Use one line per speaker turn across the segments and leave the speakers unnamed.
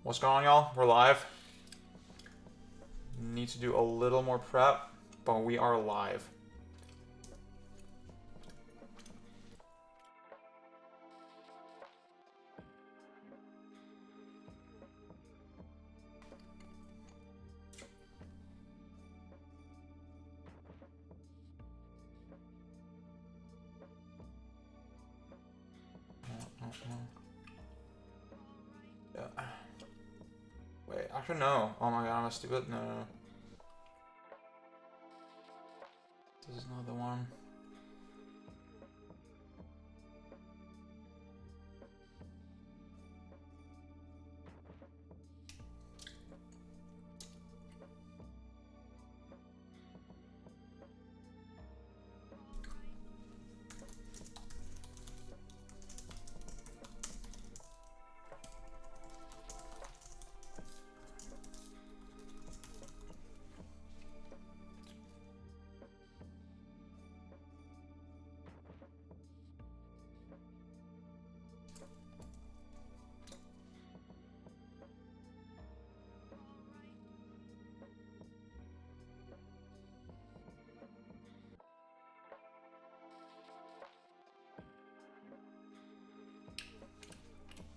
What's going on, y'all? We're live. Need to do a little more prep, but we are live. Yeah. Wait, actually no. Oh my god, I'm stupid. No. This is not the one.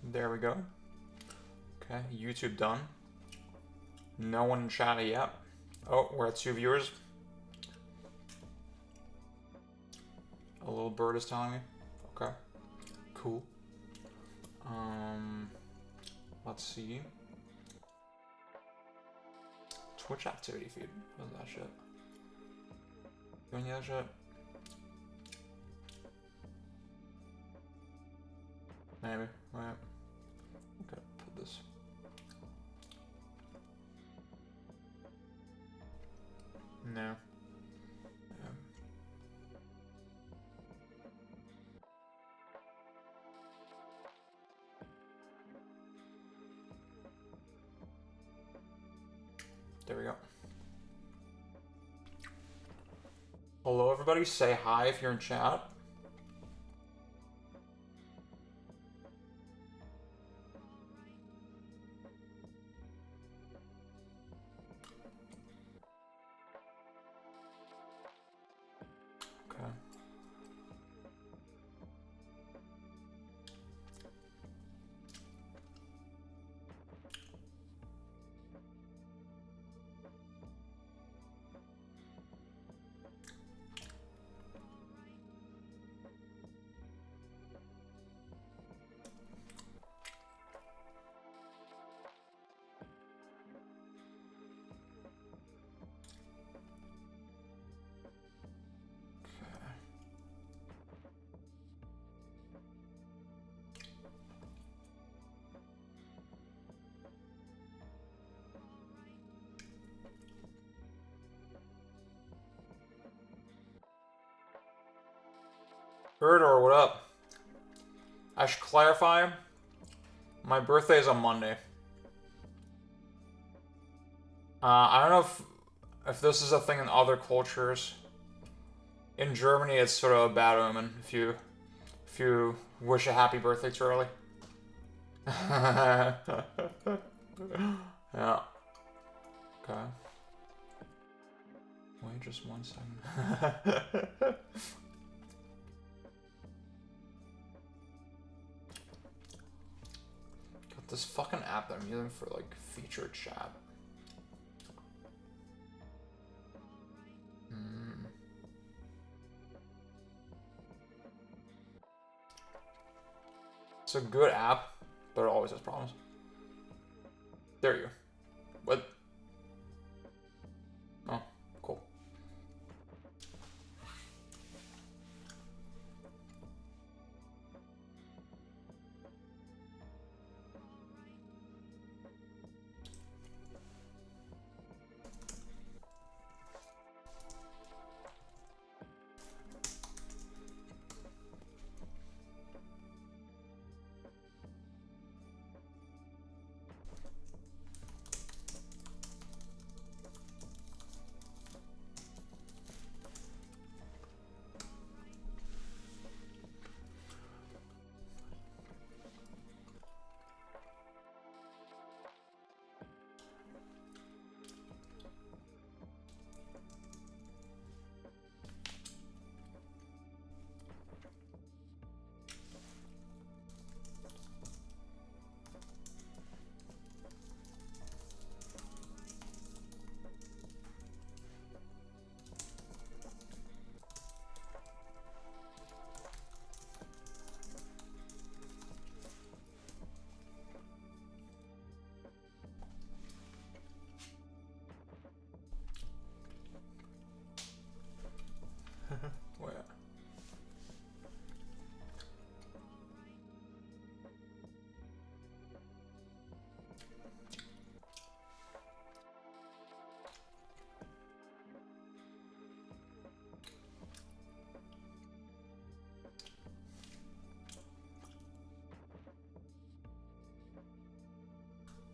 There we go. Okay, YouTube done. No one in chat yet. Oh, we're at 2 viewers. A little bird is telling me. Okay, cool. Let's see. Twitch activity feed. What's that shit? You any other shit? Maybe. Right. Okay, put this. No. Yeah. There we go. Hello, everybody. Say hi if you're in chat. Okay. Birdor, what up? I should clarify. My birthday is on Monday. I don't know if this is a thing in other cultures. In Germany, it's sort of a bad omen if you wish a happy birthday too early. Yeah. Okay. Wait just 1 second. Got this fucking app that I'm using for like feature chat. It's a good app, but it always has problems. There you go. What? Oh, cool.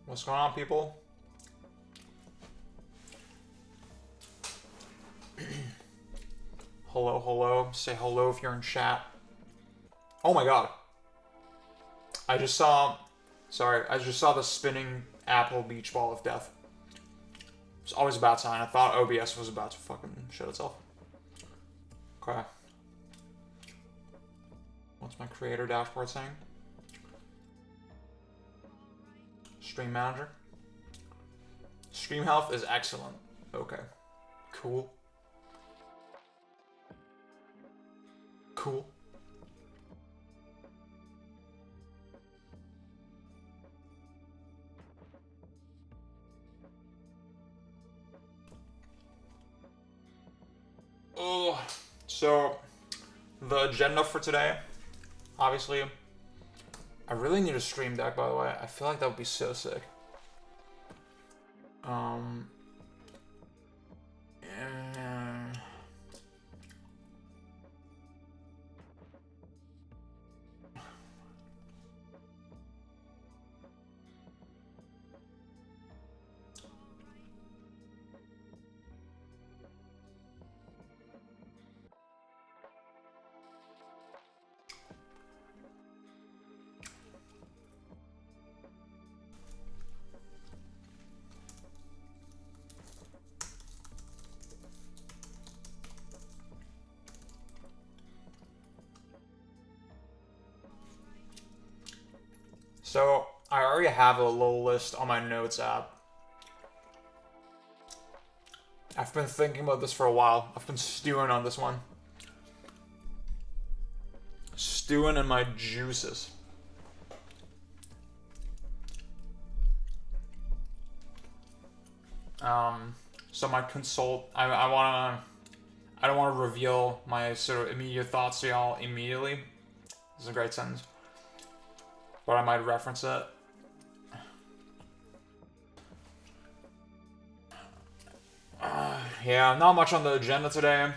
What's going on, people? Hello, hello. Say hello if you're in chat. Oh my god. I just saw the spinning apple beach ball of death. It's always a bad sign. I thought OBS was about to fucking shut itself. Okay. What's my creator dashboard saying? Stream manager. Stream health is excellent. Okay. Cool. Cool. Oh, so the agenda for today, obviously, I really need a stream deck, by the way. I feel like that would be so sick. Yeah. So, I already have a little list on my notes app. I've been thinking about this for a while. I've been stewing on this one. Stewing in my juices. So my I don't want to reveal my sort of immediate thoughts to y'all immediately. This is a great sentence. But I might reference it. Yeah, not much on the agenda today.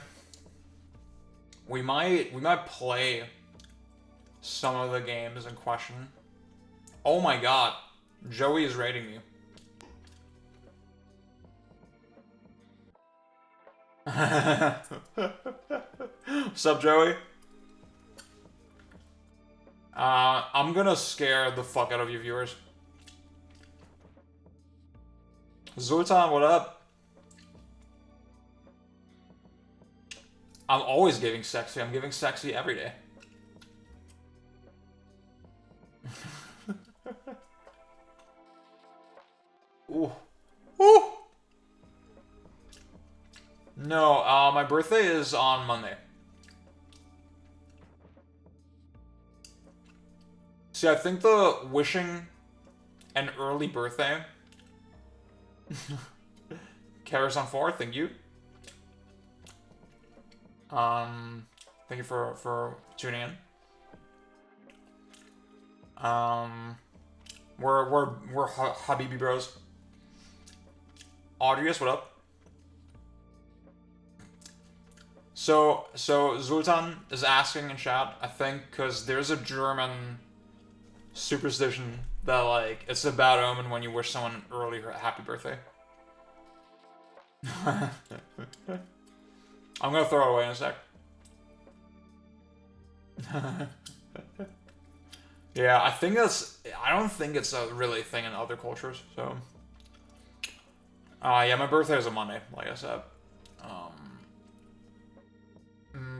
We might play some of the games in question. Oh my god, Joey is raiding me. What's up, Joey? I'm gonna scare the fuck out of you viewers. Zoltan, what up? I'm always giving sexy. I'm giving sexy every day. Ooh. Ooh. No, my birthday is on Monday. See, I think the wishing an early birthday. Karis on 4, thank you. Thank you for tuning in. We're Habibi bros. Audrius, what up? So Zoltan is asking in chat, I think, because there's a German superstition that, like, it's a bad omen when you wish someone an early happy birthday. I'm gonna throw it away in a sec. Yeah, I don't think it's a really thing in other cultures, so. Yeah, my birthday is a Monday, like I said.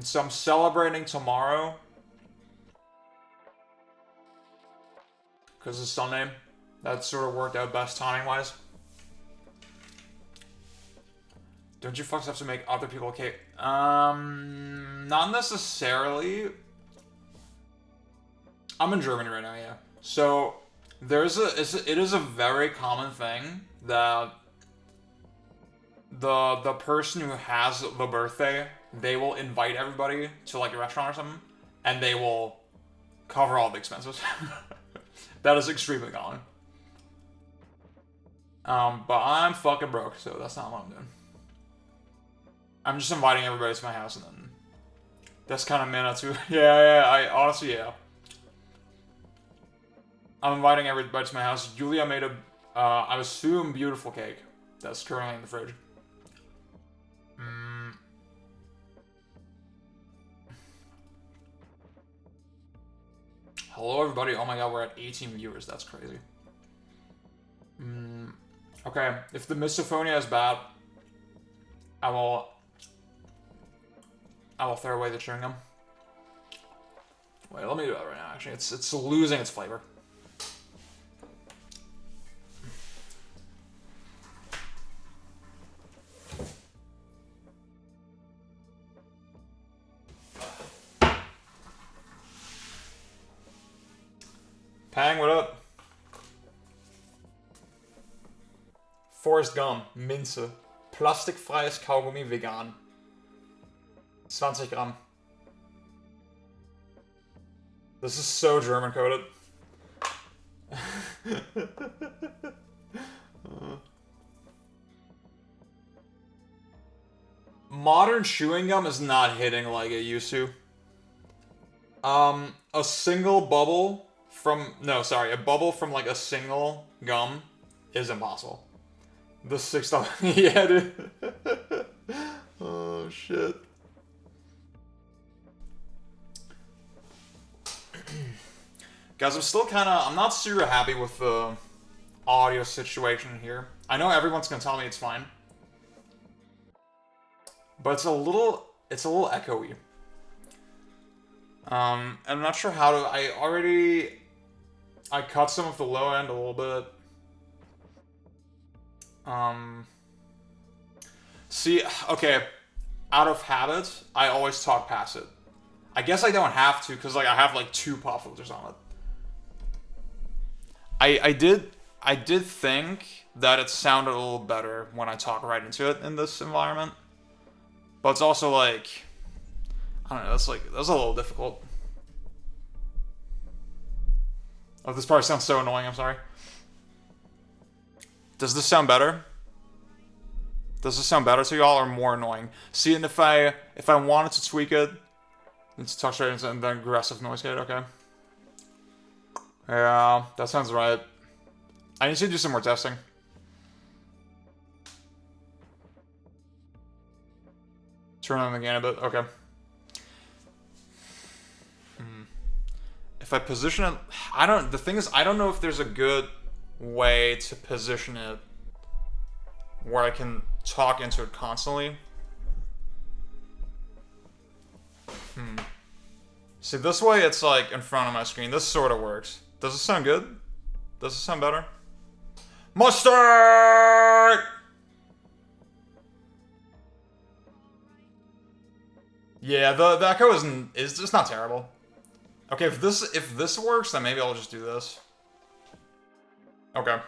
So I'm celebrating tomorrow. Because it's Sunday. That sort of worked out best timing-wise. Don't you fucks have to make other people cake? Not necessarily. I'm in Germany right now, yeah. So, it is a very common thing that the person who has the birthday, they will invite everybody to, like, a restaurant or something, and they will cover all the expenses. That is extremely common. But I'm fucking broke, so that's not what I'm doing. I'm just inviting everybody to my house, and then that's kind of mana too. Yeah, I honestly, yeah. I'm inviting everybody to my house. Julia made I assume beautiful cake. That's currently in the fridge. Hello, everybody. Oh my god, we're at 18 viewers. That's crazy. Okay, if the misophonia is bad, I will throw away the chewing gum. Wait, let me do that right now. Actually, it's losing its flavor. Pang, what up? Forrest Gum, Minze. Plastikfreies Kaugummi vegan. 20 Gramm. This is so German coded. Modern chewing gum is not hitting like it used to. A single bubble from... No, sorry. A bubble from like a single gum is impossible. The $6... Yeah, dude. Oh, shit. Guys, I'm not super happy with the audio situation here. I know everyone's gonna tell me it's fine. But it's a little echoey. I'm not sure how to, I cut some of the low end a little bit. See, okay, out of habit, I always talk past it. I guess I don't have to, because like I have like 2 pop filters on it. I did think that it sounded a little better when I talk right into it in this environment. But it's also like, I don't know, that's a little difficult. Oh, this probably sounds so annoying, I'm sorry. Does this sound better? Does this sound better to y'all or more annoying? See, and if I wanted to tweak it, it's touch rate and then aggressive noise gate, okay. Yeah, that sounds right. I need to do some more testing. Turn on the gain a bit, okay. If I position it, the thing is, I don't know if there's a good way to position it where I can talk into it constantly. See, this way it's like in front of my screen. This sort of works. Does it sound good? Does it sound better? Mustard! Yeah, the echo is just not terrible. Okay, if this works, then maybe I'll just do this. Okay.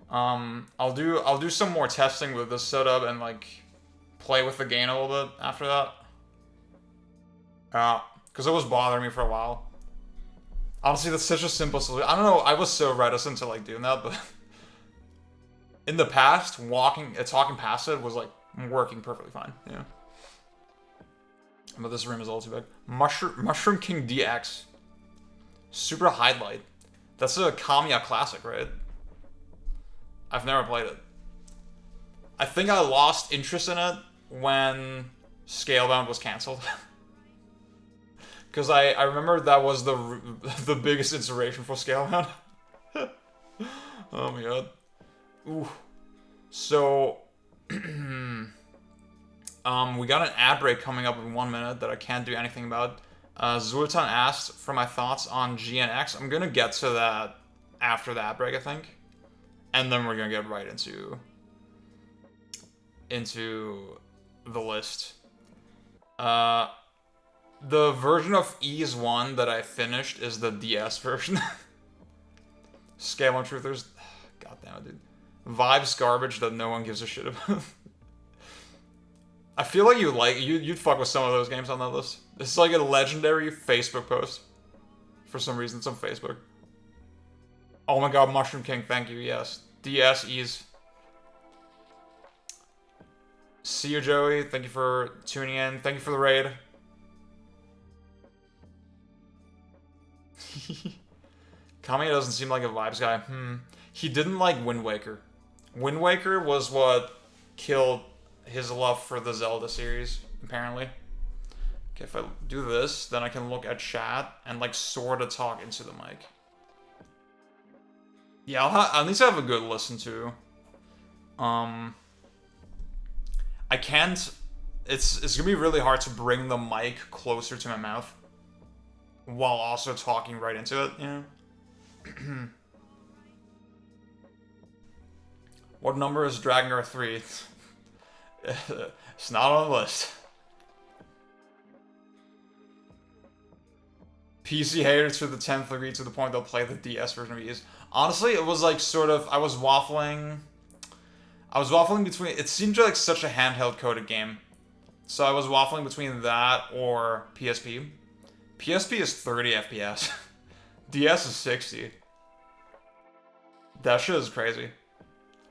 I'll do some more testing with this setup and like play with the gain a little bit after that. Because it was bothering me for a while. Honestly, that's such a simple solution. I don't know, I was so reticent to like doing that, but in the past, talking past it was like working perfectly fine. Yeah. But this room is a little too big. Mushroom King DX. Super Highlight. That's a Kamiya classic, right? I've never played it. I think I lost interest in it when Scalebound was cancelled. Because I remember that was the biggest inspiration for Scalebound. Oh my god. Ooh. So, we got an ad break coming up in 1 minute that I can't do anything about. Zultan asked for my thoughts on GNX. I'm gonna get to that after the ad break, I think. And then we're gonna get right into the list. The version of Ease 1 that I finished is the DS version. Scale on Truthers. God damn it, dude. Vibes garbage that no one gives a shit about. I feel like you'd fuck with some of those games on that list. It's like a legendary Facebook post. For some reason, it's on Facebook. Oh my god, Mushroom King, thank you, yes. DS Ease. See you, Joey. Thank you for tuning in. Thank you for the raid. Kamiya doesn't seem like a vibes guy. He didn't like Wind Waker. Wind Waker was what killed his love for the Zelda series, apparently. Okay, if I do this, then I can look at chat and like sort of talk into the mic. Yeah, I'll need to have a good listen to. I can't. It's gonna be really hard to bring the mic closer to my mouth while also talking right into it. You know. What number is Dragon Guard 3? It's not on the list. PC haters to the 10th degree to the point they'll play the DS version of ES. Honestly, it was like sort of, I was waffling between, it seemed like such a handheld coded game. So I was waffling between that or PSP. PSP is 30 FPS. DS is 60. That shit is crazy.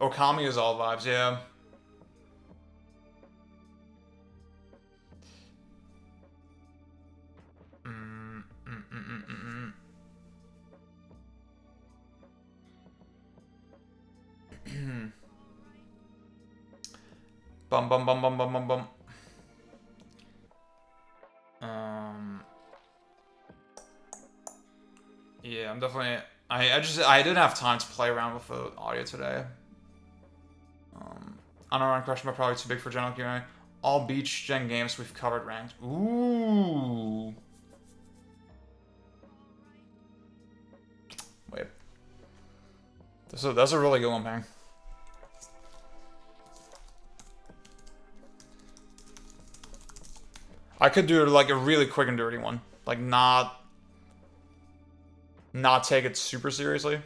Okami is all vibes, yeah. Bum bum bum bum bum bum bum. Yeah, I'm definitely. I didn't have time to play around with the audio today. Unaround question, but probably too big for general Q&A. All beach gen games we've covered ranked. Ooh. Wait. That's a really good one, Pang. I could do like a really quick and dirty one. Like not take it super seriously.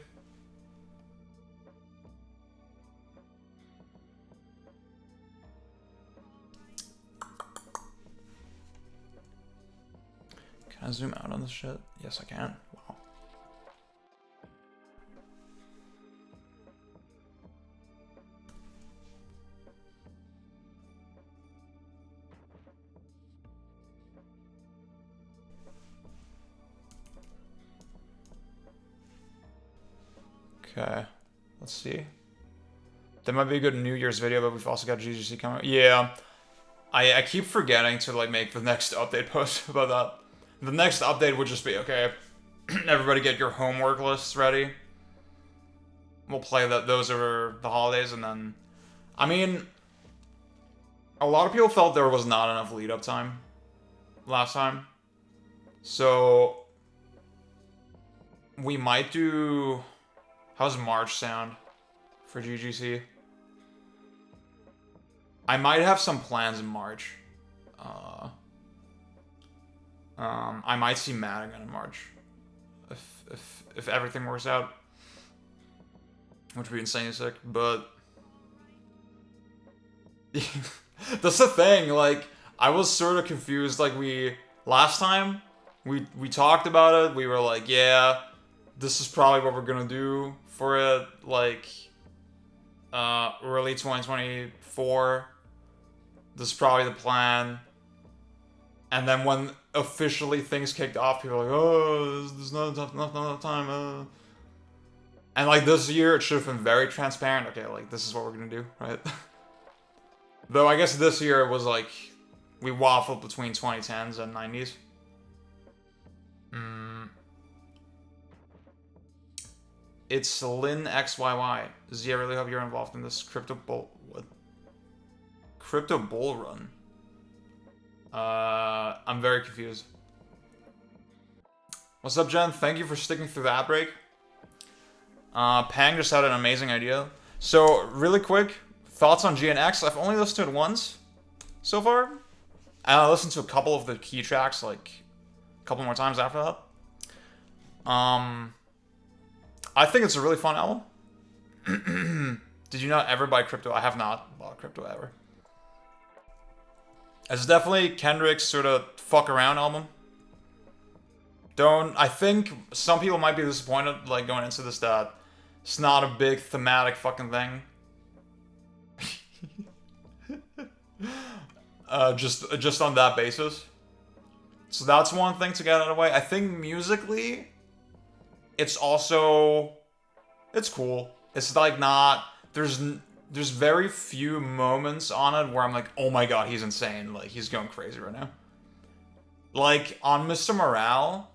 Can I zoom out on this shit? Yes, I can. Wow. Okay, let's see. That might be a good New Year's video, but we've also got GGC coming. Yeah, I keep forgetting to like make the next update post about that. The next update would just be, okay, everybody get your homework lists ready. We'll play those over the holidays, and then, I mean, a lot of people felt there was not enough lead-up time last time. So, we might do, how's March sound for GGC? I might have some plans in March. I might see Matt again in March, if everything works out, which would be insanely sick. But that's the thing. Like, I was sort of confused. Like last time we talked about it. We were like, yeah, this is probably what we're gonna do for it. Like, early 2024. This is probably the plan. And then when officially things kicked off, people were like, oh, there's not enough time. And like this year, it should have been very transparent. Okay, like this is what we're gonna do, right? Though I guess this year it was like, we waffled between 2010s and 90s. It's Lynn XYY. Z, I really hope you're involved in this crypto bull run. I'm very confused. What's up, Jen? Thank you for sticking through the ad break. Pang just had an amazing idea. So, really quick, thoughts on GNX. I've only listened to it once so far. And I listened to a couple of the key tracks, like, a couple more times after that. I think it's a really fun album. Did you not ever buy crypto? I have not bought crypto ever. It's definitely Kendrick's sort of fuck around album. I think some people might be disappointed, like, going into this, that it's not a big thematic fucking thing. Just on that basis. So that's one thing to get out of the way. I think musically, it's also, it's cool. It's like not, there's very few moments on it where I'm like, oh my god, he's insane. Like, he's going crazy right now. Like, on Mr. Morale,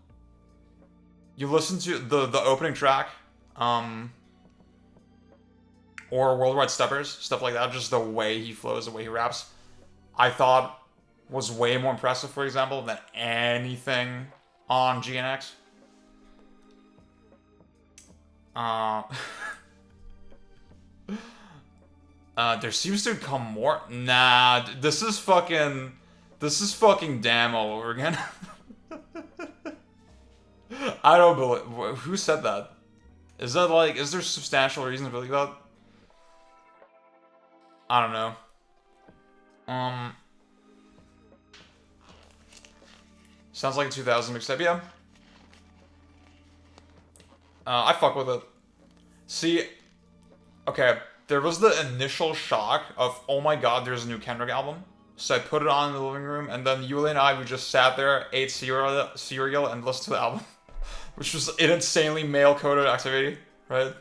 you listen to the opening track, or Worldwide Steppers, stuff like that, just the way he flows, the way he raps, I thought was way more impressive, for example, than anything on GNX. There seems to come more. Nah, this is fucking damn all over again. I don't believe. Who said that? Is that like? Is there substantial reason to believe that? I don't know. Sounds like a 2000 mixtape, yeah. I fuck with it. See, okay, there was the initial shock of, oh my god, there's a new Kendrick album. So I put it on in the living room, and then Yuli and I, we just sat there, ate cereal, and listened to the album. Which was an insanely male-coded activity, right?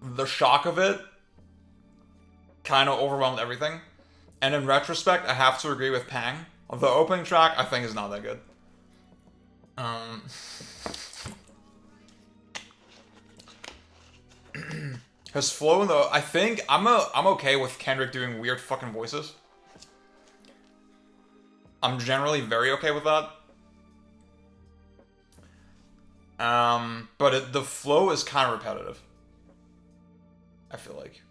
The shock of it kind of overwhelmed everything. And in retrospect, I have to agree with Pang. The opening track, I think, is not that good. His flow, though, I think I'm okay with Kendrick doing weird fucking voices. I'm generally very okay with that. But the flow is kind of repetitive. I feel like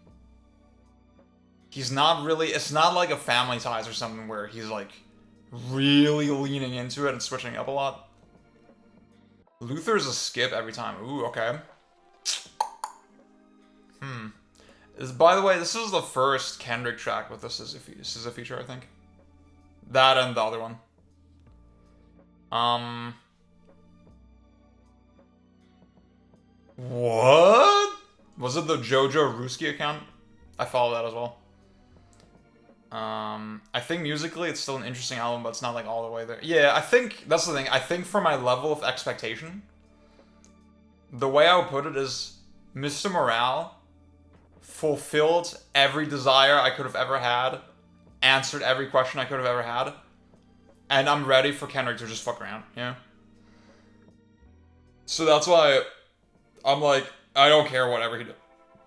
he's not really. It's not like a Family Ties or something where he's like really leaning into it and switching up a lot. Luther's a skip every time. Ooh, okay. By the way, this is the first Kendrick track with this as a feature, I think. That and the other one. What? Was it the Jojo Ruski account? I follow that as well. I think musically it's still an interesting album, but it's not like all the way there. Yeah, I think that's the thing. I think for my level of expectation, the way I would put it is Mr. Morale fulfilled every desire I could have ever had, answered every question I could have ever had, and I'm ready for Kendrick to just fuck around, you know? So that's why I'm like, I don't care whatever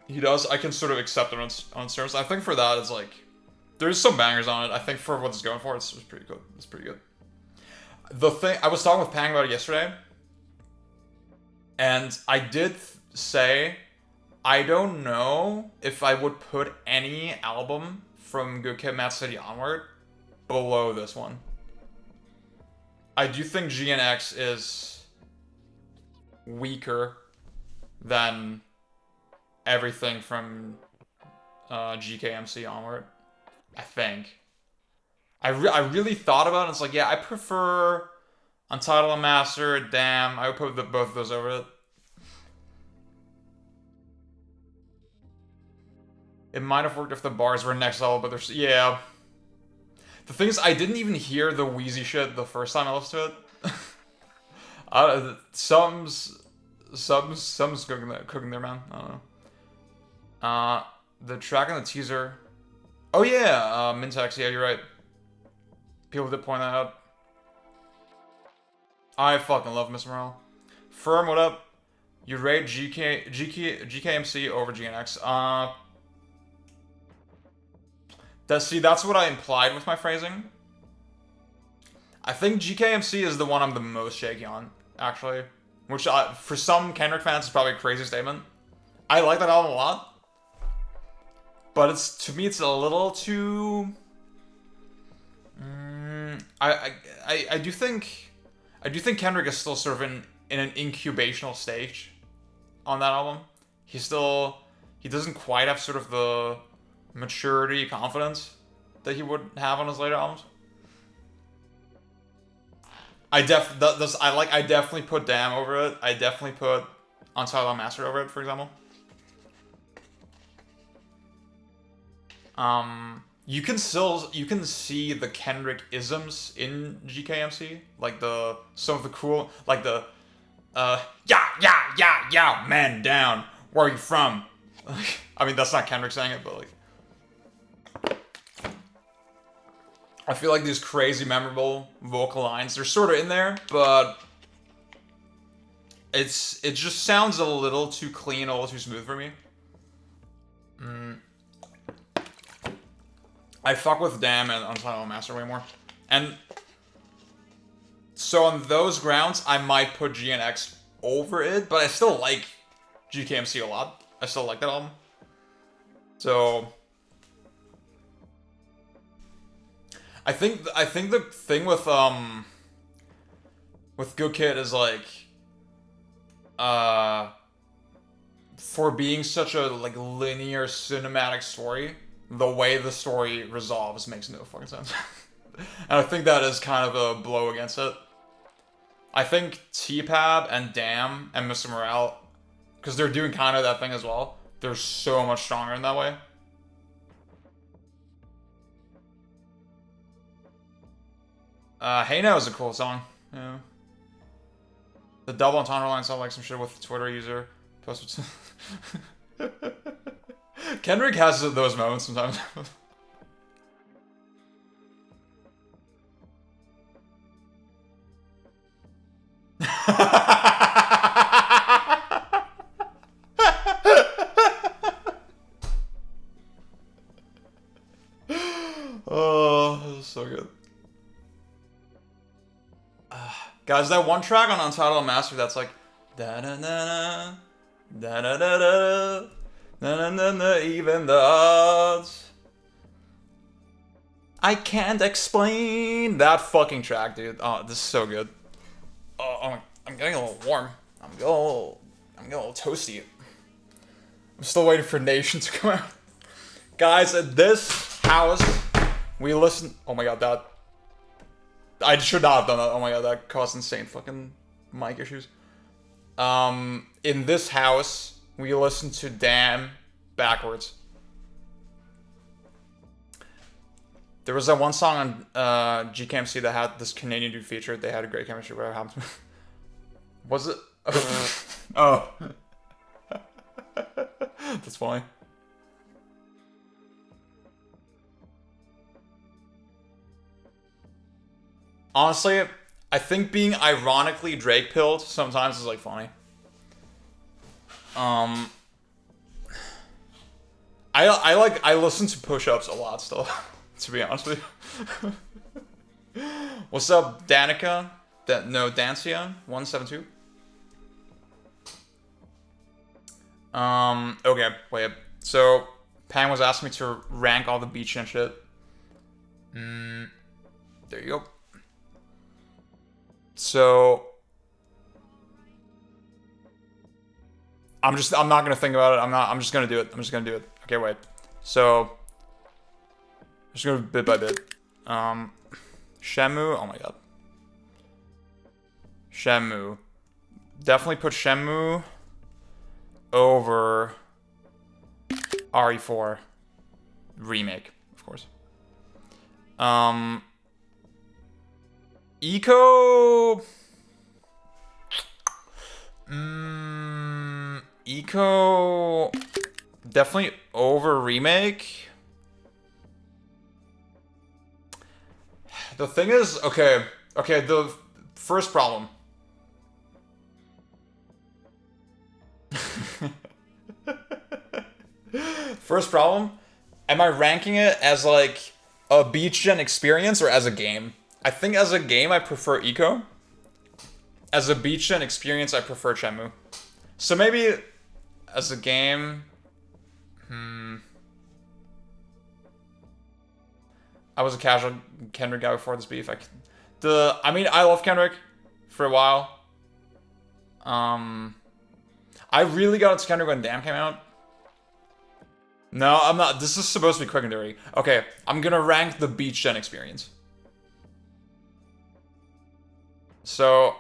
he does. I can sort of accept it on terms. I think for that, it's like, there's some bangers on it. I think for what it's going for, it's pretty good. It's pretty good. The thing, I was talking with Pang about it yesterday, and I did say, I don't know if I would put any album from Good Kid, Mad City onward below this one. I do think GNX is weaker than everything from GKMC onward. I think. I really thought about it. It's like, yeah, I prefer Untitled Unmastered. Damn, I would put both of those over it. It might have worked if the bars were next level, but there's, yeah. The thing is, I didn't even hear the Wheezy shit the first time I listened to it. Some's cooking there, man. I don't know. The track and the teaser. Oh yeah, Mintax. Yeah, you're right. People did point that out. I fucking love Mr. Morale. Firm, what up? You rate GKMC over GNX. That's what I implied with my phrasing. I think GKMC is the one I'm the most shaky on, actually. Which, for some Kendrick fans, is probably a crazy statement. I like that album a lot. But to me, it's a little too... I do think Kendrick is still sort of in an incubational stage on that album. He doesn't quite have sort of the maturity, confidence that he would have on his later albums. I definitely put Damn over it. I definitely put Untitled Unmastered over it, for example. you can see the Kendrick isms in GKMC, like some of the cool, like the yeah, man down. Where are you from? I mean, that's not Kendrick saying it, but like, I feel like these crazy memorable vocal lines, they're sort of in there, but it just sounds a little too clean, a little too smooth for me. I fuck with Damn and Untitled Master way more. And so on those grounds, I might put GNX over it, but I still like GKMC a lot. I still like that album. So I think the thing with Good Kid is like for being such a like linear cinematic story, the way the story resolves makes no fucking sense. And I think that is kind of a blow against it. I think T-Pab and Damn and Mr. Morale, because they're doing kind of that thing as well, they're so much stronger in that way. Hey Now is a cool song. Yeah. The double entendre line sound like some shit with a Twitter user. Kendrick has those moments sometimes. Oh, this is so good. Guys, that one track on Untitled Master that's like da da da da da da da da da da even the odds. I can't explain that fucking track, dude. Oh, this is so good. Oh, I'm getting a little warm. I'm getting a little toasty. I'm still waiting for Nation to come out. Guys, at this house, we listen. Oh my god, that. I should not have done that. Oh my god, that caused insane fucking mic issues. In this house, we listen to Damn backwards. There was that one song on GKMC that had this Canadian dude featured. They had a great chemistry. Whatever happened? Was it? Oh, that's funny. Honestly, I think being ironically Drake-pilled sometimes is like funny. I listen to Push-Ups a lot still. To be honest with you. What's up, Danica? Dancia 172. Okay, wait. So Pam was asking me to rank all the beach and shit. There you go. So I'm not gonna think about it. I'm just gonna do it. Okay, wait. So just go bit by bit. Shenmue, oh my god. Shenmue. Definitely put Shenmue over RE4 remake, of course. Eco. Eco. Definitely over remake. The thing is, okay, the first problem. First problem, am I ranking it as like a beach gen experience or as a game? I think as a game, I prefer Eco. As a beach gen experience, I prefer Shenmue. So maybe as a game, I was a casual Kendrick guy before this beef. I mean, I love Kendrick for a while. I really got into Kendrick when Damn came out. No, I'm not. This is supposed to be quick and dirty. Okay, I'm gonna rank the beach gen experience. So,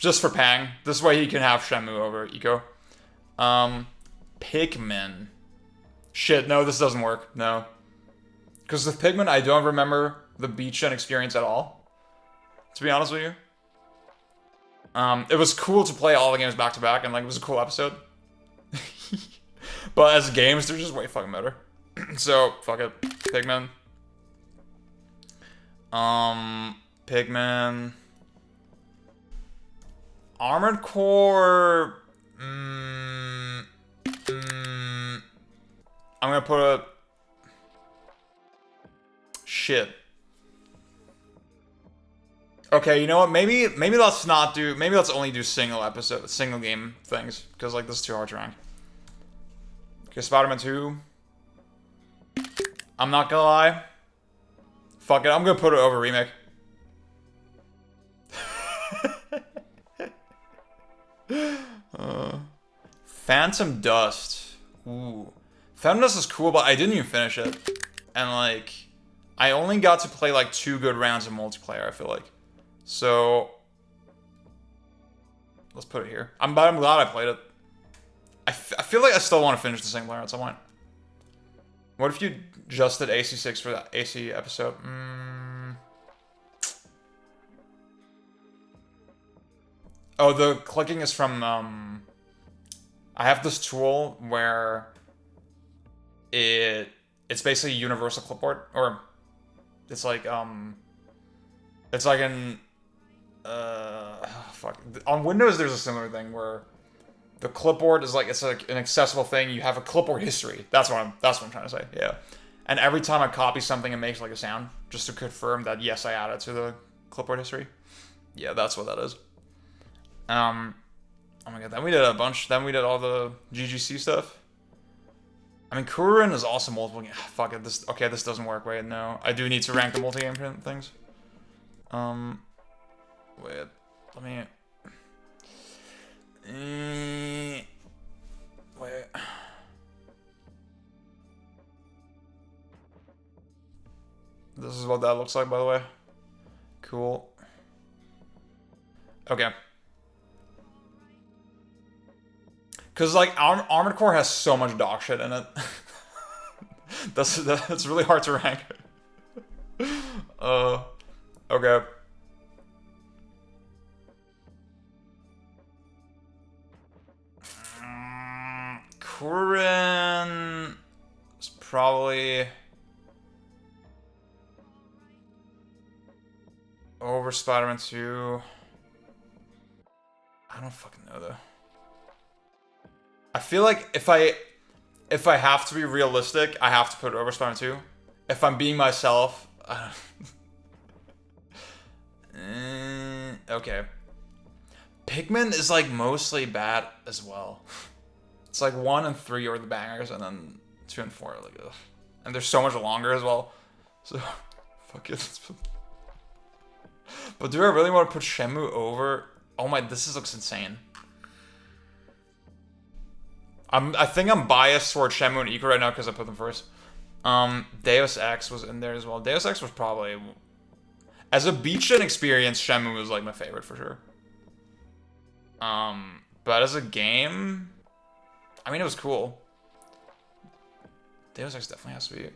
just for Pang, this way he can have Shenmue over Eco. Pikmin. Shit, no, this doesn't work. No. Because with Pigman, I don't remember the beach gen experience at all. To be honest with you. It was cool to play all the games back to back, and like it was a cool episode. But as games, they're just way fucking better. So fuck it, Pigman. Pigman. Armored Core. I'm gonna put a. Shit. Okay, you know what? Maybe let's not do. Maybe let's only do single game things, because like this is too hard to rank. Okay, Spider-Man 2. I'm not gonna lie. Fuck it, I'm gonna put it over Remake. Phantom Dust. Ooh. Phantom Dust is cool, but I didn't even finish it. And like, I only got to play like 2 good rounds of multiplayer, I feel like. So, let's put it here. I'm glad I played it. I feel like I still want to finish the single player at some point. What if you just did AC6 for that AC episode? Oh, the clicking is from, I have this tool where it's basically a universal clipboard, or it's like an fuck. On Windows, there's a similar thing where the clipboard is like, it's like an accessible thing. You have a clipboard history. That's what I'm trying to say. Yeah. And every time I copy something, it makes like a sound just to confirm that yes, I added to the clipboard history. Yeah, that's what that is. Oh my god. Then we did a bunch. Then we did all the GGC stuff. I mean, Kuririn is also multiple. Fuck it. This doesn't work. Wait, no. I do need to rank the multi-game things. Wait. Let me. Wait. This is what that looks like, by the way. Cool. Okay. Because, like, Armored Core has so much dog shit in it. That's really hard to rank. Okay. Kuririn is probably over Spider-Man 2. I don't fucking know though. I feel like if I have to be realistic, I have to put it over Spider-Man 2. If I'm being myself, okay. Pikmin is like mostly bad as well. It's like 1 and 3 are the bangers, and then 2 and 4 are like, ugh. And they're so much longer as well. So, fuck it. But do I really want to put Shenmue over? Oh my, this looks insane. I think I'm biased toward Shenmue and Ico right now because I put them first. Deus Ex was in there as well. Deus Ex was probably, as a beach-gen experience, Shenmue was like my favorite for sure. But as a game, I mean, it was cool. Deus Ex definitely has to be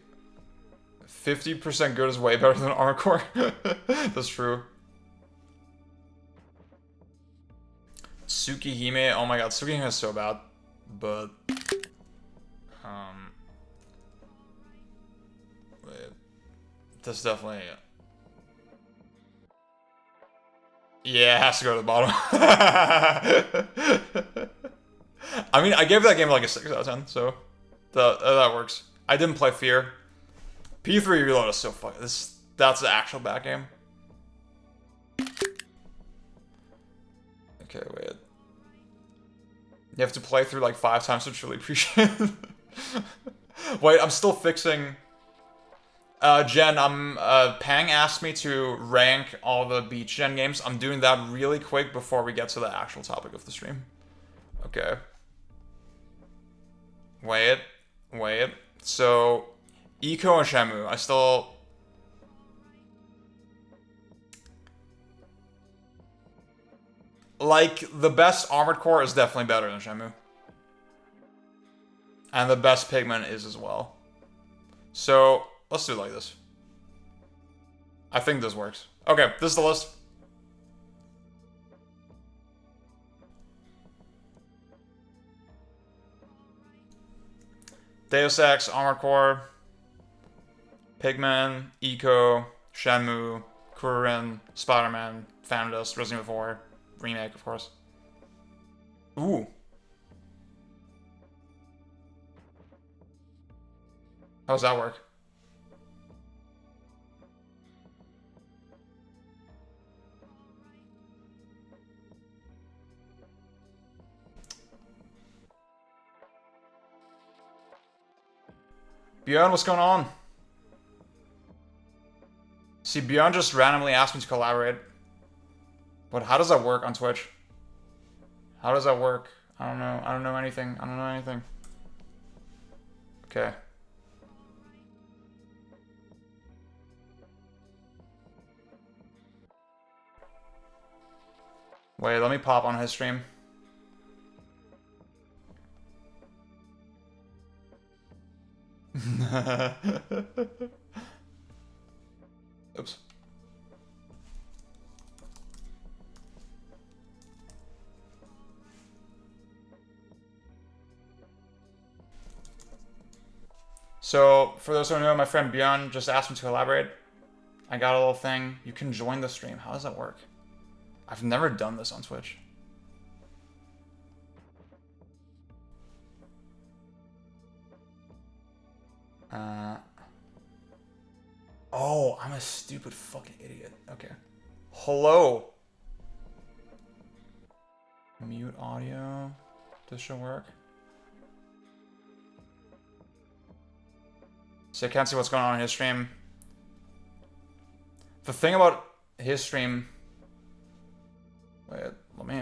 50% good is way better than Armored Core. That's true. Tsukihime, oh my god, Tsukihime is so bad. But wait, that's definitely, yeah, it has to go to the bottom. I mean, I gave that game like a 6 out of 10, so that works. I didn't play Fear. P3 Reload is so fucking, that's the actual bad game. Okay, wait. You have to play through like 5 times to truly appreciate it. Wait, I'm still fixing. Jen, Pang asked me to rank all the beach gen games. I'm doing that really quick before we get to the actual topic of the stream. Okay. Wait. So, Ico and Shenmue, I still. Like, the best Armored Core is definitely better than Shenmue. And the best Pikmin is as well. So, Let's do it like this. I think this works. Okay, this is the list. Deus Ex, Armored Core, Pigman, Eco, Shenmue, Kuririn, Spider-Man, Phantom Dust, Resident Evil 4, Remake, of course. Ooh. How does that work? Bjorn, what's going on? See, Bjorn just randomly asked me to collaborate. But how does that work on Twitch? How does that work? I don't know. I don't know anything. I don't know anything. Okay. Wait, let me pop on his stream. Oops. So, for those who don't know, my friend Bjorn just asked me to collaborate. I got a little thing. You can join the stream. How does that work? I've never done this on Twitch. Oh, I'm a stupid fucking idiot. Okay. Hello. Mute audio. This should work. So I can't see what's going on in his stream. The thing about his stream... Wait, let me...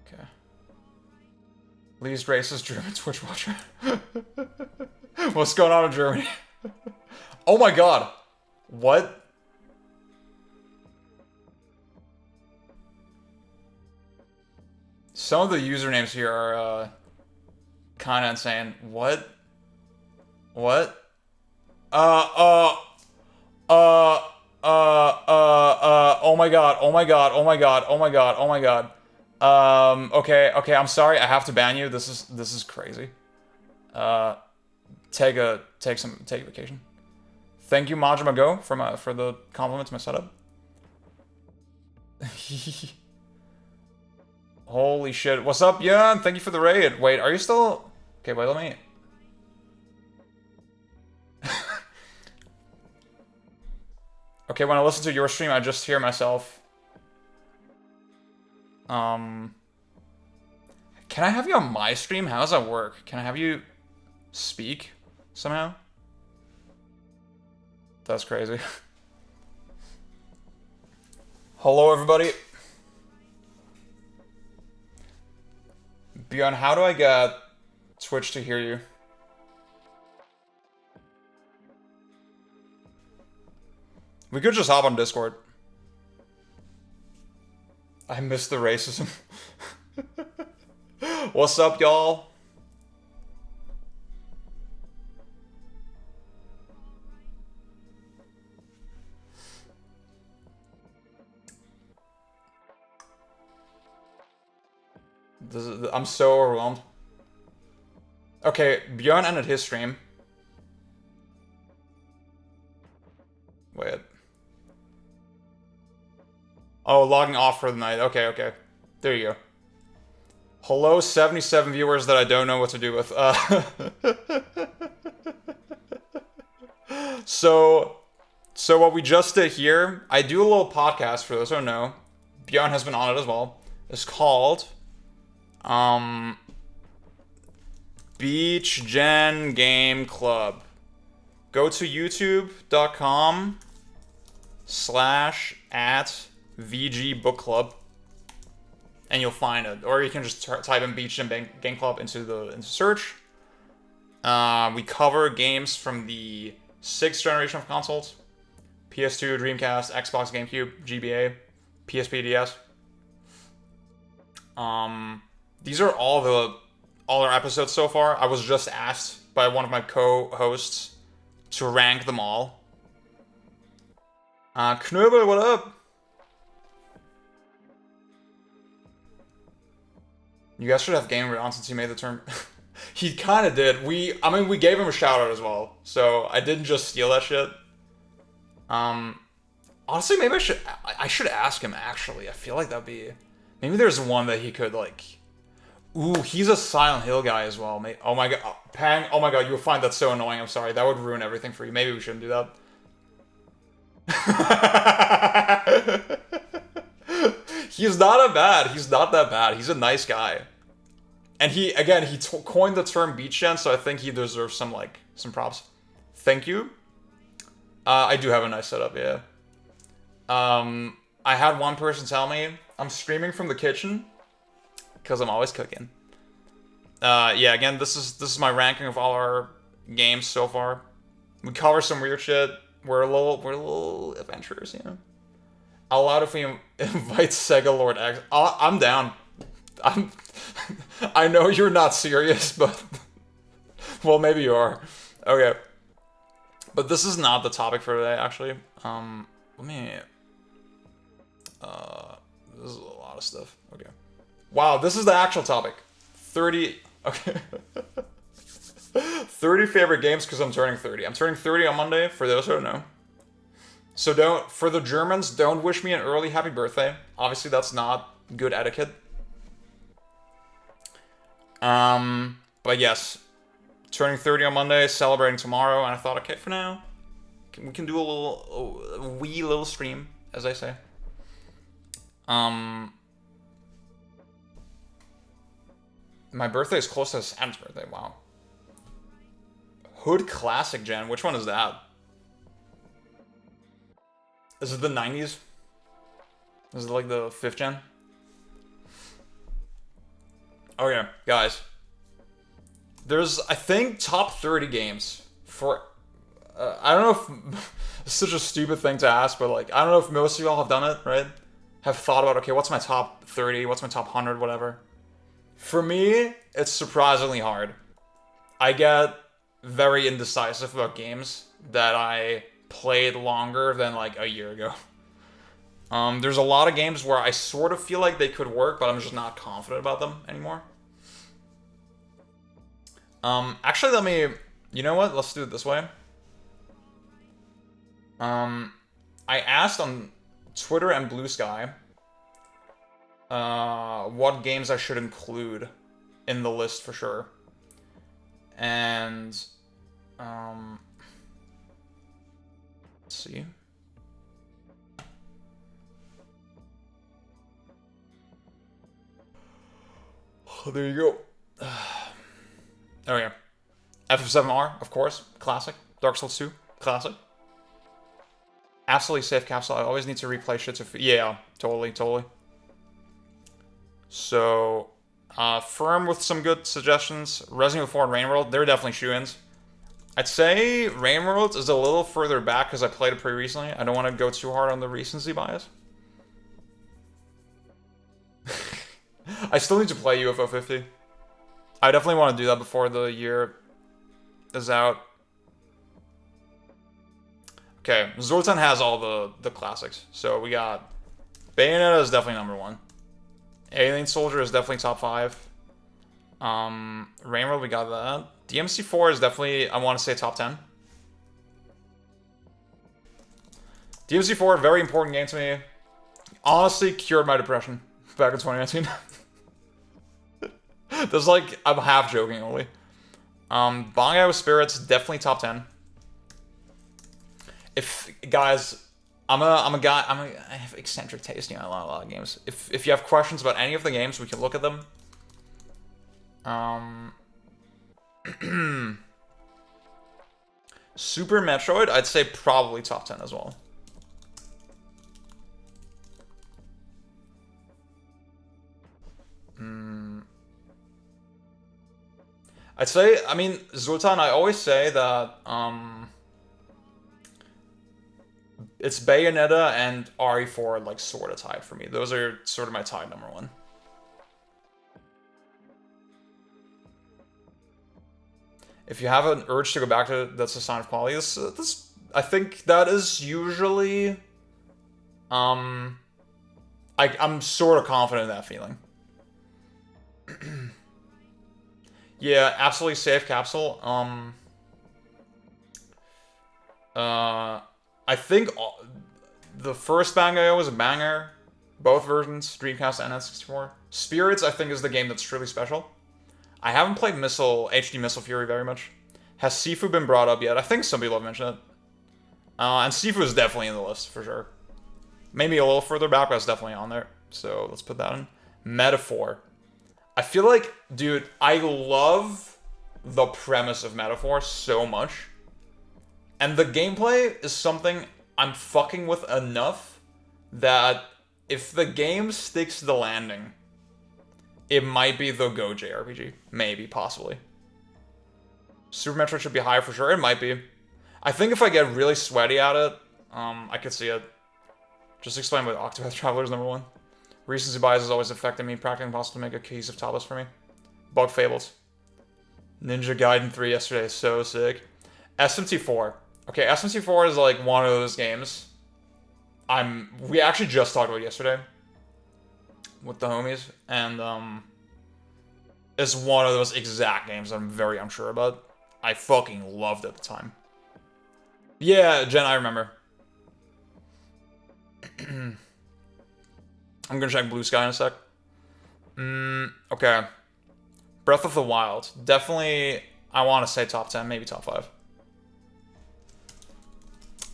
Okay. Least racist German Twitch watcher. What's going on in Germany? Oh my god. What? Some of the usernames here are kind of insane. What? What? Oh my god, oh my god, oh my god, oh my god, oh my god. Okay, I'm sorry, I have to ban you. This is crazy. Take a vacation. Thank you, Majima Go, for the compliment to my setup. Holy shit. What's up, Jan? Thank you for the raid. Wait, are you still... Okay, wait, let me... Okay, when I listen to your stream, I just hear myself. Can I have you on my stream? How does that work? Can I have you speak somehow? That's crazy. Hello, everybody. Bjorn, how do I get Twitch to hear you? We could just hop on Discord. I miss the racism. What's up, y'all? I'm so overwhelmed. Okay, Bjorn ended his stream. Wait. Oh, logging off for the night. Okay. There you go. Hello, 77 viewers that I don't know what to do with. So what we just did here, I do a little podcast for those who don't know. Bjorn has been on it as well. It's called Beach Gen Game Club. Go to youtube.com/@VG Book Club and you'll find it. Or you can just type in Beach Gen Game Club into search. We cover games from the 6th generation of consoles: PS2, Dreamcast, Xbox, GameCube, GBA, PSP, DS. These are all all our episodes so far. I was just asked by one of my co-hosts to rank them all. Knubel, what up? You guys should have Gamer on since he made the term. He kind of did. We gave him a shout out as well. So I didn't just steal that shit. Honestly, maybe I should ask him actually. I feel like that'd be, maybe there's one that he could like. Ooh, he's a Silent Hill guy as well. Oh my god, Pang. Oh my god, you would find that so annoying. I'm sorry. That would ruin everything for you. Maybe we shouldn't do that. He's not bad. He's not that bad. He's a nice guy. And he coined the term beach gen, so I think he deserves some props. Thank you. I do have a nice setup, yeah. I had one person tell me I'm streaming from the kitchen because I'm always cooking. Yeah, again, this is my ranking of all our games so far. We cover some weird shit. We're a little adventurers, you know. Allowed if we invite Sega Lord X. I'm down. I know you're not serious, but well, maybe you are. Okay, but this is not the topic for today. Actually, let me. This is a lot of stuff. Okay. Wow, this is the actual topic. 30. Okay. 30 favorite games because I'm turning 30. I'm turning 30 on Monday. For those who don't know. So for the Germans, don't wish me an early happy birthday. Obviously, that's not good etiquette. But yes, turning 30 on Monday, celebrating tomorrow, and I thought, okay, for now, we can do a wee little stream, as I say. My birthday is close to Sam's birthday. Wow. Hood Classic Gen. Which one is that? Is it the 90s? Is it like the 5th gen? Okay, guys. There's, I think, top 30 games for... I don't know if... It's such a stupid thing to ask, but like, I don't know if most of y'all have done it, right? Have thought about, okay, what's my top 30? What's my top 100? Whatever. For me, it's surprisingly hard. I get very indecisive about games that I played longer than like a year ago. There's a lot of games where I sort of feel like they could work, but I'm just not confident about them anymore. Actually, you know what? Let's do it this way. I asked on Twitter and Blue Sky what games I should include in the list for sure. And let's see. Oh, there you go. Oh yeah. FF7R, of course, classic. Dark Souls 2, classic. Absolutely safe capsule. I always need to replay shit to... Yeah, totally. So, Firm with some good suggestions. Resident Evil 4 and Rain World, they're definitely shoe-ins. I'd say Rain World is a little further back because I played it pretty recently. I don't want to go too hard on the recency bias. I still need to play UFO 50. I definitely want to do that before the year is out. Okay, Zoltan has all the classics. So we got Bayonetta is definitely number 1. Alien Soldier is definitely top 5. Rain World, we got that. DMC4 is definitely, I want to say, top 10. DMC4, very important game to me. Honestly, cured my depression back in 2019. That's like, I'm half joking only. Bangai with Spirits, definitely top 10. If, guys, I have eccentric taste, you know, a lot of games. If you have questions about any of the games, we can look at them. Super Metroid, I'd say probably top 10 as well. I'd say, I mean, Zoltan, I always say that, it's Bayonetta and RE4, like, sort of tied for me. Those are sort of my tied number 1. If you have an urge to go back to it, that's a sign of quality. This I think that is usually, I'm sort of confident in that feeling. Yeah, absolutely safe capsule. I think the first Bango was a banger. Both versions, Dreamcast and N64. Spirits, I think, is the game that's truly special. I haven't played HD Missile Fury very much. Has Sifu been brought up yet? I think some people have mentioned it. And Sifu is definitely in the list, for sure. Maybe a little further back, but it's definitely on there. So let's put that in. Metaphor. I feel like, dude, I love the premise of Metaphor so much. And the gameplay is something I'm fucking with enough that if the game sticks to the landing, it might be the Go JRPG. Maybe, possibly. Super Metroid should be higher for sure. It might be. I think if I get really sweaty at it, I could see it. Just explain what Octopath Traveler is #1. Recency bias has always affected me. Practically impossible to make a cohesive top list for me. Bug Fables. Ninja Gaiden 3 yesterday. So sick. SMT4. Okay, SMT4 is like one of those games. We actually just talked about it yesterday with the homies, and it's one of those exact games I'm very unsure about. I fucking loved it at the time. Yeah, Jen, I remember. I'm gonna check Blue Sky in a sec. Okay. Breath of the Wild. Definitely, I want to say top 10, maybe top 5.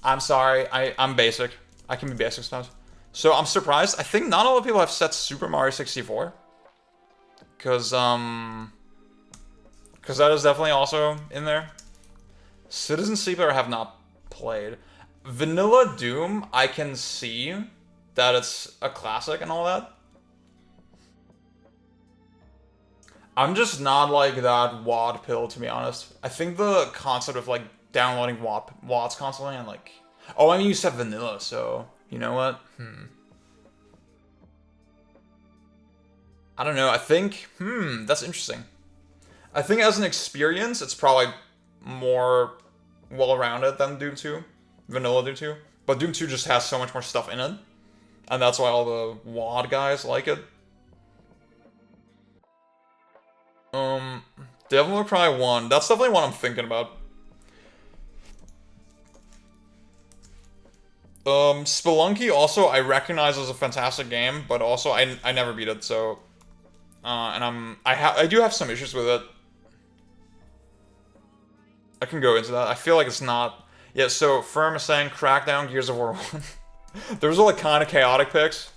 I'm sorry, I'm basic. I can be basic sometimes. So I'm surprised. I think not a lot of people have set Super Mario 64. Because that is definitely also in there. Citizen Sleeper I have not played. Vanilla Doom, I can see that it's a classic and all that. I'm just not like that WAD pill, to be honest. I think the concept of like downloading WADs constantly and like... Oh, I mean, you said vanilla, so... You know what? I don't know, I think... that's interesting. I think as an experience, it's probably more well-rounded than Doom 2. Vanilla Doom 2. But Doom 2 just has so much more stuff in it. And that's why all the WAD guys like it. Devil May Cry 1. That's definitely one I'm thinking about. Spelunky also I recognize as a fantastic game, but also I never beat it, so and I do have some issues with it. I can go into that. I feel like it's not. Yeah, so Firm is saying Crackdown, Gears of War 1. There's all like kind of chaotic picks.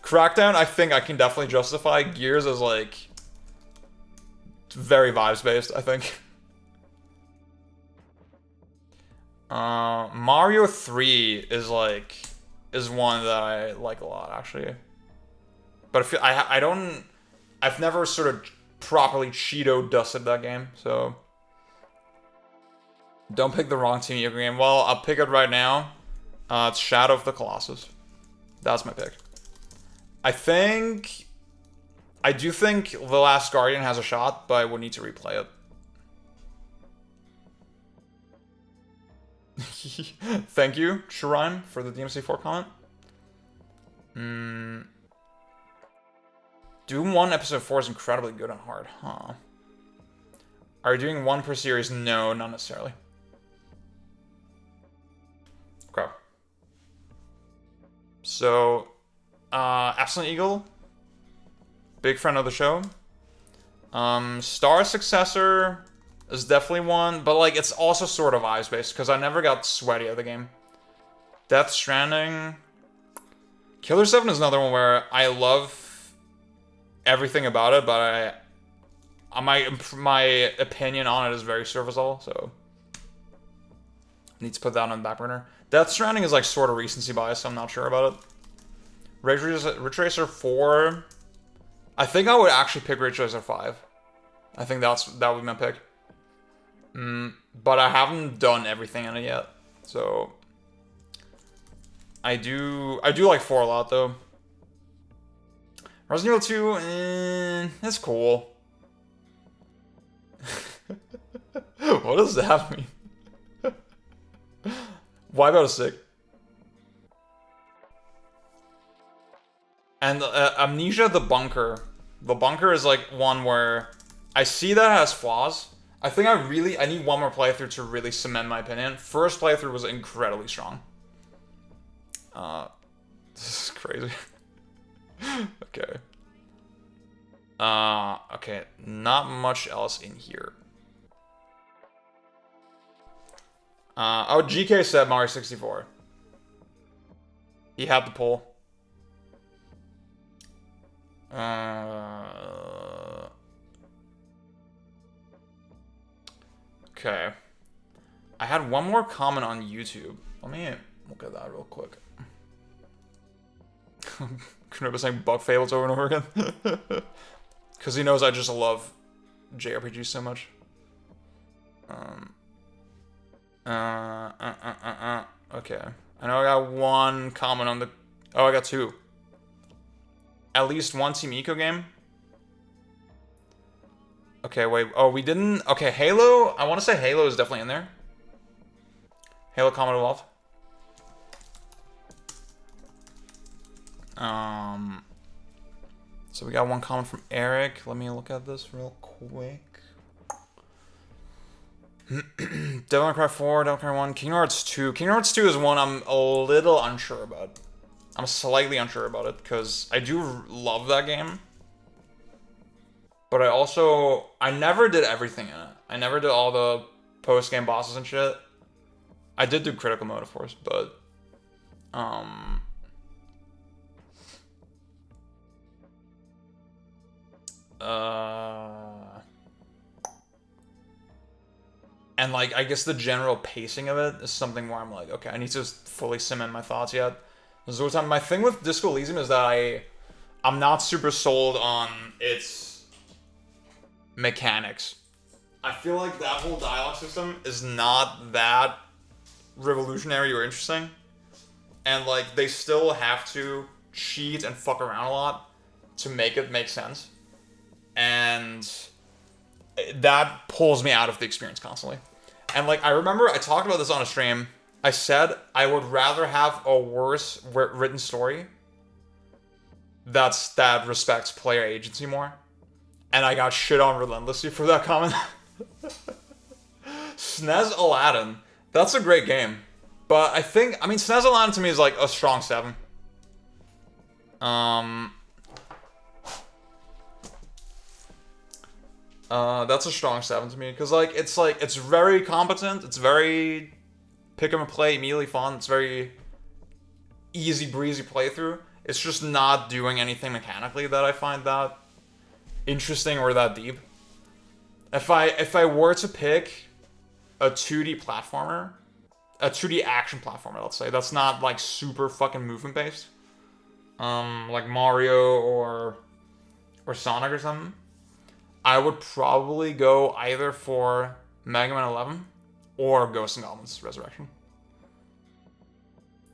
Crackdown, I think I can definitely justify. Gears is like very vibes based, I think. Mario 3 is one that I like a lot, actually. But I feel I've never sort of properly Cheeto dusted that game, so don't pick the wrong Team Yoko game. Well, I'll pick it right now. It's Shadow of the Colossus. That's my pick. I do think The Last Guardian has a shot, but I would need to replay it. Thank you, Shirime, for the DMC4 comment. Doom 1 Episode 4 is incredibly good and hard, huh? Are you doing one per series? No, not necessarily. Okay. So, Absent Eagle, big friend of the show. Star Successor is definitely one, but like it's also sort of eyes-based because I never got sweaty at the game. Death Stranding. Killer 7 is another one where I love everything about it, but my opinion on it is very surface level, so need to put that on the back burner. Death Stranding is like sort of recency bias, so I'm not sure about it. Ridge Racer 4. I think I would actually pick Ridge Racer 5. I think that would be my pick. But I haven't done everything in it yet, so I do like 4 a lot though. Resident Evil 2, it's cool. What does that mean? Why about a sick? And Amnesia the Bunker. The Bunker is like one where I see that it has flaws. I think I need one more playthrough to really cement my opinion. First playthrough was incredibly strong. This is crazy. Okay. Okay, not much else in here. Oh, GK said Mario 64. He had the pull. Okay. I had one more comment on YouTube. Let me look at that real quick. Knuba saying bug fails over and over again. Because he knows I just love JRPGs so much. Okay. I know I got one comment on the... Oh, I got two. At least one Team Eco game. Okay, wait. Oh, we didn't... Okay, Halo. I want to say Halo is definitely in there. Halo Combat Evolved. So we got one comment from Eric. Let me look at this real quick. Devil May Cry 4, Devil May Cry 1, Kingdom Hearts 2. Kingdom Hearts 2 is one I'm a little unsure about. I'm slightly unsure about it, because I do love that game. But I never did everything in it. I never did all the post-game bosses and shit. I did do critical mode, of course, but... And, like, I guess the general pacing of it is something where I'm like, okay, I need to fully cement my thoughts yet. So my thing with Disco Elysium is that I'm not super sold on its mechanics. I feel like that whole dialogue system is not that revolutionary or interesting. And, like, they still have to cheat and fuck around a lot to make it make sense. And that pulls me out of the experience constantly. And, like, I remember I talked about this on a stream. I said I would rather have a worse written story that respects player agency more. And I got shit on relentlessly for that comment. SNES Aladdin. That's a great game. But I mean, SNES Aladdin to me is like a strong 7. That's a strong 7 to me, because it's very competent, it's very pick 'em and play, immediately fun, it's very easy breezy playthrough. It's just not doing anything mechanically that I find that interesting or that deep. If I were to pick a 2D platformer, a 2D action platformer, let's say, that's not like super fucking movement based, like Mario or Sonic or something, I would probably go either for Mega Man 11 or Ghosts and Goblins Resurrection.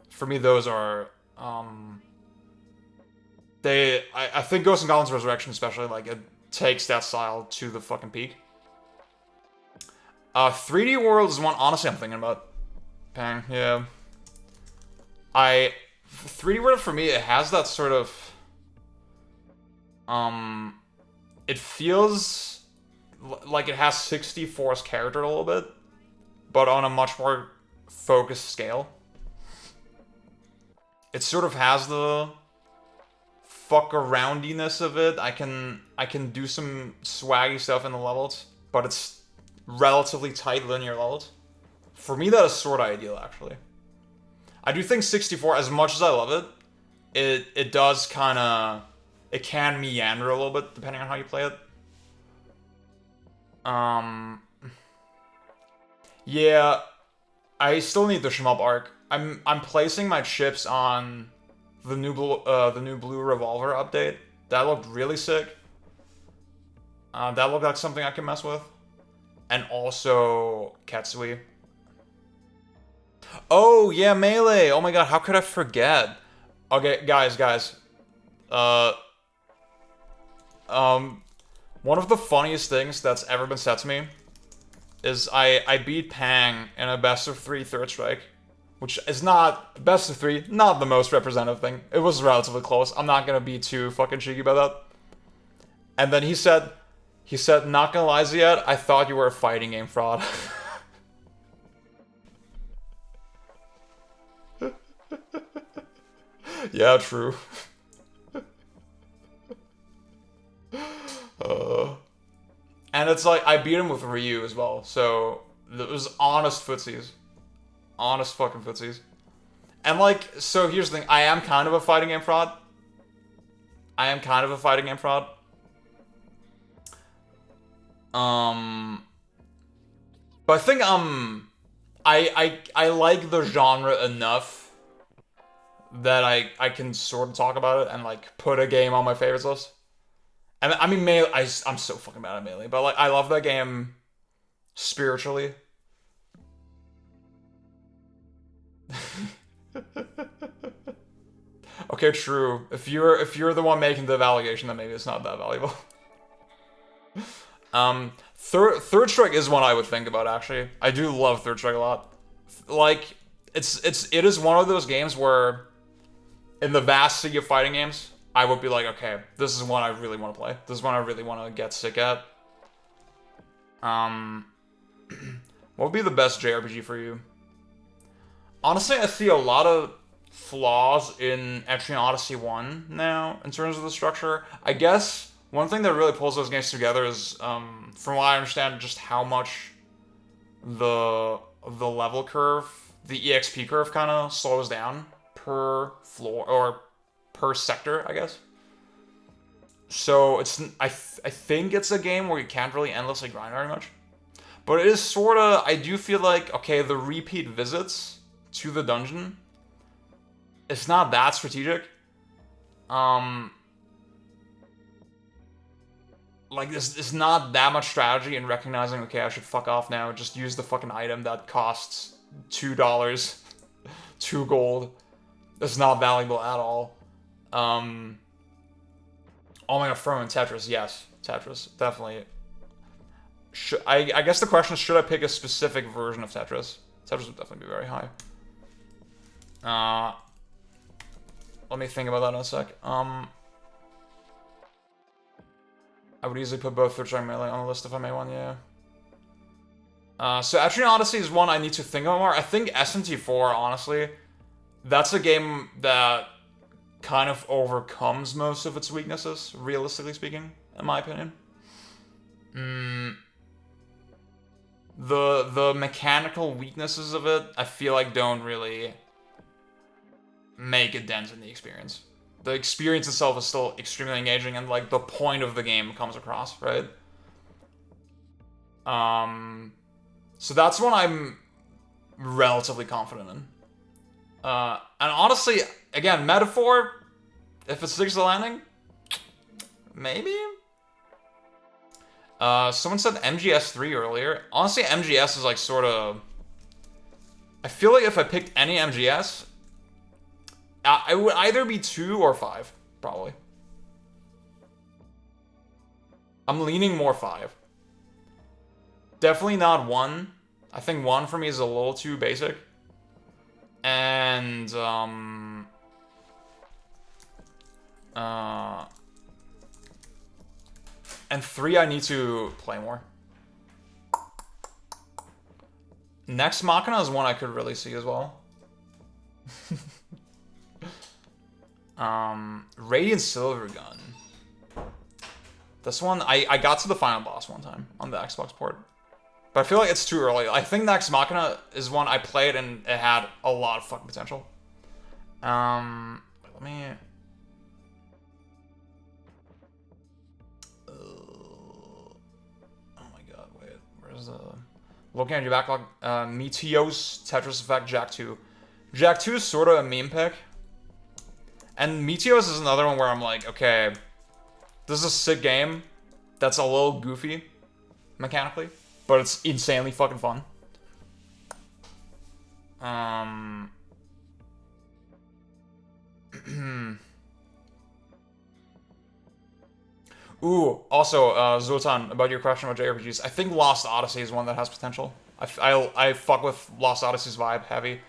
For me, those are I think Ghosts and Goblins Resurrection especially, like, it takes that style to the fucking peak. 3D World is one honestly I'm thinking about. Bang, yeah. 3D World for me, it has that sort of it feels like it has 64's character a little bit, but on a much more focused scale. It sort of has the fuck aroundiness of it. I can do some swaggy stuff in the levels, but it's relatively tight linear levels. For me, that is sort of ideal, actually. I do think 64, as much as I love it, it does kind of... It can meander a little bit, depending on how you play it. Yeah, I still need the shmup arc. I'm placing my chips on the new Blue Revolver update. That looked really sick. That looked like something I can mess with. And also Ketsui. Oh yeah, Melee. Oh my god, how could I forget? Okay, guys. One of the funniest things that's ever been said to me is I beat Pang in a best of 3 third strike, which is not best of 3, not the most representative thing. It was relatively close. I'm not gonna be too fucking cheeky about that. And then he said, not gonna lie, Ziad, I thought you were a fighting game fraud. Yeah, true. And it's like, I beat him with Ryu as well, so it was honest footsies. Honest fucking footsies. And like, so here's the thing, I am kind of a fighting game fraud. I am kind of a fighting game fraud. But I think, I like the genre enough that I can sort of talk about it and like put a game on my favorites list. And I mean, Melee, I'm so fucking bad at Melee, but like, I love that game spiritually. Okay, true. If you're the one making the allegation, then maybe it's not that valuable. Third Strike is one I would think about, actually. I do love Third Strike a lot. Like, it is one of those games where, in the vast sea of fighting games, I would be like, okay, this is one I really want to play. This is one I really want to get sick at. What would be the best JRPG for you? Honestly, I see a lot of flaws in Etrian Odyssey 1 now, in terms of the structure. I guess one thing that really pulls those games together is, from what I understand, just how much the level curve, the EXP curve kind of slows down per floor, or per sector, I guess. So it's, I think it's a game where you can't really endlessly grind very much. But it is sort of, I do feel like, okay, the repeat visits to the dungeon, it's not that strategic. Like, there's not that much strategy in recognizing, okay, I should fuck off now, just use the fucking item that costs $2, 2 gold. It's not valuable at all. Oh my god, Firm and Tetris, yes. Tetris, definitely. I guess the question is, should I pick a specific version of Tetris? Tetris would definitely be very high. Let me think about that in a sec. I would easily put both Third Strike and Melee on the list if I made one, yeah. So Etrian Odyssey is one I need to think about more. I think SMT4, honestly, that's a game that kind of overcomes most of its weaknesses, realistically speaking, in my opinion. The mechanical weaknesses of it, I feel like don't really make a dent in the experience. The experience itself is still extremely engaging, and like the point of the game comes across, right? So that's one I'm relatively confident in. And honestly, again, Metaphor, if it sticks to the landing, maybe? Someone said MGS3 earlier. Honestly, MGS is like sort of... I feel like if I picked any MGS, it would either be 2 or 5, probably. I'm leaning more 5. Definitely not 1. I think 1 for me is a little too basic. And, and 3 I need to play more. Next Machina is one I could really see as well. Radiant Silvergun. This one, I got to the final boss one time on the Xbox port. But I feel like it's too early. I think Next Machina is one I played and it had a lot of fucking potential. Let me... Oh my god, wait. Where's the... Looking at your backlog, Meteos, Tetris Effect, Jak 2. Jak 2 is sort of a meme pick. And Meteos is another one where I'm like, okay, this is a sick game that's a little goofy mechanically, but it's insanely fucking fun. Ooh, also, Zoltan, about your question about JRPGs, I think Lost Odyssey is one that has potential. I fuck with Lost Odyssey's vibe heavy.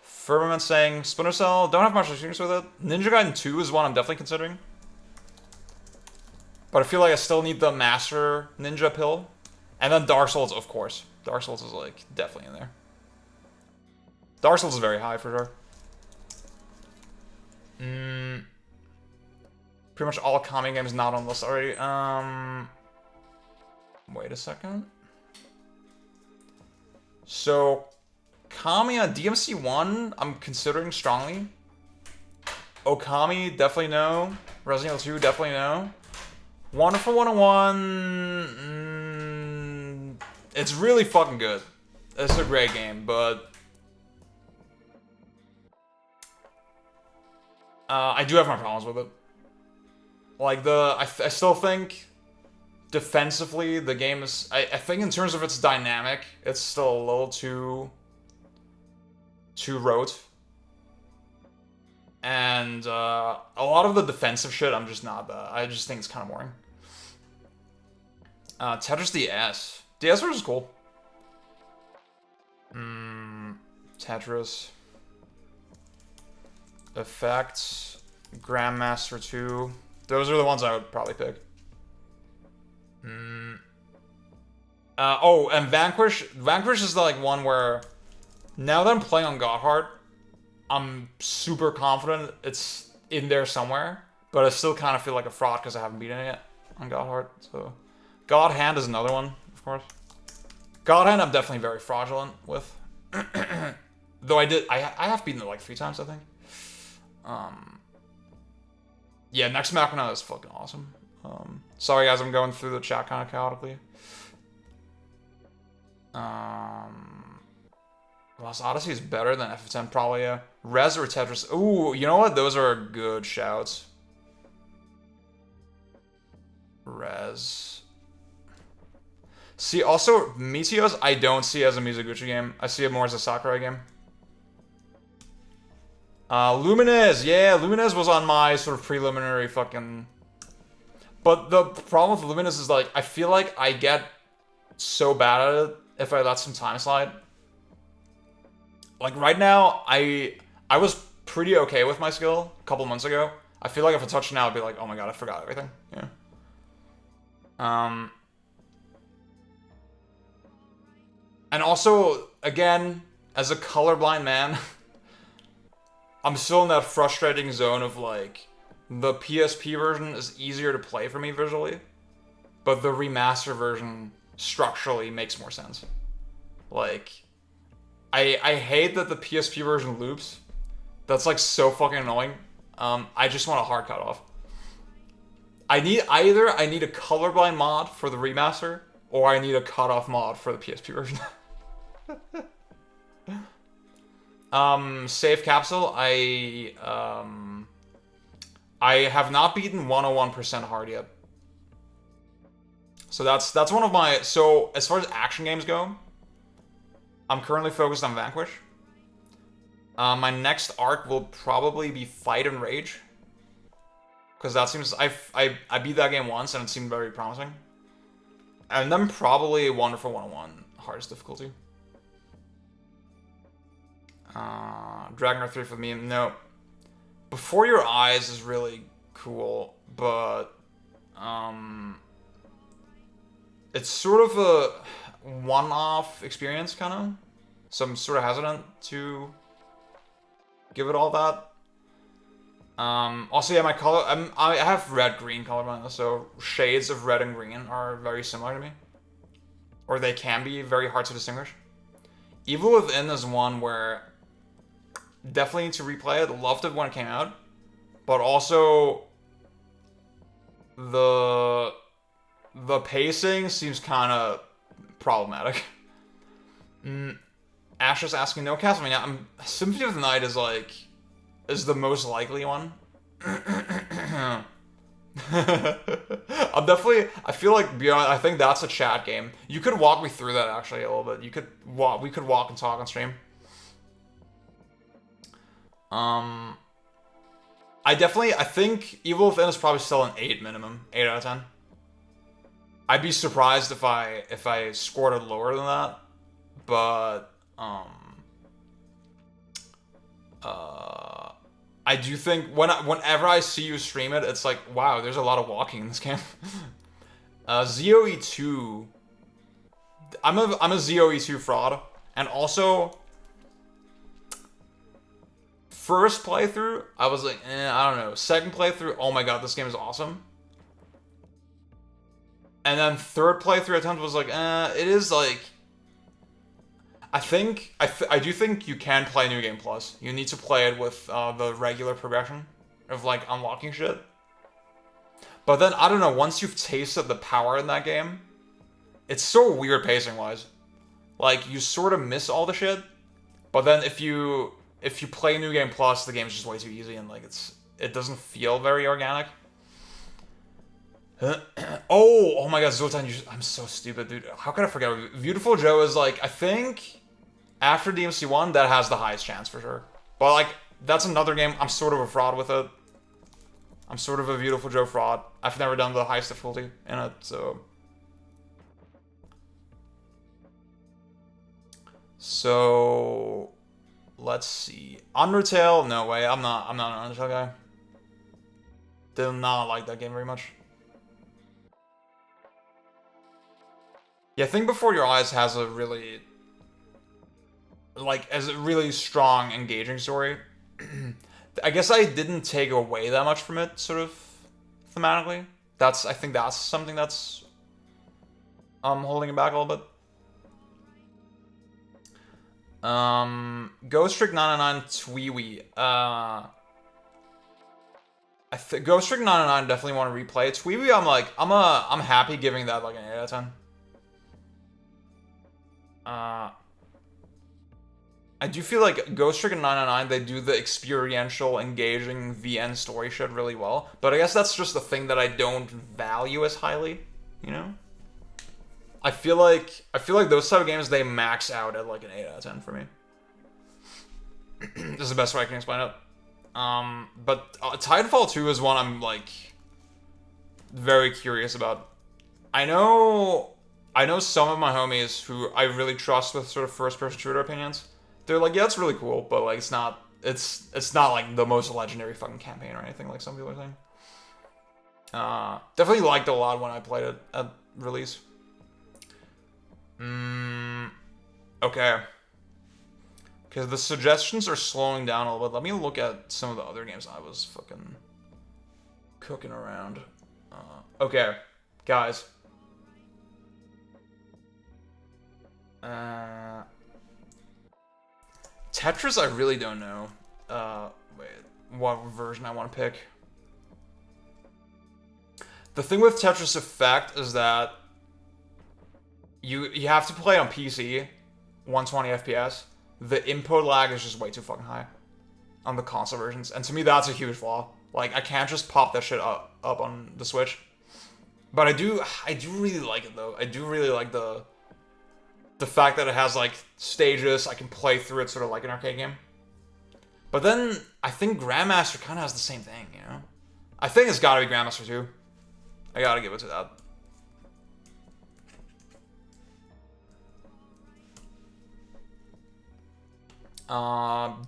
Firmament saying, Splinter Cell, don't have much experience with it. Ninja Gaiden 2 is one I'm definitely considering. But I feel like I still need the Master Ninja pill. And then Dark Souls, of course. Dark Souls is, like, definitely in there. Dark Souls is very high, for sure. Pretty much all Kami games not on the list already. Wait a second. So, Kami on DMC1, I'm considering strongly. Okami, definitely no. Resident Evil 2, definitely no. Wonderful 101, it's really fucking good. It's a great game, but I do have my problems with it. Like I still think defensively the game is. I think in terms of its dynamic, it's still a little too rote. And a lot of the defensive shit, I'm just not. I just think it's kind of boring. Tetris DS. DS version is cool. Tetris. Effects. Grandmaster 2. Those are the ones I would probably pick. Oh, and Vanquish. Vanquish is the, like, one where now that I'm playing on Godheart, I'm super confident it's in there somewhere, but I still kind of feel like a fraud because I haven't beaten it yet on Godheart. So, God Hand is another one, of course. God Hand I'm definitely very fraudulent with. Though I have beaten it like 3 times, I think. Yeah, Next Machina is fucking awesome. Sorry guys, I'm going through the chat kind of chaotically. Lost Odyssey is better than FF10, probably, yeah. Rez or Tetris? Ooh, you know what? Those are good shouts. Rez. See, also, Meteos, I don't see as a Mizuguchi game. I see it more as a Sakurai game. Lumines, yeah, Lumines was on my sort of preliminary fucking... But the problem with Lumines is, like, I feel like I get so bad at it if I let some time slide. Like, right now, I was pretty okay with my skill a couple months ago. I feel like if I touched now, I'd be like, oh my god, I forgot everything. Yeah. And also, again, as a colorblind man, I'm still in that frustrating zone of, like, the PSP version is easier to play for me visually, but the remaster version structurally makes more sense. Like, I hate that the PSP version loops. That's, like, so fucking annoying. I just want a hard cutoff. I need a colorblind mod for the remaster, or I need a cutoff mod for the PSP version. Save capsule. I have not beaten 101% hard yet. So that's one of my. So as far as action games go, I'm currently focused on Vanquish. My next arc will probably be Fight and Rage, because that seems I beat that game once and it seemed very promising. And then probably Wonderful 101 hardest difficulty. Dragon 3 for me, no. Before Your Eyes is really cool, but it's sort of a one-off experience, kind of. So I'm sort of hesitant to give it all that. Also, yeah, my color, I have red-green colorblind, so shades of red and green are very similar to me. Or they can be very hard to distinguish. Evil Within is one where definitely need to replay it. Loved it when it came out, but also the pacing seems kind of problematic. Ash is asking, no Castlevania. Symphony of the Night is the most likely one. I feel like beyond. I think that's a chat game. You could walk me through that actually a little bit. We could walk and talk on stream. I think Evil Within is probably still an 8 minimum. 8 out of 10. I'd be surprised if I scored it lower than that, but I do think whenever I see you stream it, it's like, wow, there's a lot of walking in this game. ZOE2. I'm a ZOE2 fraud, and also first playthrough, I was like, I don't know. Second playthrough, oh my god, this game is awesome. And then third playthrough attempt was like, it is like. I do think you can play New Game Plus. You need to play it with the regular progression of like unlocking shit. But then I don't know. Once you've tasted the power in that game, it's so weird pacing wise. Like you sort of miss all the shit, but then if you play New Game Plus, the game's just way too easy and like it doesn't feel very organic. Oh my god, Zoltan, I'm so stupid, dude. How could I forget? Beautiful Joe is like, I think after DMC 1, that has the highest chance for sure. But like, that's another game. I'm sort of a fraud with it. I'm sort of a Beautiful Joe fraud. I've never done the highest difficulty in it, so. So, let's see. Undertale, no way. I'm not an Undertale guy. Did not like that game very much. Yeah, Think Before Your Eyes has a really, like, as a really strong, engaging story. I guess I didn't take away that much from it, sort of, thematically. I think that's something that's, holding it back a little bit. Ghost Trick 999 Tweewee. Ghost Trick 999 definitely want to replay it. Tweewee, I'm happy giving that like an 8 out of 10. I do feel like Ghost Trick and 999, they do the experiential, engaging VN story shit really well. But I guess that's just the thing that I don't value as highly, you know? I feel like those type of games, they max out at like an 8 out of 10 for me. This is the best way I can explain it. But Titanfall 2 is one I'm like very curious about. I know some of my homies who I really trust with sort of first-person shooter opinions. They're like, yeah, it's really cool, but like it's not like the most legendary fucking campaign or anything like some people are saying. Definitely liked it a lot when I played it at release. Okay. Because the suggestions are slowing down a little bit. Let me look at some of the other games I was fucking cooking around. Okay, guys. Tetris, I really don't know. Wait, what version I want to pick. The thing with Tetris Effect is that you have to play on PC, 120 FPS. The input lag is just way too fucking high on the console versions, and to me that's a huge flaw. Like I can't just pop that shit up on the Switch. But I do really like it though. I do really like the fact that it has like stages. I can play through it sort of like an arcade game. But then I think Grandmaster kind of has the same thing, you know? I think it's gotta be Grandmaster 2. I gotta give it to that.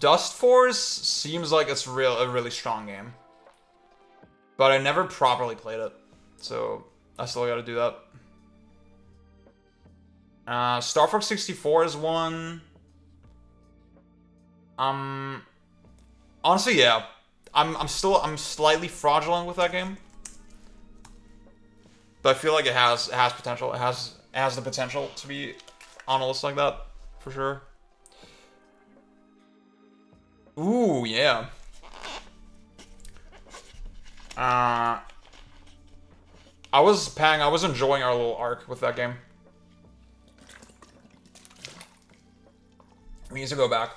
Dust Force seems like it's a really strong game. But I never properly played it. So I still gotta do that. Star Fox 64 is one. Honestly, yeah. I'm slightly fraudulent with that game. But I feel like it has potential. It has the potential to be on a list like that, for sure. Ooh, yeah. I was enjoying our little arc with that game. We need to go back.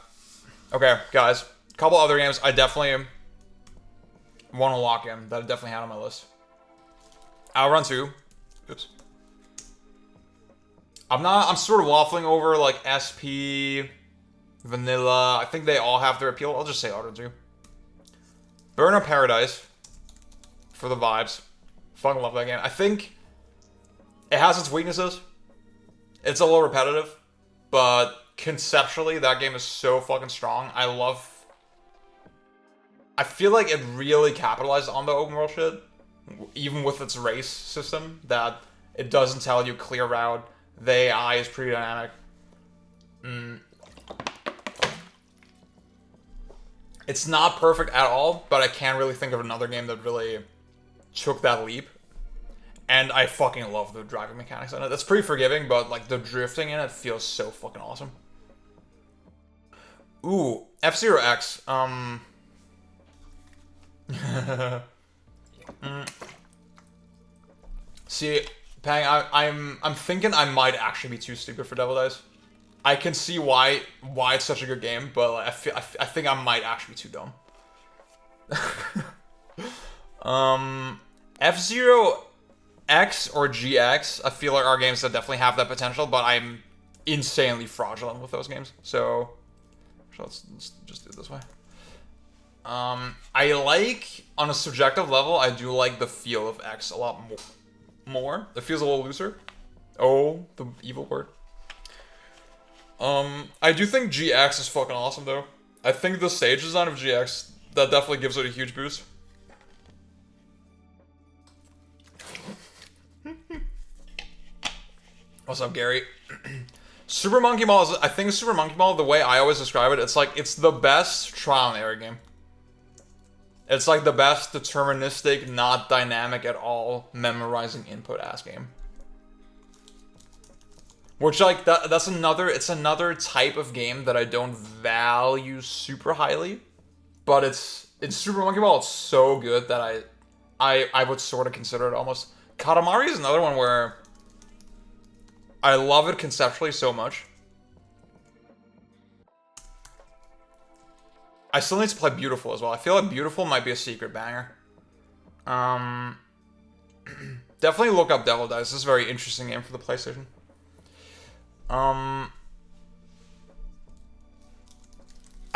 Okay, guys. A couple other games I definitely want to lock in that I definitely had on my list. Outrun 2. Oops. I'm sort of waffling over like SP, Vanilla. I think they all have their appeal. I'll just say Outrun 2. Burnout Paradise. For the vibes. Fucking love that game. I think It has its weaknesses. It's a little repetitive, but conceptually, that game is so fucking strong. I feel like it really capitalized on the open world shit, even with its race system, that it doesn't tell you clear route. The AI is pretty dynamic. It's not perfect at all, but I can't really think of another game that really took that leap. And I fucking love the driving mechanics in it. That's pretty forgiving, but like the drifting in it feels so fucking awesome. Ooh, F-Zero X. See, Pang, I'm thinking I might actually be too stupid for Devil Dice. I can see why it's such a good game, but like, I think I might actually be too dumb. F-Zero X or GX, I feel like are games that definitely have that potential, but I'm insanely fraudulent with those games. So let's just do it this way. I like, on a subjective level, I do like the feel of X a lot more. It feels a little looser. Oh, the evil word. I do think GX is fucking awesome, though. I think the stage design of GX, that definitely gives it a huge boost. What's up, Gary? Super Monkey Ball is, I think Super Monkey Ball, the way I always describe it, it's like, it's the best trial and error game. It's like the best deterministic, not dynamic at all, memorizing input ass game. Which, like, it's another type of game that I don't value super highly. But in Super Monkey Ball, it's so good that I would sort of consider it almost. Katamari is another one where I love it conceptually so much. I still need to play Beautiful as well. I feel like Beautiful might be a secret banger. Definitely look up Devil Dice. This is a very interesting game for the PlayStation. I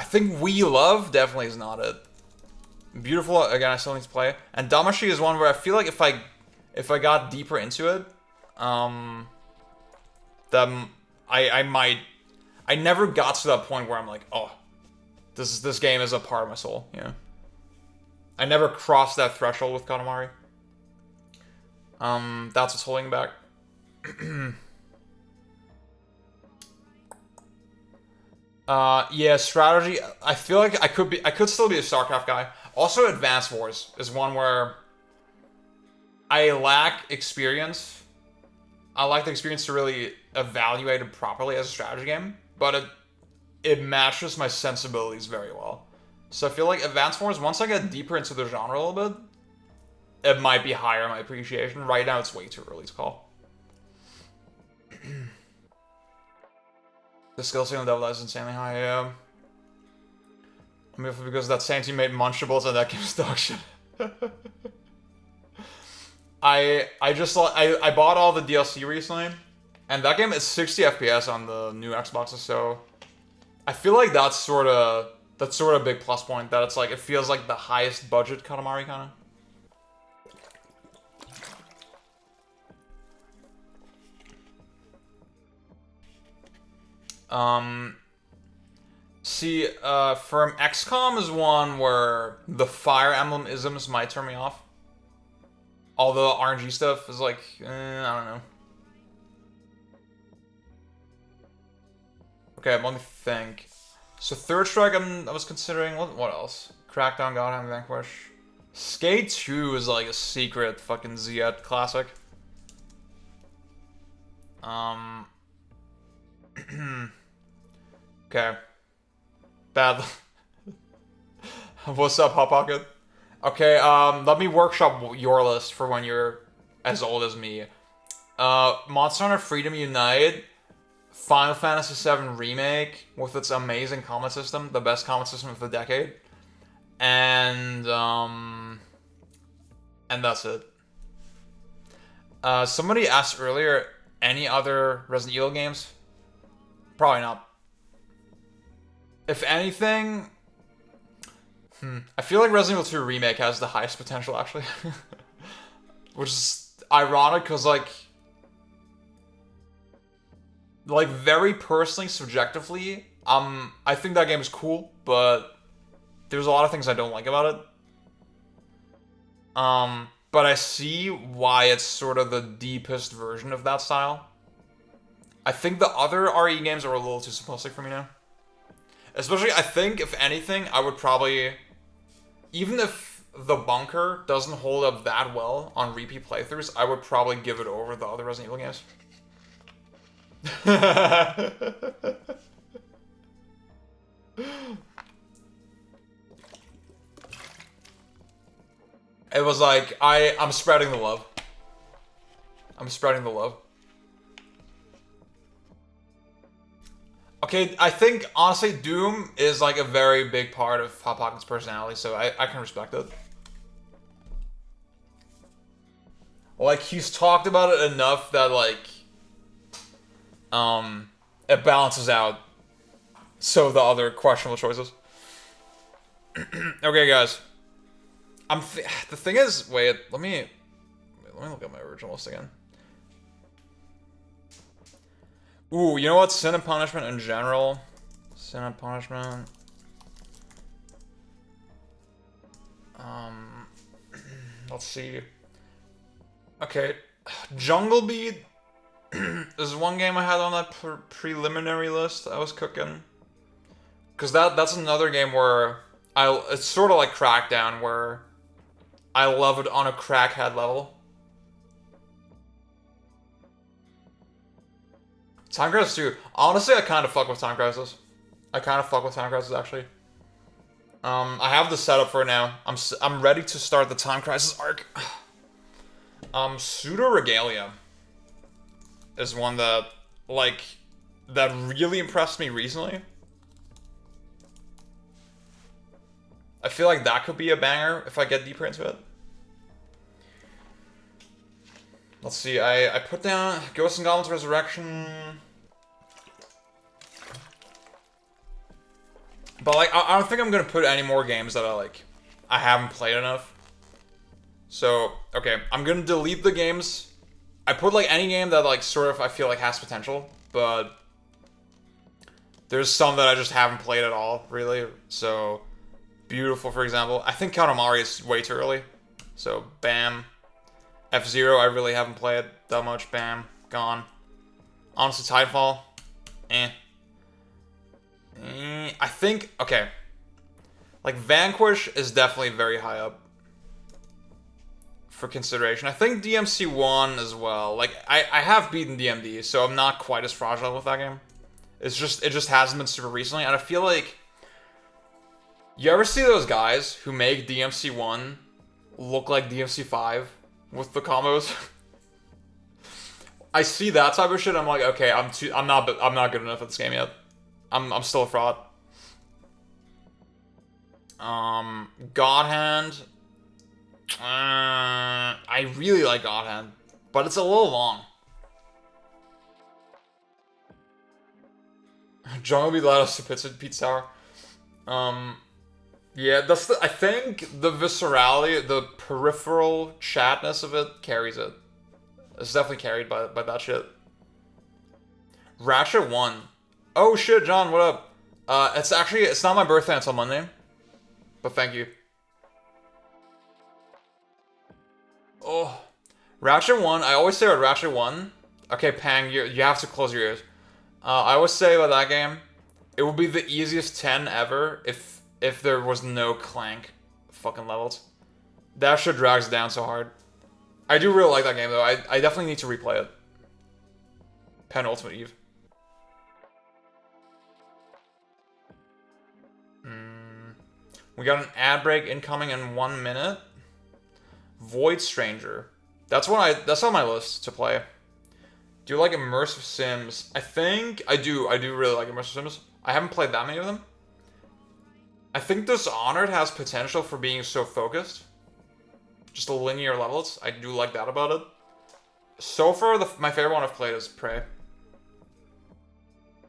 think We Love definitely is not it. Beautiful, again, I still need to play. And Damashi is one where I feel like if I got deeper into it, then I might. I never got to that point where I'm like, oh, this game is a part of my soul. Yeah. I never crossed that threshold with Katamari. That's what's holding back. Yeah, strategy. I feel like I could still be a StarCraft guy. Also, Advance Wars is one where I lack experience. I lack the experience to really evaluate it properly as a strategy game, but it matches my sensibilities very well. So I feel like Advance Wars, once I get deeper into the genre a little bit, it might be higher in my appreciation. Right now, it's way too early to call. The skill ceiling Devil Dice is insanely high, yeah. I mean, because that same team made Munchables and that game's dog shit. I bought all the DLC recently, and that game is 60 FPS on the new Xboxes, so I feel like that's sort of a big plus point, that it's like, it feels like the highest budget Katamari kind of. See, from XCOM is one where the Fire Emblem isms might turn me off. Although RNG stuff is like, I don't know. Okay, let me think. So Third Strike, I was considering. What else? Crackdown, Godhand, Vanquish. Skate 2 is like a secret fucking Ziet classic. Okay. Bad. What's up, Hot Pocket? Okay, let me workshop your list for when you're as old as me. Monster Hunter Freedom Unite, Final Fantasy VII Remake with its amazing combat system, the best combat system of the decade, and that's it. Somebody asked earlier, any other Resident Evil games? Probably not. If anything, I feel like Resident Evil 2 Remake has the highest potential, actually. Which is ironic, because, like, like very personally, subjectively, I think that game is cool, but there's a lot of things I don't like about it. But I see why it's sort of the deepest version of that style. I think the other RE games are a little too simplistic for me now. Especially, I think, if anything, I would probably... Even if The Bunker doesn't hold up that well on repeat playthroughs, I would probably give it over the other Resident Evil games. It was like, I'm spreading the love. I'm spreading the love. Okay, I think, honestly, Doom is like a very big part of Hot Pocket's personality, so I can respect it. Like, he's talked about it enough that, like, it balances out so the other questionable choices. Okay, guys. The thing is, wait, let me look at my original list again. Ooh, you know what? Sin and Punishment in general. Sin and Punishment. Let's see. Okay, Jungle Beat is one game I had on that preliminary list I was cooking. Cause that's another game where it's sort of like Crackdown, where I love it on a crackhead level. Time Crisis 2. Honestly, I kind of fuck with Time Crisis. Actually. I have the setup for it now. I'm ready to start the Time Crisis arc. Pseudo Regalia is one that, like, that really impressed me recently. I feel like that could be a banger if I get deeper into it. Let's see, I put down Ghosts and Goblins Resurrection. But, like, I don't think I'm gonna put any more games that I haven't played enough. So, okay, I'm gonna delete the games. I put, like, any game that, like, sort of I feel like has potential, but there's some that I just haven't played at all, really. So, Beautiful, for example. I think Katamari is way too early. So, bam. F-Zero, I really haven't played that much. Bam. Gone. Honestly, Tidefall. I think, okay. Like, Vanquish is definitely very high up for consideration. I think DMC1 as well. Like, I have beaten DMD, so I'm not quite as fraudulent with that game. It just hasn't been super recently, and I feel like... You ever see those guys who make DMC1 look like DMC5 with the combos? I see that type of shit. I'm like, okay, I'm not good enough at this game yet. I'm still a fraud. God Hand. I really like God Hand, but it's a little long. Jungle Beat Lattice to Pizza Tower. Yeah, I think the viscerality, the peripheral chatness of it carries it. It's definitely carried by that shit. Ratchet 1. Oh shit, John, what up? It's not my birthday until Monday. But thank you. Oh. Ratchet 1, I always say about Ratchet 1. Okay, Pang, you have to close your ears. I always say about that game, it would be the easiest 10 ever if there was no Clank fucking levels. That shit drags down so hard. I do really like that game, though. I definitely need to replay it. Penultimate Eve. We got an ad break incoming in 1 minute. Void Stranger. That's on my list to play. Do you like immersive sims? I think I do. I do really like immersive sims. I haven't played that many of them. I think Dishonored has potential for being so focused. Just a linear levels. I do like that about it. So far, my favorite one I've played is Prey.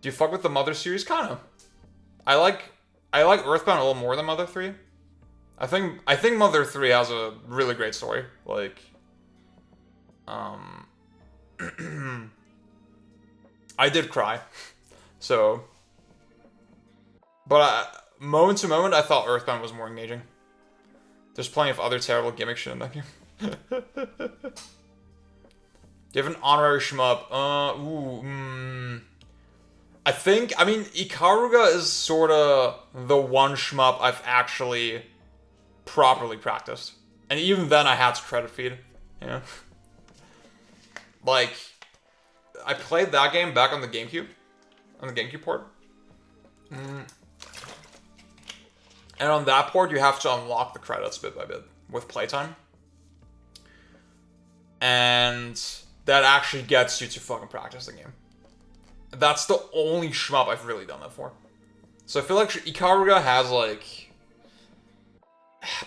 Do you fuck with the Mother series? Kinda. I like Earthbound a little more than Mother 3. I think Mother 3 has a really great story. Like, I I did cry. So, but moment to moment, I thought Earthbound was more engaging. There's plenty of other terrible gimmick shit in that game. Do you have an honorary shmup? I mean, Ikaruga is sort of the one shmup I've actually properly practiced. And even then, I had to credit feed. Yeah. Like, I played that game back on the GameCube. On the GameCube port. And on that port, you have to unlock the credits bit by bit with playtime. And that actually gets you to fucking practice the game. That's the only shmup I've really done that for. So I feel like Ikaruga has, like...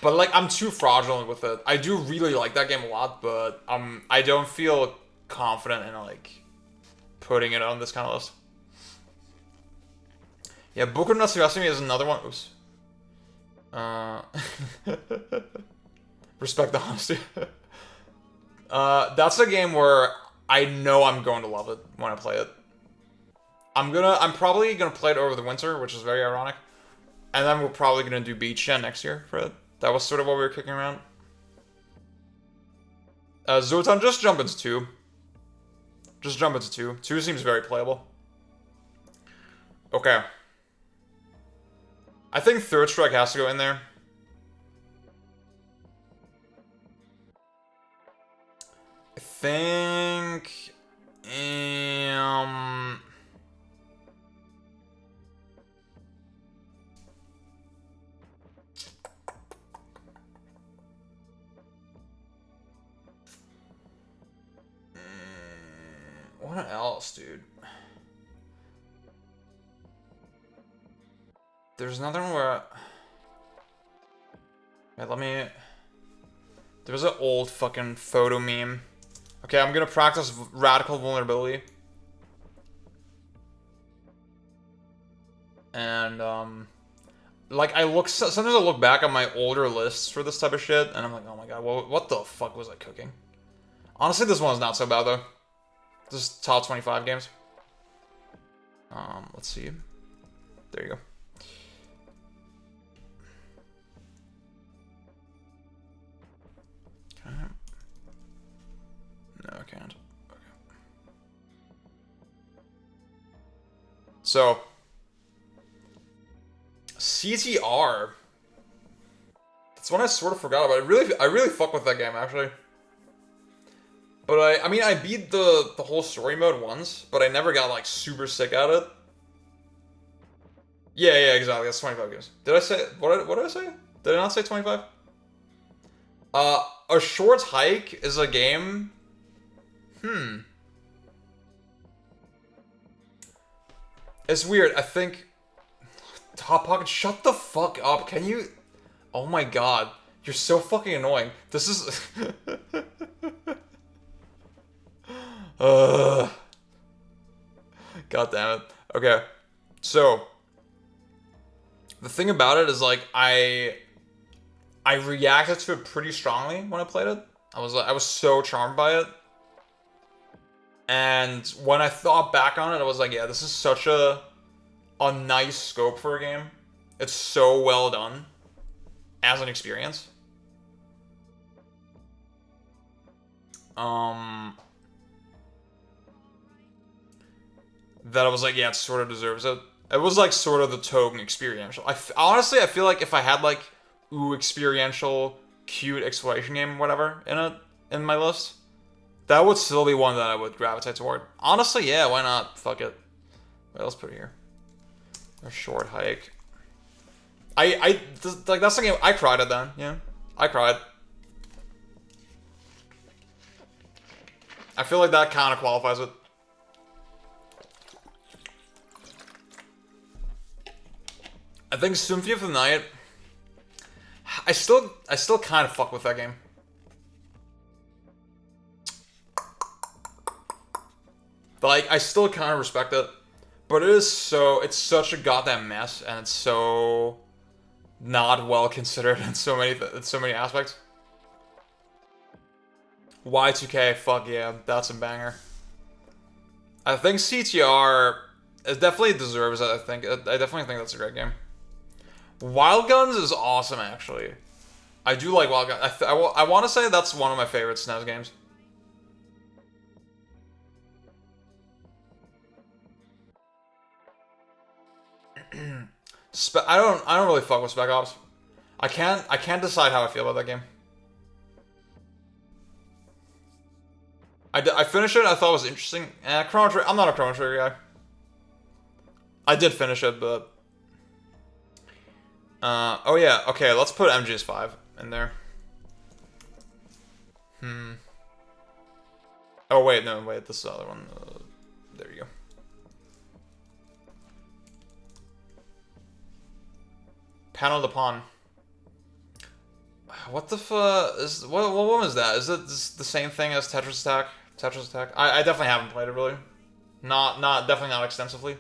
But, like, I'm too fraudulent with it. I do really like that game a lot, but I don't feel confident in, like, putting it on this kind of list. Yeah, Boku no Natsu is another one. Oops. Respect the honesty. That's a game where I know I'm going to love it when I play it. I'm probably gonna play it over the winter, which is very ironic. And then we're probably gonna do Beach Gen next year for it. That was sort of what we were kicking around. Zotan, just jump into 2. Just jump into 2. 2 seems very playable. Okay. I think Third Strike has to go in there. I think... What else, dude? There's another one where... Wait, let me... There's an old fucking photo meme. Okay, I'm gonna practice Radical Vulnerability. And, like, sometimes I look back on my older lists for this type of shit, and I'm like, oh my god, what the fuck was I cooking? Honestly, this one's not so bad, though. This is top 25 games. Let's see. There you go. Okay. No, I can't. Okay. So, CTR. That's one I sort of forgot about. I really fuck with that game, actually. But I mean, I beat the whole story mode once, but I never got, like, super sick at it. Yeah, exactly. That's 25 games. Did I say... What did I say? Did I not say 25? A Short Hike is a game... It's weird. I think... Hot Pocket, shut the fuck up. Can you... Oh my god. You're so fucking annoying. This is... God damn it. Okay. So... The thing about it is, like, I reacted to it pretty strongly when I played it. I was so charmed by it. And when I thought back on it, I was like, yeah, this is such a nice scope for a game. It's so well done as an experience. That I was like, yeah, it sort of deserves it. It was like sort of the token experiential. Honestly, I feel like if I had like, experiential, cute exploration game, whatever, in my list, that would still be one that I would gravitate toward. Honestly, yeah, why not? Fuck it. Wait, let's put it here. A Short Hike. Like, that's the game, I cried at then, yeah. I cried. I feel like that kind of qualifies it. I think Symphony of the Night... I still kind of fuck with that game. Like, I still kind of respect it. But it's such a goddamn mess, and it's so not well considered in so many aspects. Y2K, fuck yeah, that's a banger. I think CTR it definitely deserves it. I definitely think that's a great game. Wild Guns is awesome, actually. I do like Wild Guns. I want to say that's one of my favorite SNES games. I don't really fuck with Spec Ops. I can't decide how I feel about that game. I finished it. I thought it was interesting. Chrono Trigger. I'm not a Chrono Trigger guy. I did finish it, but oh yeah. Okay, let's put MGS5 in there. Oh wait, no, wait. This is the other one. There you go. Panel de Pon. What the is what one was that? Is it the same thing as Tetris Attack? Tetris Attack. I definitely haven't played it really. Not definitely not extensively.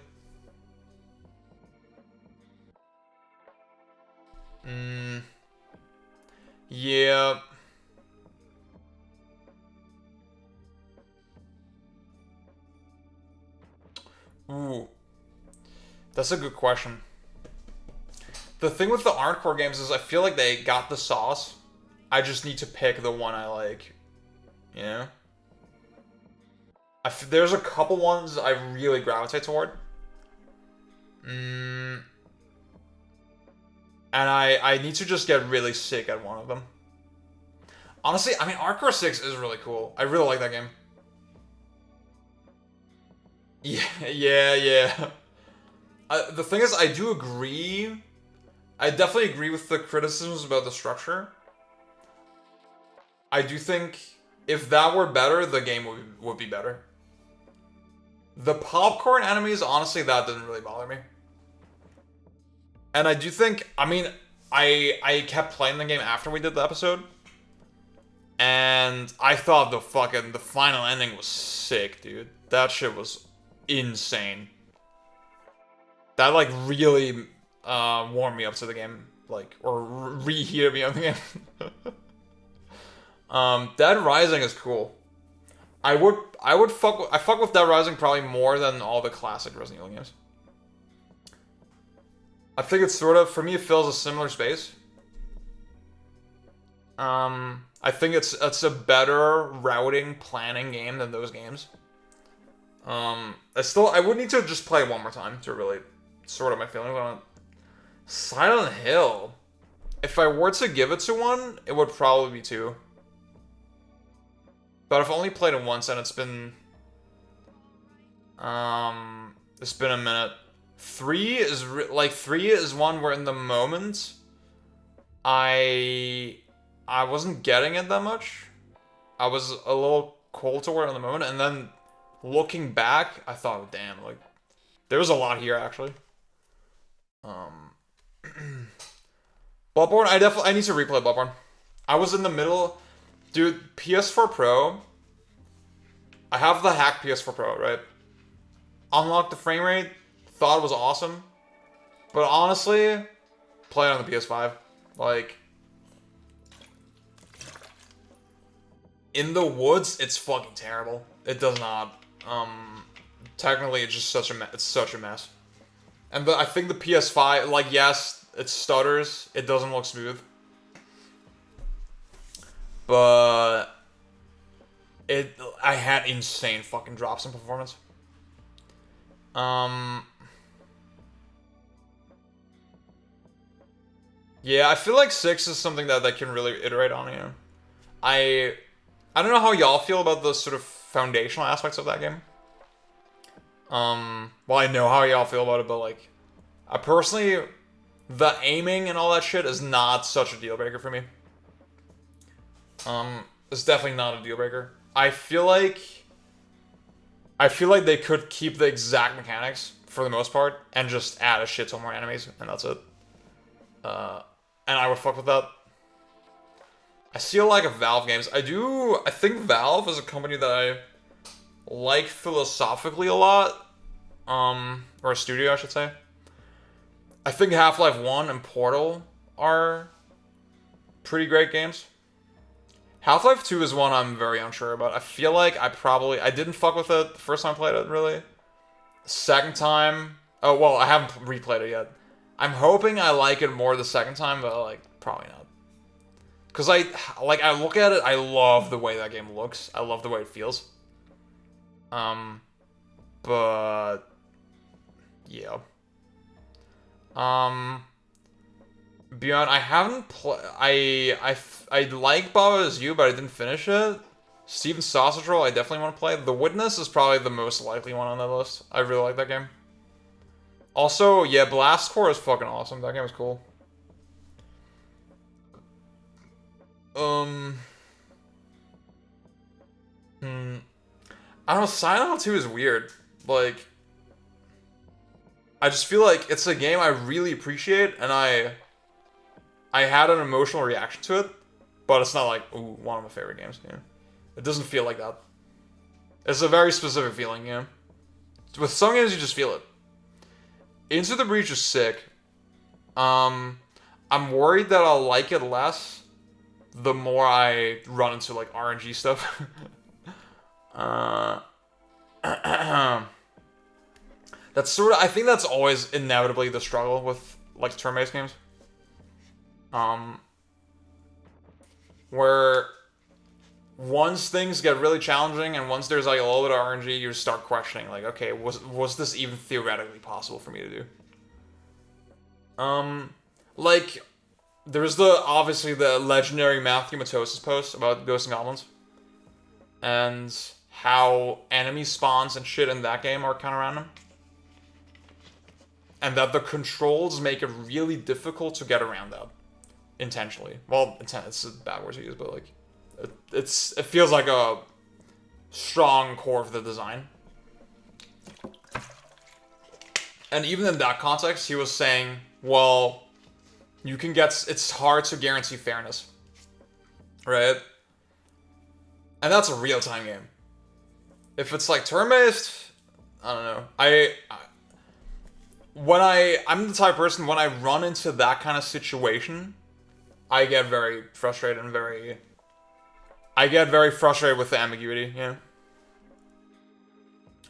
Yeah. Ooh. That's a good question. The thing with the hardcore games is I feel like they got the sauce. I just need to pick the one I like. You know? There's a couple ones I really gravitate toward. And I need to just get really sick at one of them. Honestly, I mean, Arc Core 6 is really cool. I really like that game. Yeah. The thing is, I do agree. I definitely agree with the criticisms about the structure. I do think if that were better, the game would be better. The popcorn enemies, honestly, that didn't really bother me. And I do think, I mean, I kept playing the game after we did the episode. And I thought the final ending was sick, dude. That shit was insane. That, like, really warmed me up to the game. Like, or reheated me on the game. Dead Rising is cool. I fuck with Dead Rising probably more than all the classic Resident Evil games. I think it's sort of, for me, it fills a similar space. I think it's a better routing planning game than those games. I would need to just play it one more time to really sort of my feelings on it. Silent Hill. If I were to give it to one, it would probably be 2. But I've only played it once, and it's been a minute. 3 is one where in the moment I wasn't getting it that much. I was a little cold toward it in the moment, and then looking back, I thought, damn, like there was a lot here actually. Bloodborne, I need to replay Bloodborne. I was in the middle, dude. PS4 Pro. I have the hack PS4 Pro, right? Unlocked the frame rate. Thought it was awesome, but honestly, play it on the PS5. Like, in the woods, it's fucking terrible. It does not. Technically, it's just such a mess. And I think the PS5, like, yes, it stutters. It doesn't look smooth, but I had insane fucking drops in performance. Yeah, I feel like 6 is something that they can really iterate on, you know. I don't know how y'all feel about the sort of foundational aspects of that game. Well, I know how y'all feel about it, but like, I personally, the aiming and all that shit is not such a deal breaker for me. It's definitely not a deal breaker. I feel like they could keep the exact mechanics for the most part and just add a shit ton more enemies, and that's it. And I would fuck with that. I see a lack of Valve games. I think Valve is a company that I like philosophically a lot. Or a studio, I should say. I think Half-Life 1 and Portal are pretty great games. Half-Life 2 is one I'm very unsure about. I feel like I didn't fuck with it the first time I played it, really. Second time, oh, well, I haven't replayed it yet. I'm hoping I like it more the second time, but, like, probably not. Because I look at it, I love the way that game looks. I love the way it feels. But, yeah. Beyond, I haven't I like Baba Is You, but I didn't finish it. Steven Sausage Roll, I definitely want to play. The Witness is probably the most likely one on that list. I really like that game. Also, yeah, Blast Corps is fucking awesome. That game was cool. I don't know, Silent Hill 2 is weird. Like, I just feel like it's a game I really appreciate, and I had an emotional reaction to it, but it's not like, ooh, one of my favorite games, you know? It doesn't feel like that. It's a very specific feeling, you know? With some games, you just feel it. Into the Breach is sick. I'm worried that I'll like it less the more I run into, like, RNG stuff. That's sort of, I think that's always inevitably the struggle with, like, turn-based games. Where once things get really challenging and once there's, like, a little bit of RNG, you start questioning, like, okay, was this even theoretically possible for me to do? Like, there's obviously the legendary Matthew Matosis post about Ghosts and Goblins. And how enemy spawns and shit in that game are kind of random. And that the controls make it really difficult to get around that. Intentionally. Well, it's a bad word to use, but, like, it feels like a strong core of the design. And even in that context, he was saying, well, it's hard to guarantee fairness. Right? And that's a real-time game. If it's, like, turn-based, I don't know. I'm the type of person, when I run into that kind of situation, I get very frustrated and I get very frustrated with the ambiguity, you know?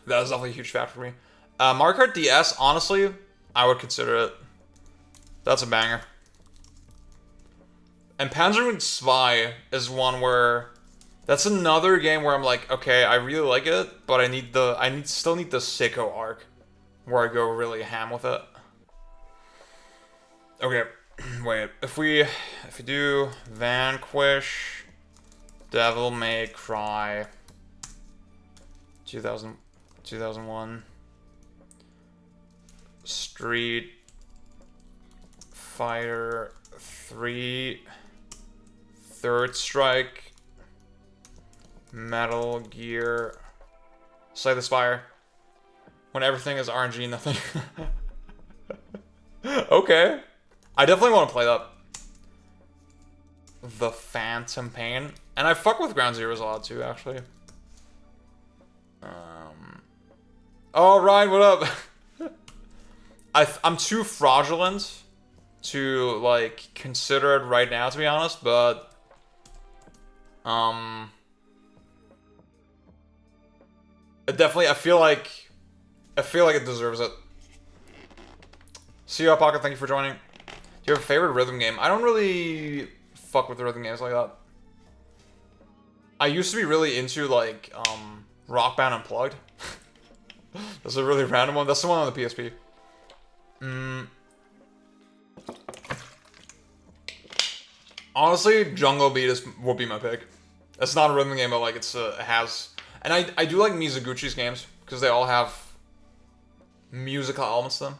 That is definitely a huge factor for me. Mario Kart DS, honestly, I would consider it. That's a banger. And Panzer Spy is one where... That's another game where I'm like, okay, I really like it, but I still need the Sicko arc, where I go really ham with it. Okay, wait. If we do Vanquish, Devil May Cry, 2001, Street Fighter 3, Third Strike, Metal Gear, Slay the Spire. When everything is RNG, nothing. Okay. I definitely want to play that. The Phantom Pain. And I fuck with Ground Zeroes a lot too, actually. Oh, Ryan, what up? I'm too fraudulent to, like, consider it right now, to be honest, but... It definitely, I feel like it deserves it. See you, Pocket. Thank you for joining. Do you have a favorite rhythm game? I don't really fuck with rhythm games like that. I used to be really into, like, Rock Band Unplugged. That's a really random one. That's the one on the PSP. Honestly, Jungle Beat would be my pick. It's not a rhythm game, but, like, it has... And I do like Mizuguchi's games, because they all have musical elements to them.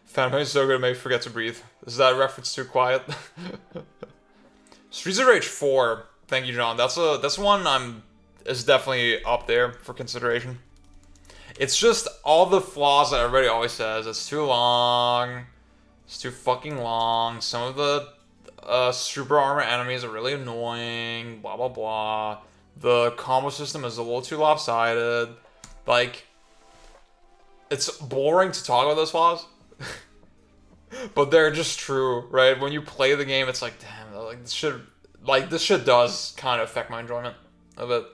Phantom Pain is so good it made me forget to breathe. Is that a reference to Quiet? Streets of Rage 4, thank you, John. That's one is definitely up there for consideration. It's just all the flaws that everybody always says. It's too long. It's too fucking long. Some of the super armor enemies are really annoying. Blah, blah, blah. The combo system is a little too lopsided. Like, it's boring to talk about those flaws. But they're just true, right? When you play the game, it's like, damn, like this shit does kind of affect my enjoyment of it.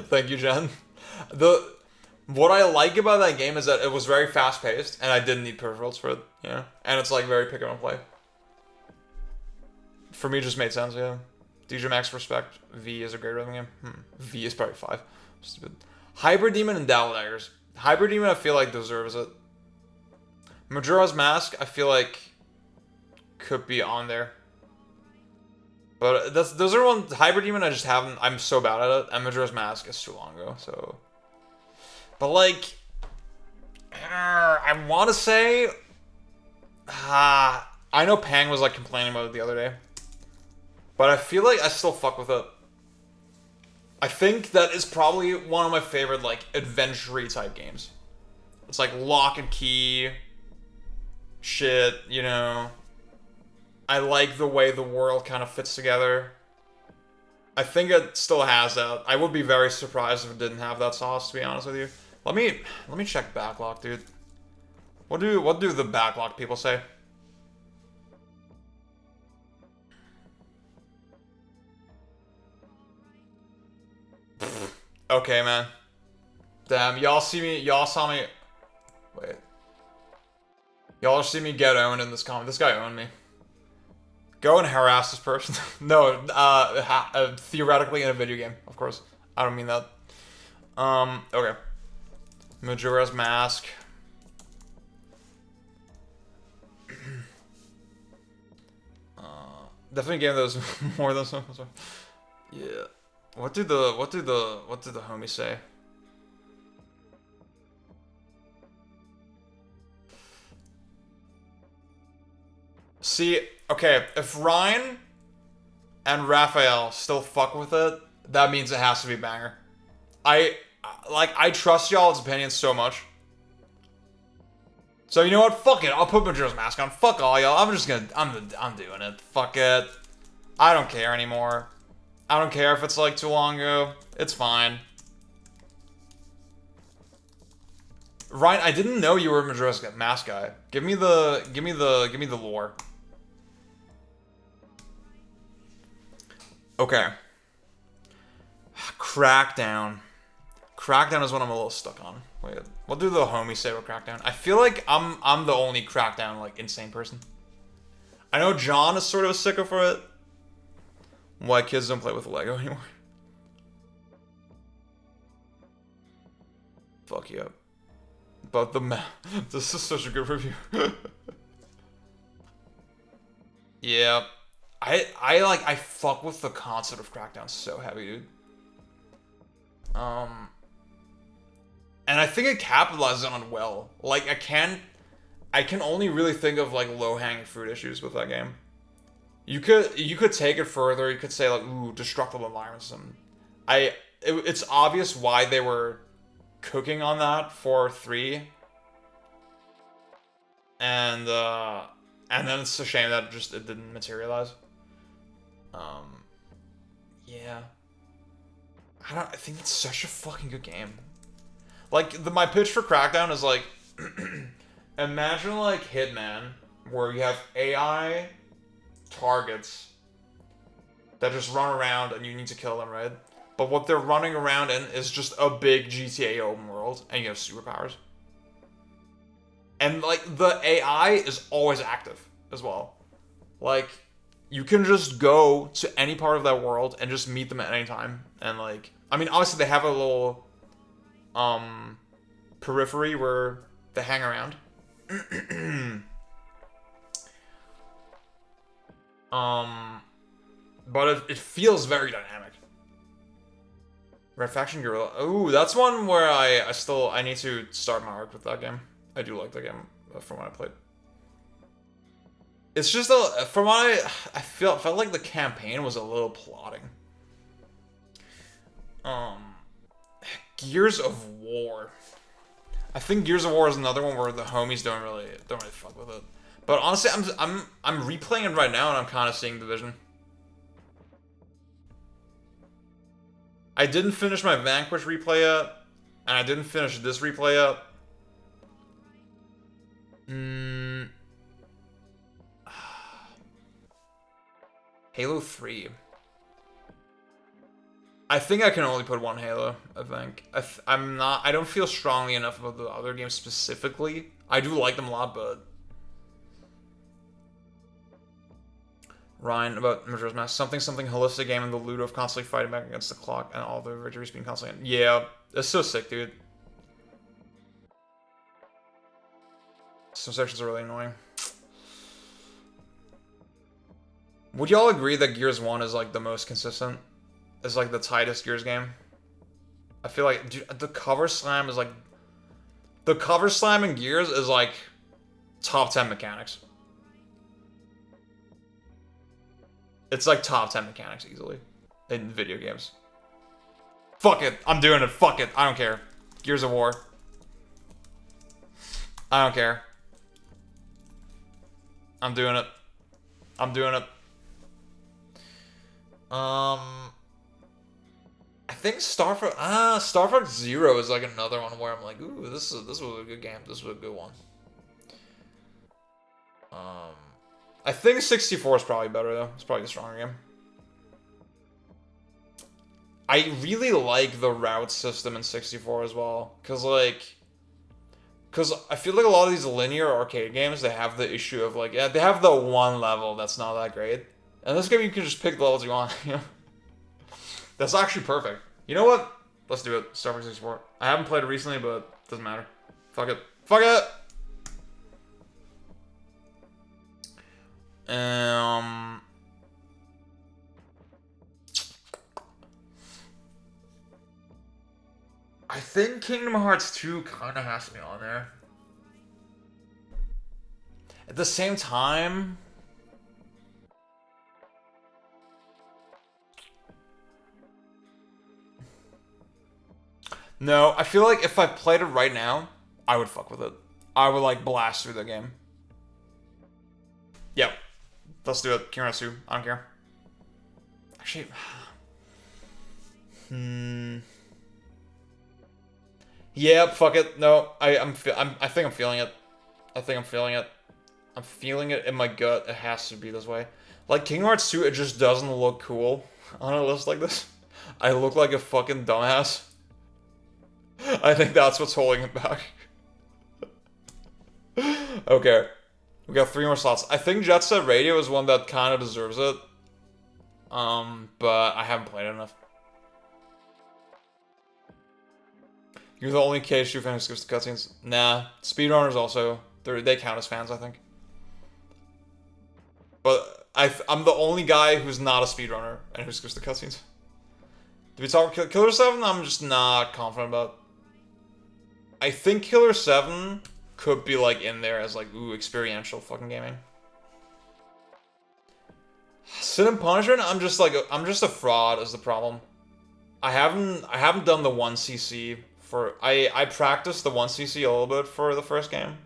Thank you, Jen. The What I like about that game is that it was very fast paced, and I didn't need peripherals for it. Yeah, and it's like very pick up and play. For me, it just made sense. Yeah, DJ Max Respect V is a great rhythm game. V is probably 5. Stupid. Hybrid Demon and Dowel Daggers. Hybrid Demon, I feel like deserves it. Majora's Mask, I feel like could be on there. But those are ones. Hybrid Demon, I just haven't. I'm so bad at it. And Majora's Mask is too long ago. So, but like, I want to say, I know Pang was like complaining about it the other day, but I feel like I still fuck with it. I think that is probably one of my favorite like adventure-y type games. It's like lock and key shit, you know. I like the way the world kind of fits together. I think it still has that. I would be very surprised if it didn't have that sauce, to be honest with you. Let me check backlog, dude. What do the backlog people say? Okay, man. Damn, y'all saw me. Wait. Y'all see me get owned in this comment. This guy owned me. Go and harass this person. No, theoretically in a video game, of course. I don't mean that. Okay. Majora's Mask. Definitely game those more than some. Yeah. What do the homies say? See, okay, if Ryan and Raphael still fuck with it, that means it has to be banger. I trust y'all's opinions so much. So you know what? Fuck it. I'll put Majora's Mask on. Fuck all y'all. I'm doing it. Fuck it. I don't care anymore. I don't care if it's like too long ago. It's fine. Ryan, I didn't know you were a Majora's Mask guy. Give me the lore. Okay. Crackdown. Crackdown is what I'm a little stuck on. Wait, what do the homies say about Crackdown? I feel like I'm the only Crackdown like insane person. I know John is sort of a sicko for it. Why kids don't play with Lego anymore. Fuck you up. But this is such a good review. Yeah. I fuck with the concept of Crackdown so heavy, dude. And I think it capitalizes on it well. Like I can only really think of like low-hanging fruit issues with that game. You could take it further. You could say like, ooh, destructible environments. It's obvious why they were cooking on that for 3. And then it's a shame that it didn't materialize. Yeah. I think it's such a fucking good game. Like my pitch for Crackdown is like, imagine like Hitman, where you have AI targets that just run around and you need to kill them, right? But what they're running around in is just a big GTA open world, and you have superpowers. And like the AI is always active as well. Like you can just go to any part of that world and just meet them at any time. And like, I mean, obviously they have a little periphery where they hang around. But it feels very dynamic. Red Faction Guerrilla. Ooh, that's one where I need to start my arc with that game. I do like that game from what I played. It's just from what I felt like the campaign was a little plotting. Gears of War. I think Gears of War is another one where the homies don't really fuck with it. But honestly, I'm replaying it right now and I'm kind of seeing the vision. I didn't finish my Vanquish replay yet, and I didn't finish this replay yet, Halo 3. I think I can only put one Halo, I think. I don't feel strongly enough about the other games specifically. I do like them a lot, but... Ryan, about Majora's Mask. Something holistic game in the loot of constantly fighting back against the clock and all the victories being constantly... Yeah, it's so sick, dude. Some sections are really annoying. Would y'all agree that Gears 1 is like the most consistent? Is like the tightest Gears game? I feel like, dude, the cover slam is like... The cover slam in Gears is like top 10 mechanics. It's like top 10 mechanics easily in video games. Fuck it. I'm doing it. Fuck it. I don't care. Gears of War. I don't care. I'm doing it. I'm doing it. I think Star Fox Zero is like another one where I'm like, ooh, this was a good game. This was a good one. I think 64 is probably better though. It's probably the stronger game. I really like the route system in 64 as well, cause I feel like a lot of these linear arcade games, they have the issue of like, yeah, they have the one level that's not that great, and this game you can just pick the levels you want. You know? That's actually perfect. You know what? Let's do it. Star Fox 64. I haven't played it recently, but it doesn't matter. Fuck it. Fuck it! I think Kingdom Hearts 2 kind of has to be on there. At the same time... No, I feel like if I played it right now, I would fuck with it. I would like blast through the game. Yep. Let's do it. Kingdom Hearts 2. I don't care. Actually... Yeah, fuck it. No, I think I'm feeling it. I think I'm feeling it. I'm feeling it in my gut. It has to be this way. Like Kingdom Hearts 2, it just doesn't look cool on a list like this. I look like a fucking dumbass. I think that's what's holding it back. Okay. We got 3 more slots. I think Jet Set Radio is one that kind of deserves it. But I haven't played it enough. You're the only KSU fan who skips the cutscenes. Nah, speedrunners also. They count as fans, I think. But I'm the only guy who's not a speedrunner and who skips the cutscenes. Did we talk Killer 7? I'm just not confident about. I think Killer 7 could be like in there as like, ooh, experiential fucking gaming. Sin and Punishment, I'm just a fraud is the problem. I haven't done the 1cc for I practiced the 1cc a little bit for the first game.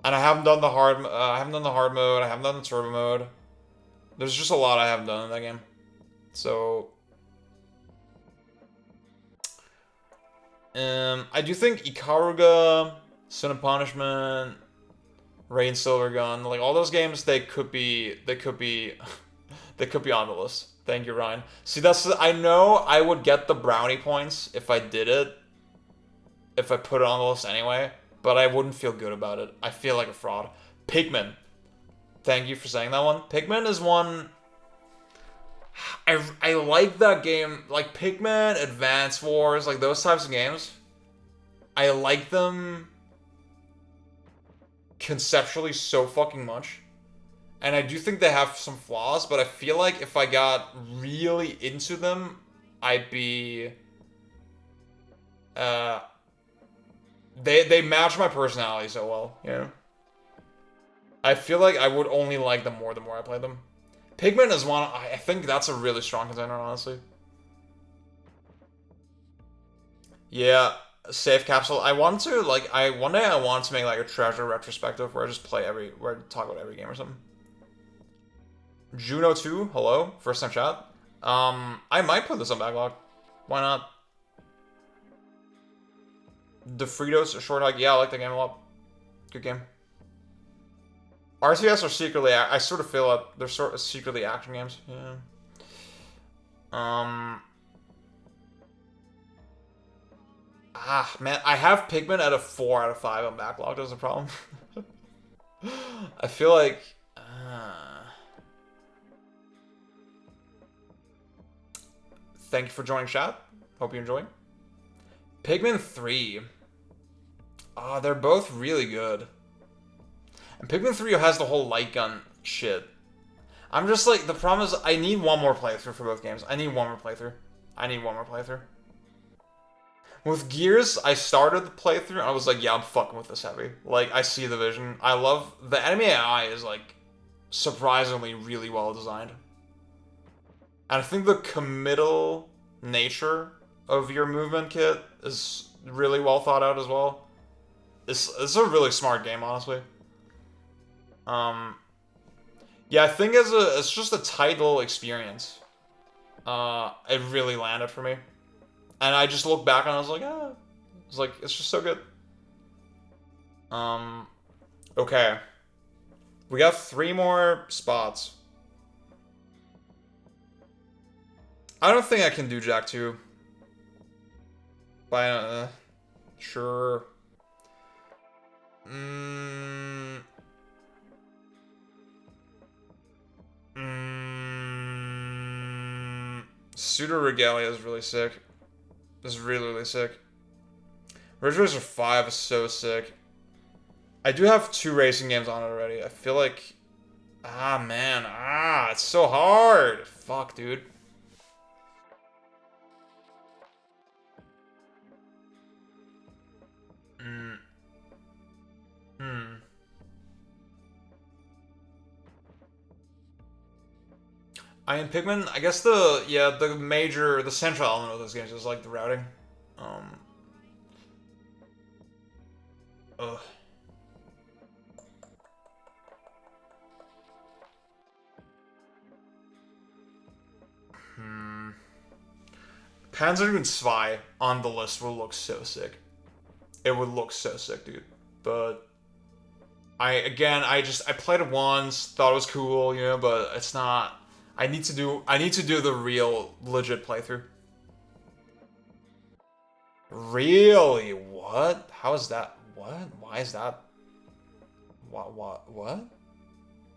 And I haven't done the hard mode, I haven't done the turbo mode. There's just a lot I haven't done in that game. So I do think Ikaruga, Sin and Punishment, Rain Silvergun, like all those games, they could be they could be on the list. Thank you, Ryan. See, I know I would get the brownie points if I did it, if I put it on the list anyway, but I wouldn't feel good about it. I feel like a fraud. Pikmin. Thank you for saying that one. Pikmin is one... I like that game. Like Pikmin, Advance Wars, like those types of games. I like them conceptually so fucking much. And I do think they have some flaws, but I feel like if I got really into them, I'd be... They match my personality so well, you know? I feel like I would only like them more the more I play them. Pikmin is one, I think that's a really strong contender, honestly. Yeah, Safe Capsule. I want to, like, one day I want to make, like, a treasure retrospective where I just play where I talk about every game or something. Juno 2, hello, first time chat. I might put this on backlog. Why not? The Fritos Short Hike, yeah, I like the game a lot. Good game. RTS are secretly, I sort of feel like they're sort of secretly action games. Yeah. Um. Man, I have Pikmin at a 4 out of 5 on backlog. That's a problem. I feel like. Thank you for joining chat. Hope you're enjoying. Pikmin 3. They're both really good. And Pikmin 3 has the whole light gun shit. I'm just like, the problem is I need one more playthrough for both games. I need one more playthrough. With Gears, I started the playthrough and I was like, yeah, I'm fucking with this heavy. Like, I see the vision. I love, the enemy AI is like, surprisingly really well designed. And I think the committal nature of your movement kit is really well thought out as well. It's a really smart game, honestly. Yeah, I think it's just a tight little experience. It really landed for me. And I just look back and I was like, it's just so good. Okay. We got 3 more spots. I don't think I can do Jak 2. But, sure. Pseudo Regalia is really sick. It's really, really sick. Ridge Racer 5 is so sick. I do have 2 racing games on it already. I feel like... man. It's so hard. Fuck, dude. I mean, Pikmin, I guess the central element of those games is like the routing. Ugh. Panzer Zwei on the list would look so sick. It would look so sick, dude. But I played it once, thought it was cool, you know, but it's not. I need to do the real legit playthrough. Really? What? How is that? What? Why is that? What?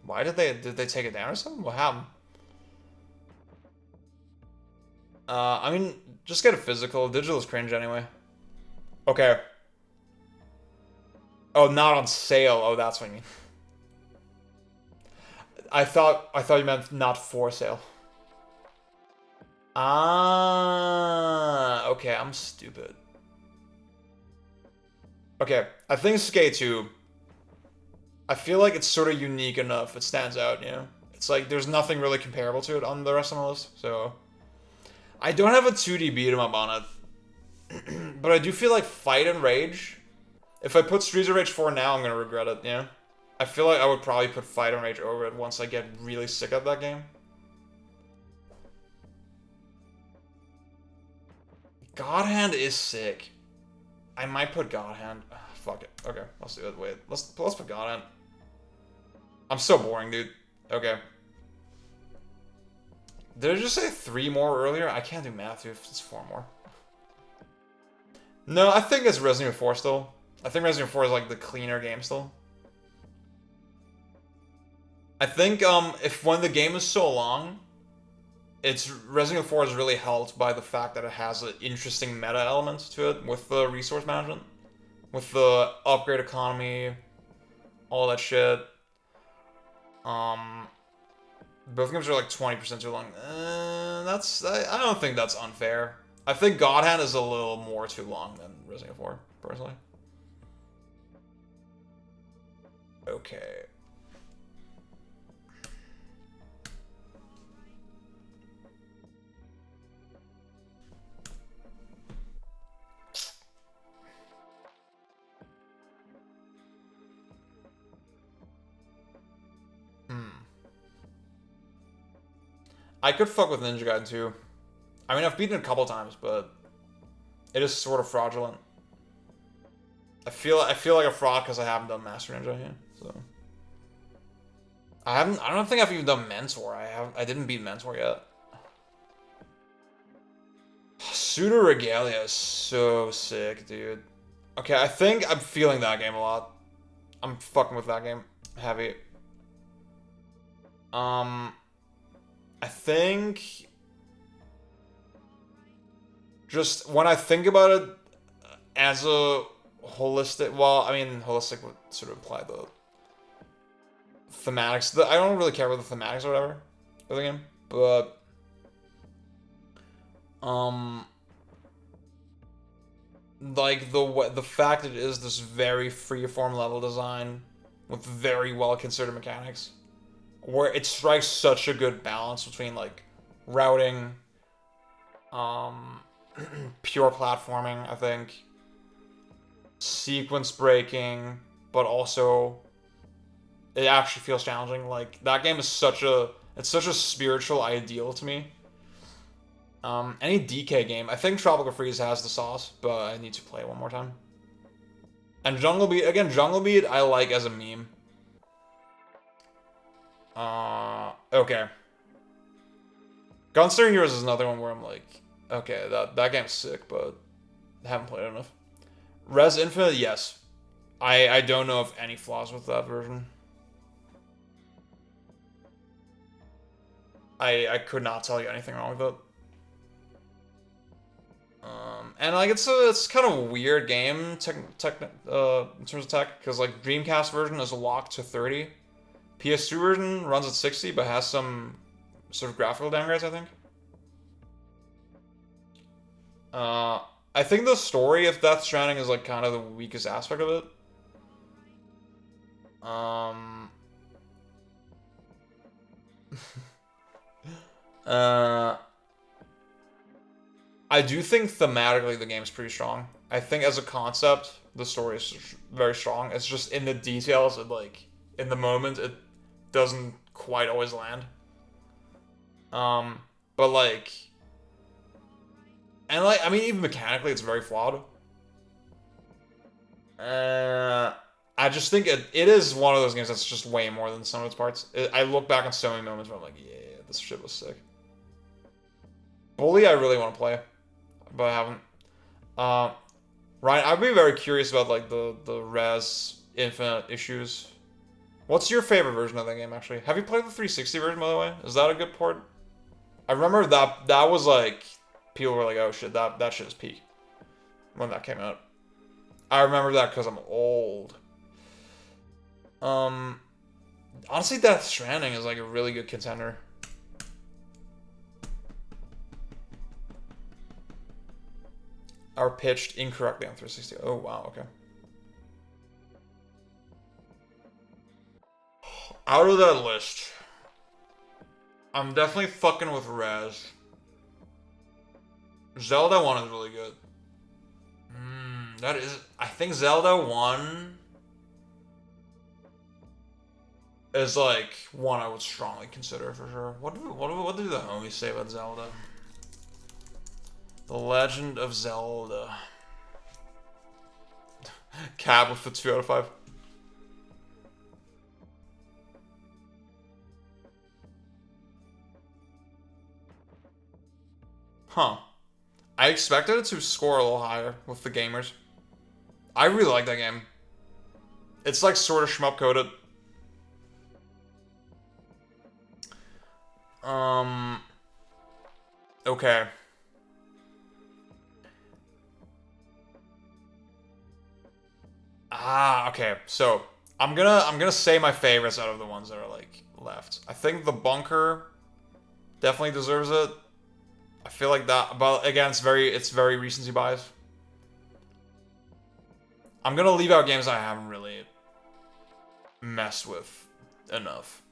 Why did they take it down or something? What happened? I mean, just get a physical. Digital is cringe anyway. Okay. Oh, not on sale. Oh, that's what you mean. I thought you meant not for sale. Okay, I'm stupid. Okay, I think Skate 2, I feel like it's sort of unique enough. It stands out, you know? It's like there's nothing really comparable to it on the rest of my list, so... I don't have a 2D beat 'em up on it. But I do feel like Fight and Rage... If I put Streets of Rage 4 now, I'm gonna regret it, you know? I feel like I would probably put Fight and Rage over it once I get really sick of that game. God Hand is sick. I might put God Hand. Fuck it. Okay, let's do it. Wait, let's put God Hand. I'm so boring, dude. Okay. Did I just say 3 more earlier? I can't do math, dude. It's 4 more. No, I think it's Resident Evil 4 still. I think Resident Evil 4 is like the cleaner game still. I think if when the game is so long, Resident Evil 4 is really helped by the fact that it has an interesting meta element to it with the resource management, with the upgrade economy, all that shit. Both games are like 20% too long. I don't think that's unfair. I think God Hand is a little more too long than Resident Evil 4, personally. Okay. I could fuck with Ninja Gaiden 2. I mean, I've beaten it a couple times, but it is sort of fraudulent. I feel like a fraud because I haven't done Master Ninja yet, so. I don't think I've even done Mentor. I didn't beat Mentor yet. Pseudo Regalia is so sick, dude. Okay, I think I'm feeling that game a lot. I'm fucking with that game heavy. I think just when I think about it as a holistic, well, I mean, holistic would sort of imply the thematics. I don't really care about the thematics or whatever for the game, but like the fact it is this very freeform level design with very well considered mechanics, where it strikes such a good balance between like routing, pure platforming, I think, sequence breaking, but also it actually feels challenging. Like that game is such a spiritual ideal to me. Any DK game, I think Tropical Freeze has the sauce, but I need to play it one more time. And Jungle Beat, again, Jungle Beat I like as a meme. Okay. Gunslinger Heroes is another one where I'm like, okay, that game's sick, but I haven't played it enough. Res Infinite, yes. I don't know of any flaws with that version. I could not tell you anything wrong with it. And like it's kind of a weird game in terms of tech, because like Dreamcast version is locked to 30. PS2 version runs at 60, but has some sort of graphical downgrades, I think. I think the story of Death Stranding is like kind of the weakest aspect of it. I do think thematically the game's pretty strong. I think as a concept, the story is very strong. It's just in the details and like in the moment, it doesn't quite always land. But like, and like, I mean, even mechanically, it's very flawed. I just think it is one of those games that's just way more than some of its parts. I look back on so many moments where I'm like, yeah, this shit was sick. Bully, I really want to play, but I haven't. Ryan, I'd be very curious about like the Res Infinite issues. What's your favorite version of that game, actually? Have you played the 360 version, by the way? Is that a good port? I remember that was like, people were like, oh shit, that shit is peak when that came out. I remember that because I'm old. Honestly, Death Stranding is like a really good contender. Are pitched incorrectly on 360. Oh wow, okay. Out of that list, I'm definitely fucking with Res. Zelda 1 is really good. That is, I think Zelda 1 is like one I would strongly consider for sure. What do the homies say about Zelda? The Legend of Zelda. Cab with the 2 out of 5. Huh. I expected it to score a little higher with the gamers. I really like that game. It's like sort of shmup coded. Okay. Okay. So I'm gonna say my favorites out of the ones that are like left. I think the bunker definitely deserves it. I feel like that, but again, it's very recency bias. I'm gonna leave out games I haven't really messed with enough.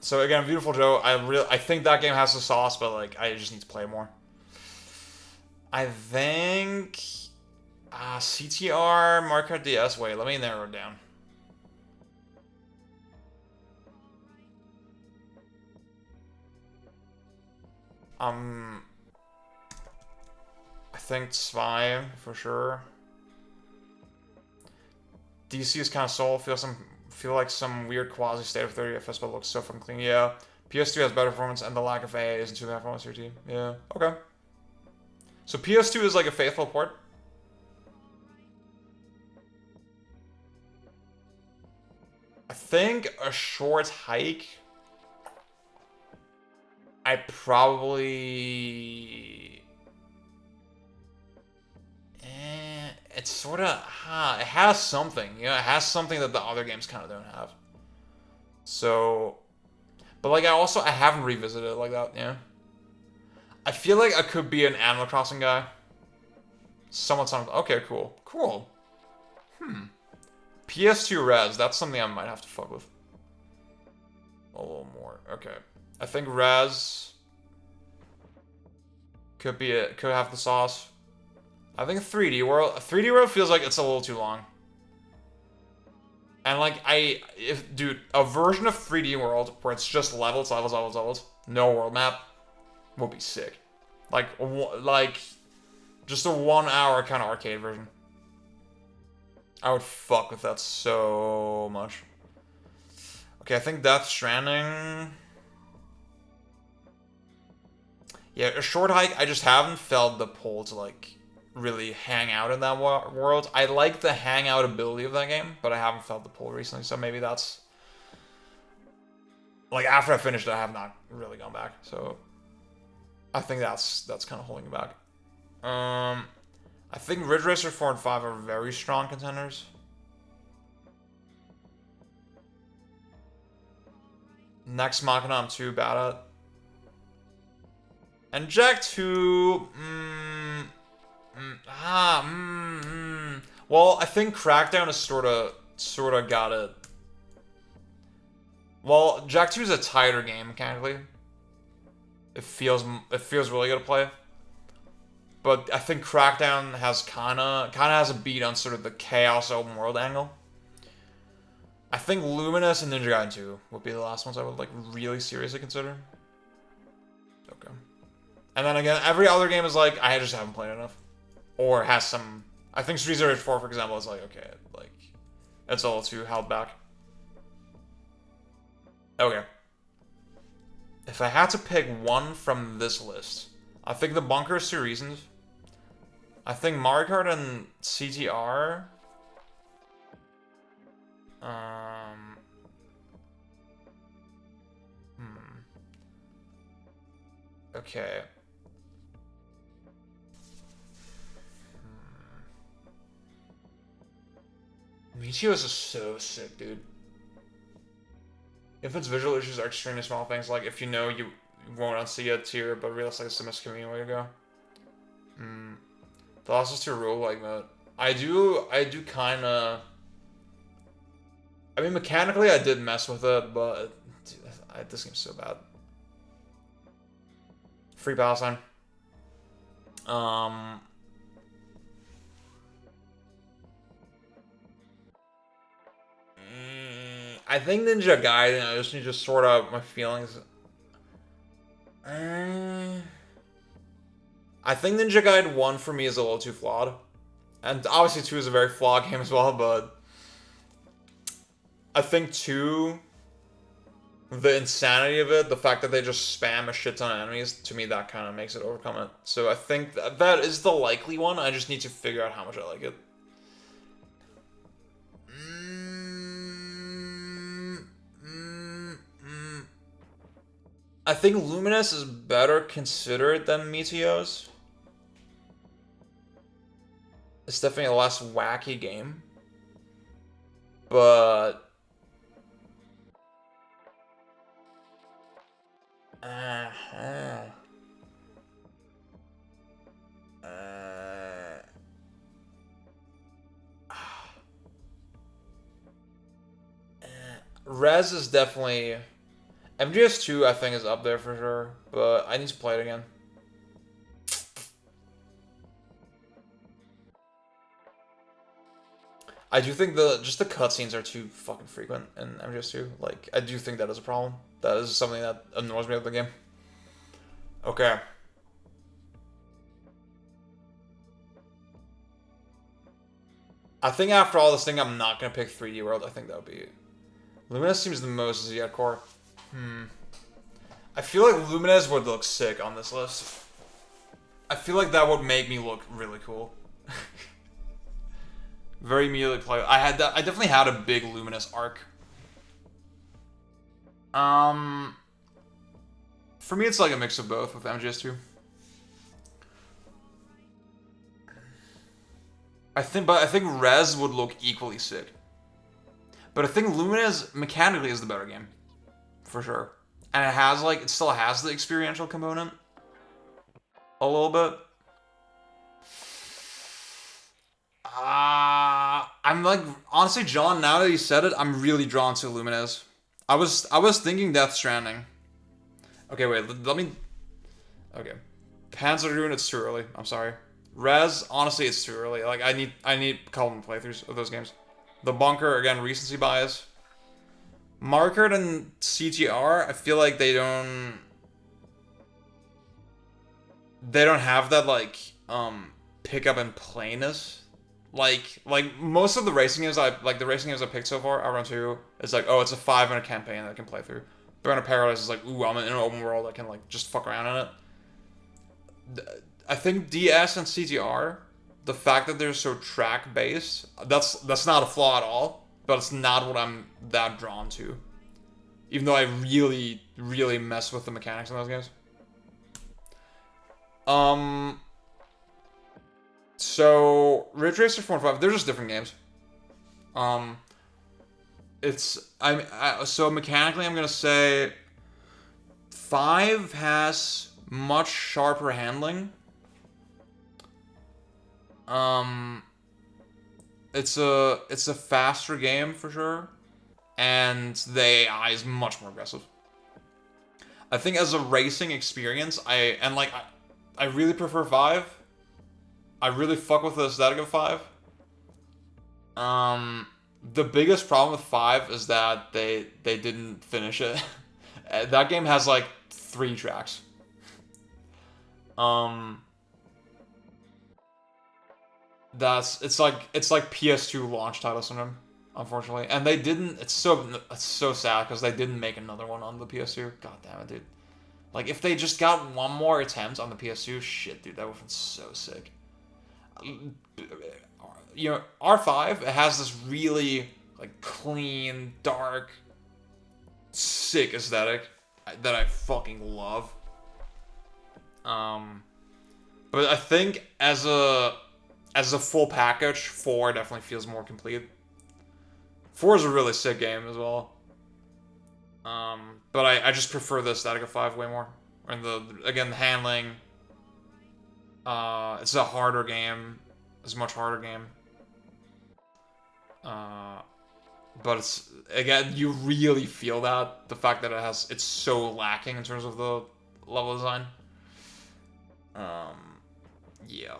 So again, Beautiful Joe, I think that game has the sauce, but like I just need to play more. I think CTR, Mario Kart DS. Wait, let me narrow it down. I think Zwei for sure. DC is kind of soul. Feel some feel like some weird quasi state of 30 FPS, but looks so fucking clean. Yeah. PS2 has better performance, and the lack of AA isn't too bad for Monster Team. Yeah. Okay. So PS2 is like a faithful port. I think a short hike. I probably. It's sort of. It has something. You know, it has something that the other games kind of don't have. So. But like, I haven't revisited it like that, yeah. I feel like I could be an Animal Crossing guy. Somewhat. Okay, cool. Cool. PS2 Res, that's something I might have to fuck with. A little more. Okay. I think Res could be it. Could have the sauce. I think 3D World. 3D World feels like it's a little too long. And like dude, a version of 3D World where it's just levels, no world map, would be sick. Like just a 1 hour kind of arcade version. I would fuck with that so much. Okay, I think Death Stranding. Yeah, a short hike. I just haven't felt the pull to like really hang out in that world. I like the hangout ability of that game, but I haven't felt the pull recently. So maybe that's like after I finished it, I have not really gone back. So I think that's kind of holding me back. I think Ridge Racer 4 and 5 are very strong contenders. Next Machina, I'm too bad at. And Jak 2, well, I think Crackdown is sort of got it. Well, Jak 2 is a tighter game mechanically. It feels really good to play. But I think Crackdown has kinda has a beat on sort of the chaos open world angle. I think Luminous and Ninja Gaiden 2 would be the last ones I would like really seriously consider. Okay. And then again, every other game is like, I just haven't played enough. Or has some... I think Streets of Rage 4, for example, is like, okay, like, it's a little too held back. Okay. If I had to pick one from this list, I think The Bunker is 2 reasons. I think Mario Kart and CTR... Okay. Meteos is so sick, dude. If its visual issues are extremely small things, like if you know you won't see a tier, but realistically it's the most convenient way to go. The last is to roguelike mode. I do kinda... I mean, mechanically I did mess with it, but dude, this game's so bad. Free Palestine. I think Ninja Gaiden, I just need to sort out my feelings. I think Ninja Gaiden 1 for me is a little too flawed. And obviously 2 is a very flawed game as well, but... I think 2... The insanity of it, the fact that they just spam a shit ton of enemies, to me that kind of makes it overcome it. So I think that is the likely one, I just need to figure out how much I like it. I think Luminous is better considered than Meteos. It's definitely a less wacky game. But... Rez is definitely... MGS2 I think is up there for sure, but I need to play it again. I do think just the cutscenes are too fucking frequent in MGS2. Like, I do think that is a problem. That is something that annoys me about the game. Okay. I think after all this thing, I'm not gonna pick 3D World. I think that would be Lumines seems the most Z core. I feel like Lumines would look sick on this list. I feel like that would make me look really cool. Very immediately play. I definitely had a big Luminous arc. For me, it's like a mix of both with MGS2. I think Rez would look equally sick. But I think Lumines mechanically is the better game, for sure. And it still has the experiential component a little bit. I'm like, honestly, John, now that you said it, I'm really drawn to Lumines. I was thinking Death Stranding. Okay, wait, let me... Okay. Panzer Rune, it's too early. I'm sorry. Rez, honestly, it's too early. Like, I need a couple more playthroughs of those games. The Bunker, again, recency bias. Markered and CTR, I feel like they don't have that, like, pickup and playness. Like most of the racing games I picked so far, Outrun 2, is like, oh, it's a 5-minute campaign that I can play through. Burnout Paradise is like, ooh, I'm in an open world, I can like just fuck around in it. I think DS and CTR, the fact that they're so track based, that's not a flaw at all, but it's not what I'm that drawn to. Even though I really, really mess with the mechanics in those games. So Ridge Racer 4 and 5, they're just different games. So mechanically, I'm gonna say 5 has much sharper handling. It's a faster game for sure, and the AI is much more aggressive. I think as a racing experience, I really prefer 5. I really fuck with the aesthetic of 5. The biggest problem with 5 is that they didn't finish it. That game has like 3 tracks. It's like PS2 launch title syndrome, unfortunately. And they didn't. It's so sad because they didn't make another one on the PS2. God damn it, dude. Like if they just got one more attempt on the PS2, shit, dude, that would have been so sick. You know, R5, it has this really like clean, dark, sick aesthetic that I fucking love. But I think as a full package, 4 definitely feels more complete. 4 is a really sick game as well. But I just prefer the aesthetic of 5 way more. And the handling. It's a harder game. It's a much harder game. But it's, again, you really feel that. The fact that it's so lacking in terms of the level design. Yeah.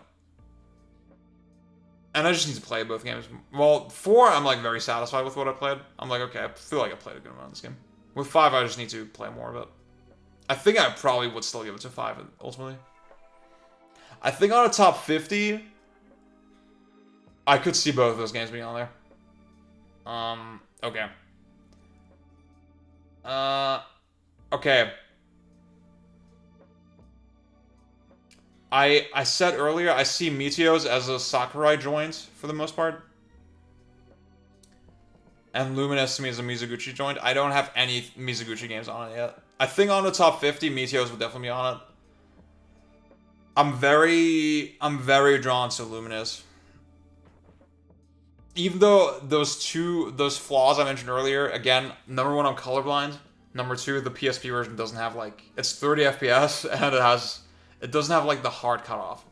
And I just need to play both games. Well, 4, I'm like very satisfied with what I played. I'm like, okay, I feel like I played a good amount of this game. With 5, I just need to play more of it. I think I probably would still give it to 5 ultimately. I think on a top 50, I could see both of those games being on there. Okay. Okay. I said earlier, I see Meteos as a Sakurai joint for the most part. And Lumines to me is a Mizuguchi joint. I don't have any Mizuguchi games on it yet. I think on the top 50, Meteos would definitely be on it. I'm very drawn to Lumines. Even though those flaws I mentioned earlier, again, number 1, I'm colorblind. Number 2, the PSP version doesn't have like, it's 30 FPS and it doesn't have like the hard cutoff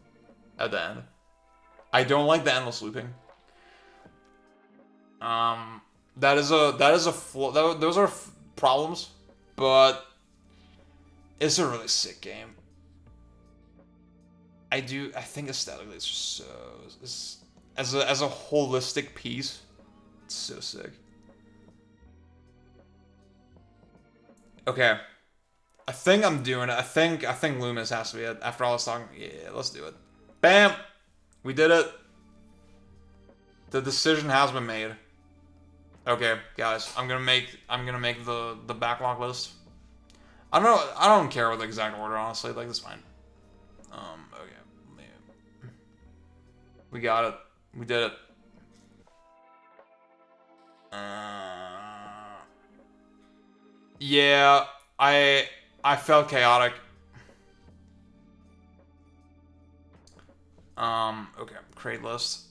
at the end. I don't like the endless looping. That is a flaw. Those are problems, but it's a really sick game. I think aesthetically it's just so, as a holistic piece, it's so sick. Okay. I think I'm doing it. I think Lumines has to be it. After all this talking, yeah, let's do it. Bam! We did it. The decision has been made. Okay, guys, I'm gonna make the backlog list. I don't know. I don't care what the exact order, honestly. Like, that's fine. Okay. We got it. We did it. Yeah, I felt chaotic. Okay, create list.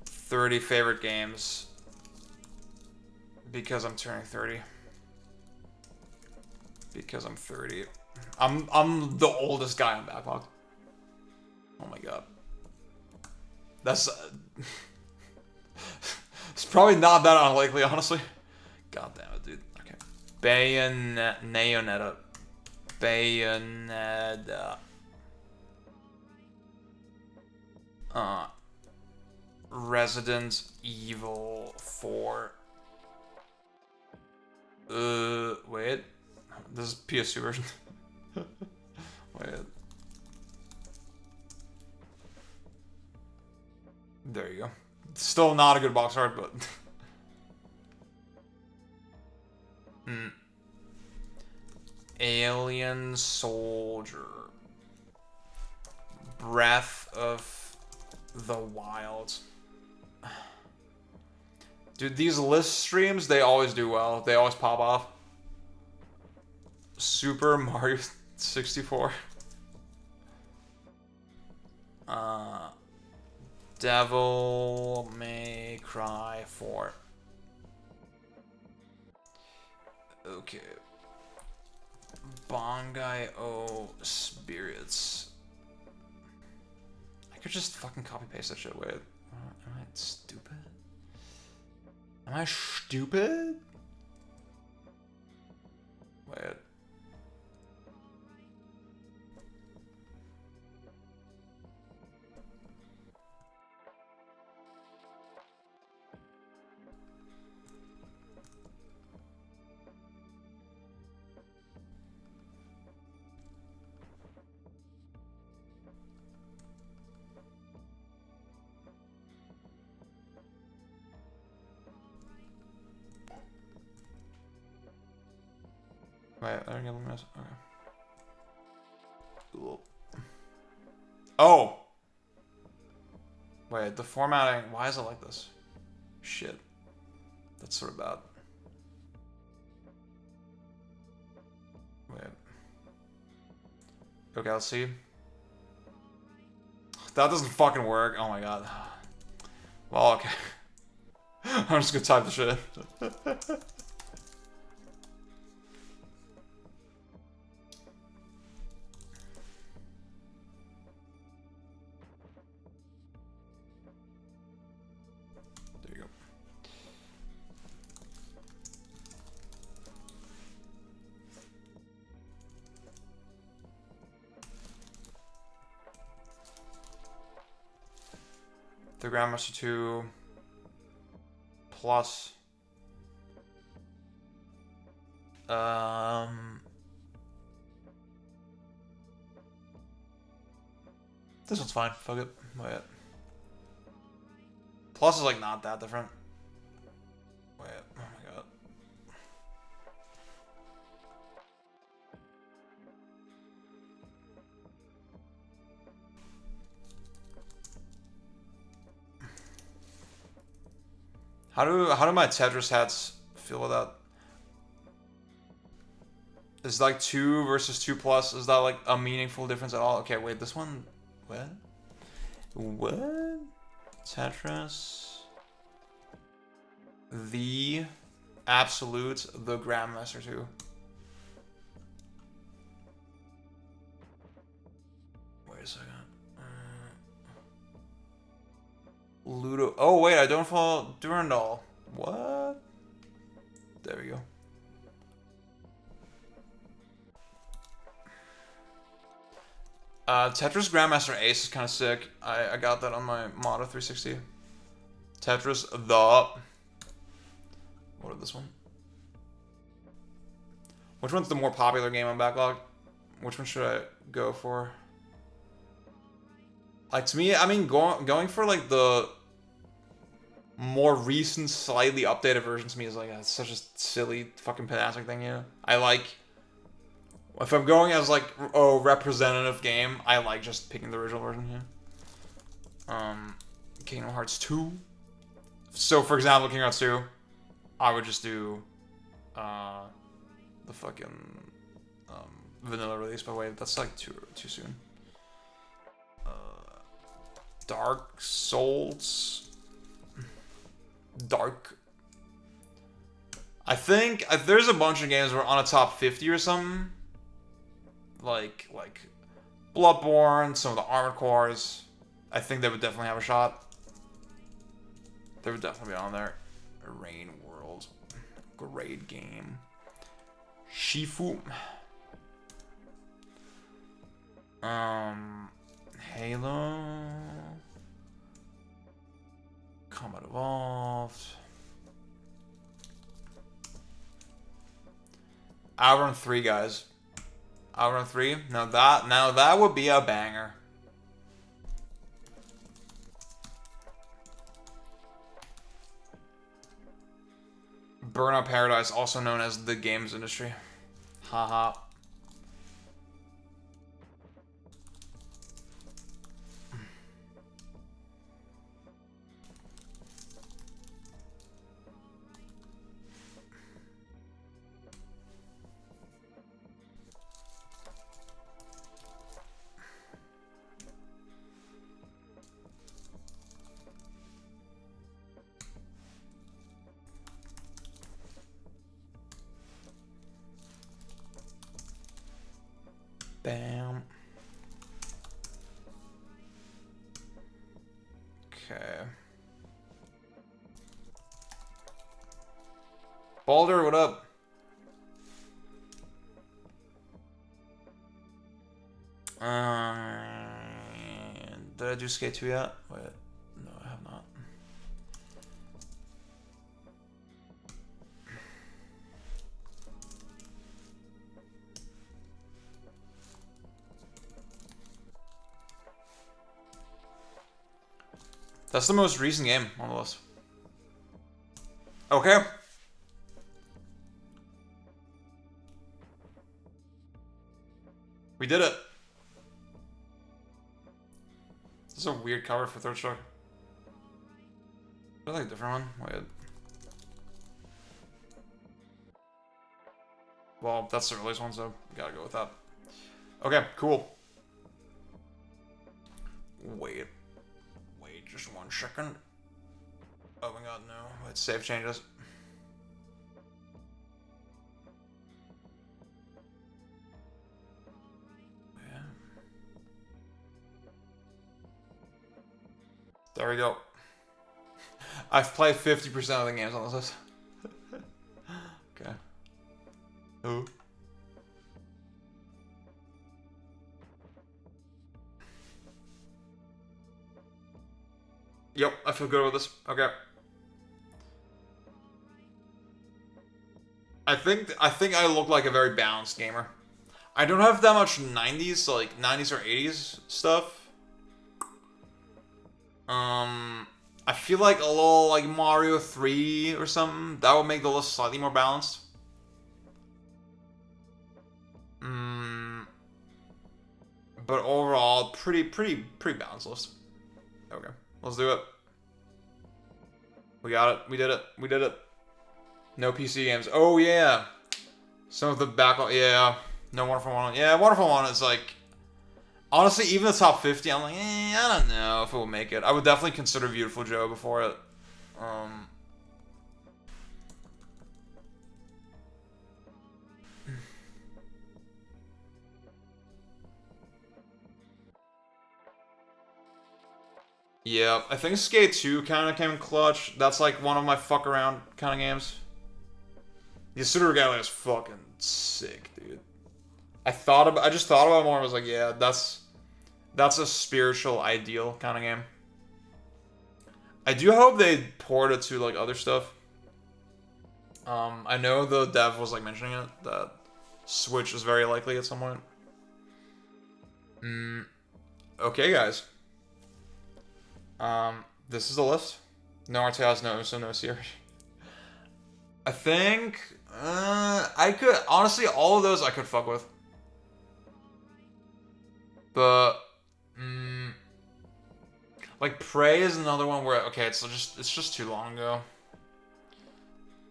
30 favorite games. Because I'm turning 30. Because I'm 30. I'm the oldest guy on backlog. Oh my god. That's it's probably not that unlikely, honestly. God damn it, dude. Okay. Bayonetta. Bayonetta. Resident Evil 4. Wait. This is PS2 version. Wait. There you go. Still not a good box art, but... Alien Soldier. Breath of the Wild. Dude, these list streams, they always do well. They always pop off. Super Mario 64. Devil May Cry 4. Okay. Bangai-O Spirits. I could just fucking copy paste that shit. Wait. Am I stupid? Am I stupid? Wait. Wait, I don't get this. Okay. Cool. Oh! Wait, the formatting, why is it like this? Shit. That's sort of bad. Wait. Okay, let's see. That doesn't fucking work. Oh my god. Well, okay. I'm just gonna type the shit. There you go. The Grandmaster 2 plus this one's fine. Fuck it. Wait. Plus is like not that different. Wait. Oh my god. How do my Tetris hats feel with that? Is like 2 versus 2 plus, is that like a meaningful difference at all? Okay, wait, this one, what? What? Tetris. The Absolute, the Grandmaster 2. Wait a second. Ludo. Oh, wait, I don't follow Durandal. What? There we go. Tetris Grandmaster Ace is kind of sick. I got that on my Moto 360. Tetris the... What is this one? Which one's the more popular game on backlog? Which one should I go for? Like, to me, I mean, going for like the more recent, slightly updated version to me is like, it's such a silly fucking pedantic thing, you know? I like, if I'm going as like, oh, representative game, I like just picking the original version, yeah. Kingdom Hearts 2. So, for example, Kingdom Hearts 2, I would just do, the fucking, vanilla release, but wait, that's like too soon. Dark Souls. Dark. I think if there's a bunch of games where on a top 50 or something, like Bloodborne, some of the Armored Cores, I think they would definitely have a shot. They would definitely be on there. Rain World, great game. Shifu. Halo. Combat Evolved. Outrun 3, guys. Outrun 3. Now that would be a banger. Burnout Paradise, also known as the games industry. Haha. Bam. Okay. Baldur, what up? Did I do Skate 2 yet? Wait, no, I have not. That's the most recent game on the list. Okay. We did it. This is a weird cover for Third Stroke. Is there like a different one? Wait. Well, that's the earliest one, so gotta go with that. Okay, cool. Wait, just 1 second. Oh my god, no. Let's save changes. Yeah. There we go. I've played 50% of the games on this list. Okay. Ooh. Yep, I feel good with this. Okay. I think I look like a very balanced gamer. I don't have that much 90s, like 90s or 80s stuff. I feel like a little like Mario 3 or something. That would make the list slightly more balanced. But overall, pretty balanced list. Okay, let's do it. We got it. We did it. We did it. No PC games. Oh yeah. Some of the backlog. Yeah. No Wonderful 101. Yeah, Wonderful 101 is like. Honestly, even the top 50, I'm like, I don't know if it will make it. I would definitely consider Beautiful Joe before it. Yeah, I think Skate 2 kind of came clutch. That's like one of my fuck around kind of games. The Yasuda Regalia is fucking sick, dude. I just thought about it more and was like, yeah, that's a spiritual ideal kind of game. I do hope they port it to like other stuff. I know the dev was like mentioning it, that Switch is very likely at some point. Okay, guys. This is the list. No RTS, no so no series. I think I could honestly all of those I could fuck with. But like Prey is another one where okay, it's just too long ago.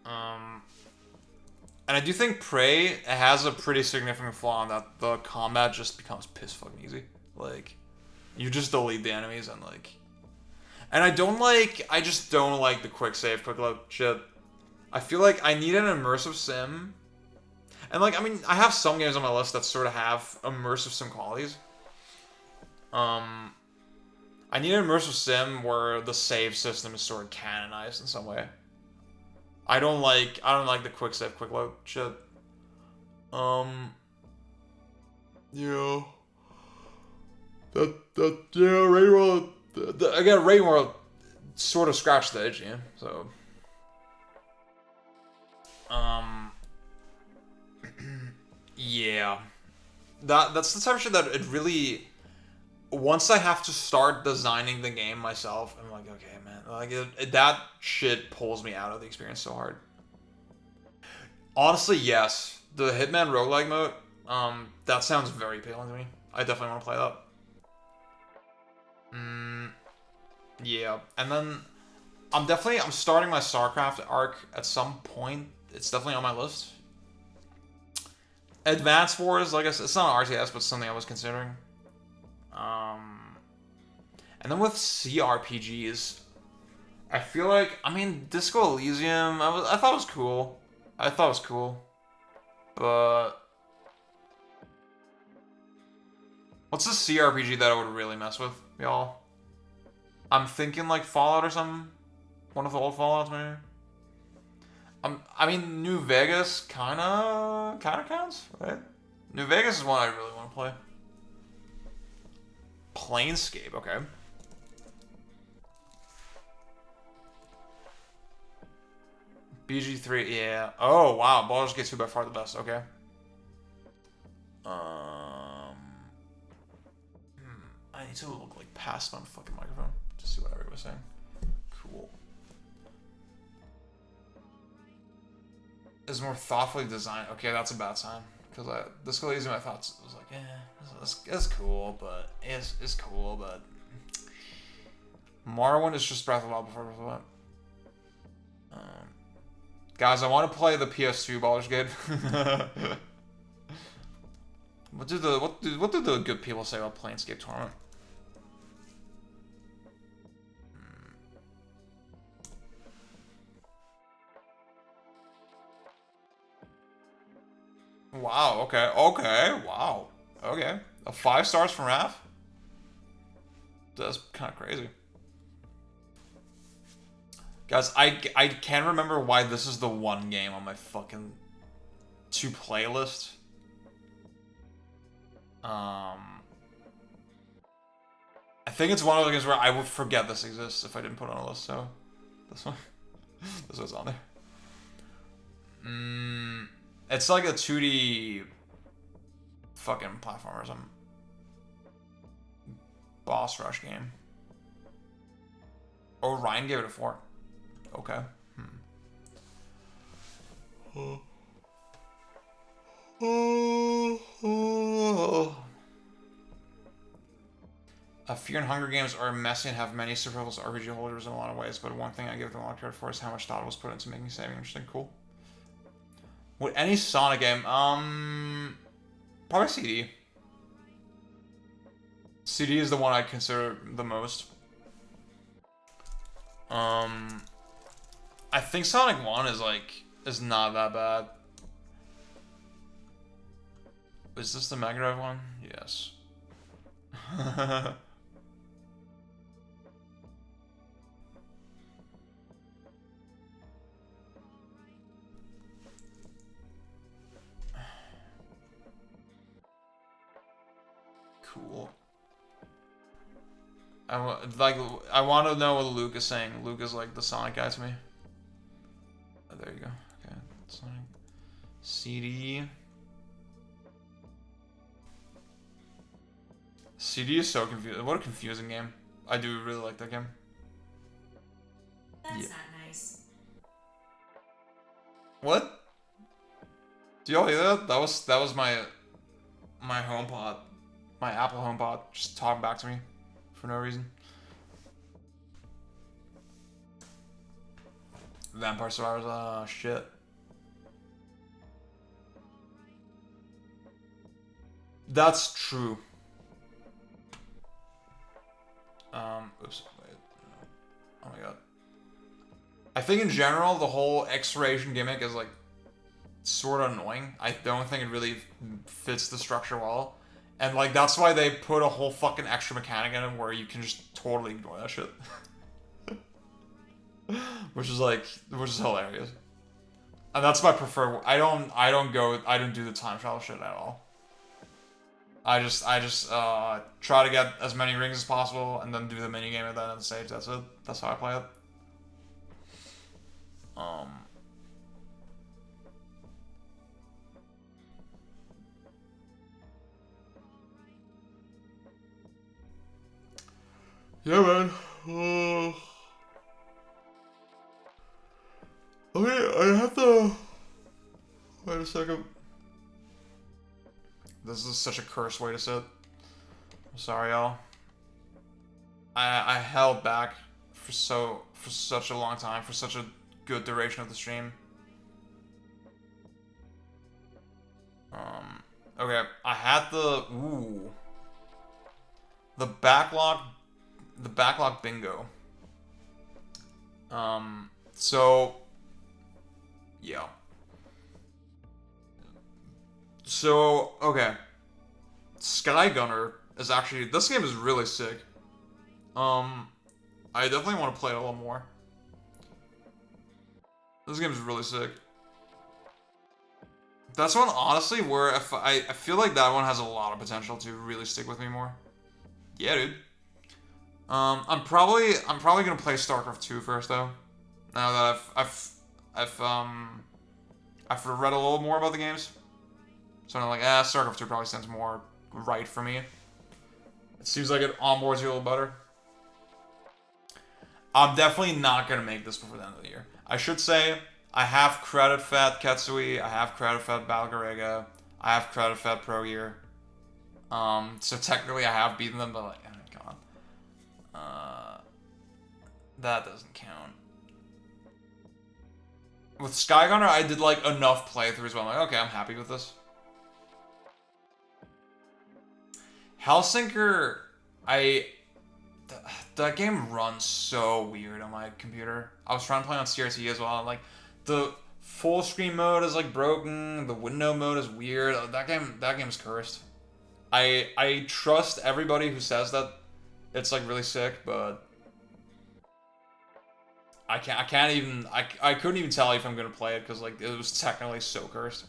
And I do think Prey has a pretty significant flaw in that the combat just becomes piss fucking easy. Like you just delete the enemies and like and I just don't like the quick save, quick load shit. I feel like I need an immersive sim. And like I mean, I have some games on my list that sort of have immersive sim qualities. I need an immersive sim where the save system is sort of canonized in some way. I don't like the quick save, quick load shit. Yeah. Yeah, Rain World. Again, Rain World sort of scratched the edge, yeah. So. Yeah. That's the type of shit that it really. Once I have to start designing the game myself, I'm like, okay, man, like that shit pulls me out of the experience so hard. Honestly, yes, the Hitman roguelike mode, that sounds very appealing to me. I definitely want to play that. Yeah, and then I'm starting my StarCraft arc at some point. It's definitely on my list. Advance Wars, like I said, it's not an RTS, but something I was considering. And then with CRPGs, I feel like Disco Elysium. I thought it was cool. But what's a CRPG that I would really mess with, y'all? I'm thinking like Fallout or something. One of the old Fallouts, maybe. New Vegas kinda counts, right? New Vegas is one I really want to play. Planescape, okay. BG3, yeah. Oh wow, Baldur's Gate 2 by far the best. Okay. I need to look like past my fucking microphone to see what everybody was saying. Cool. Is more thoughtfully designed. Okay, that's a bad sign. Because this Elysium I thought was like, it's cool, but it's cool, but Morrowind is just Breath of the Wild before Breath of the Wild. Guys, I want to play the PS2 Baldur's Gate. What do the good people say about Planescape Torment? Wow. Okay. Okay. Wow. Okay. A 5 stars from Raph. That's kind of crazy. Guys, I can't remember why this is the one game on my fucking to playlist. I think it's one of those games where I would forget this exists if I didn't put it on a list. So this one, this one's on there. It's like a 2D fucking platformer or something. Boss rush game. Oh, Ryan gave it a 4. Okay. Fear and Hunger Games are messy and have many superfluous RPG holders in a lot of ways, but one thing I give them a lot of credit for is how much thought was put into making saving interesting. Cool. Would any Sonic game? Probably CD. CD is the one I consider the most. I think Sonic 1 is not that bad. Is this the Mega Drive one? Yes. Cool. I want to know what Luke is saying. Luke is like the Sonic guy to me. Oh, there you go. Okay, Sonic CD. CD is so confusing. What a confusing game. I do really like that game.
That's not nice.
What? Do y'all hear that? That was my HomePod, my Apple HomePod, just talking back to me for no reason. Vampire Survivors, shit. That's true. Oops, wait. Oh my god. I think in general, the whole X-ration gimmick is like sort of annoying. I don't think it really fits the structure well. And like that's why they put a whole fucking extra mechanic in it where you can just totally ignore that shit. which is hilarious. And that's my preferred. I don't do the time travel shit at all. I just try to get as many rings as possible and then do the mini game at the end of the stage. That's it. That's how I play it. Yeah, man. Okay, I have to. Wait a second. This is such a cursed way to sit. I'm sorry, y'all. I held back for such a long time, for such a good duration of the stream. Okay, I had the backlog bingo. So yeah. So okay, Sky Gunner is actually, this game is really sick. I definitely want to play it a little more. This game is really sick. That's one, honestly, where if I feel like that one has a lot of potential to really stick with me more. Yeah, dude. I'm probably gonna play StarCraft 2 first though. Now that I've read a little more about the games, so I'm like, StarCraft 2 probably sounds more right for me. It seems like it onboards you a little better. I'm definitely not gonna make this before the end of the year. I should say I have credit fed Ketsui, I have credit fed Balgarega, I have credit fed Pro Gear. So technically I have beaten them, but like, come on. That doesn't count. With Skygunner, I did like enough playthroughs where I'm like, okay, I'm happy with this. Hellsinker, that game runs so weird on my computer. I was trying to play on CRT as well. Like, the full screen mode is like broken. The window mode is weird. That game is cursed. I trust everybody who says that it's like really sick, but I couldn't even tell you if I'm gonna play it because like it was technically so cursed,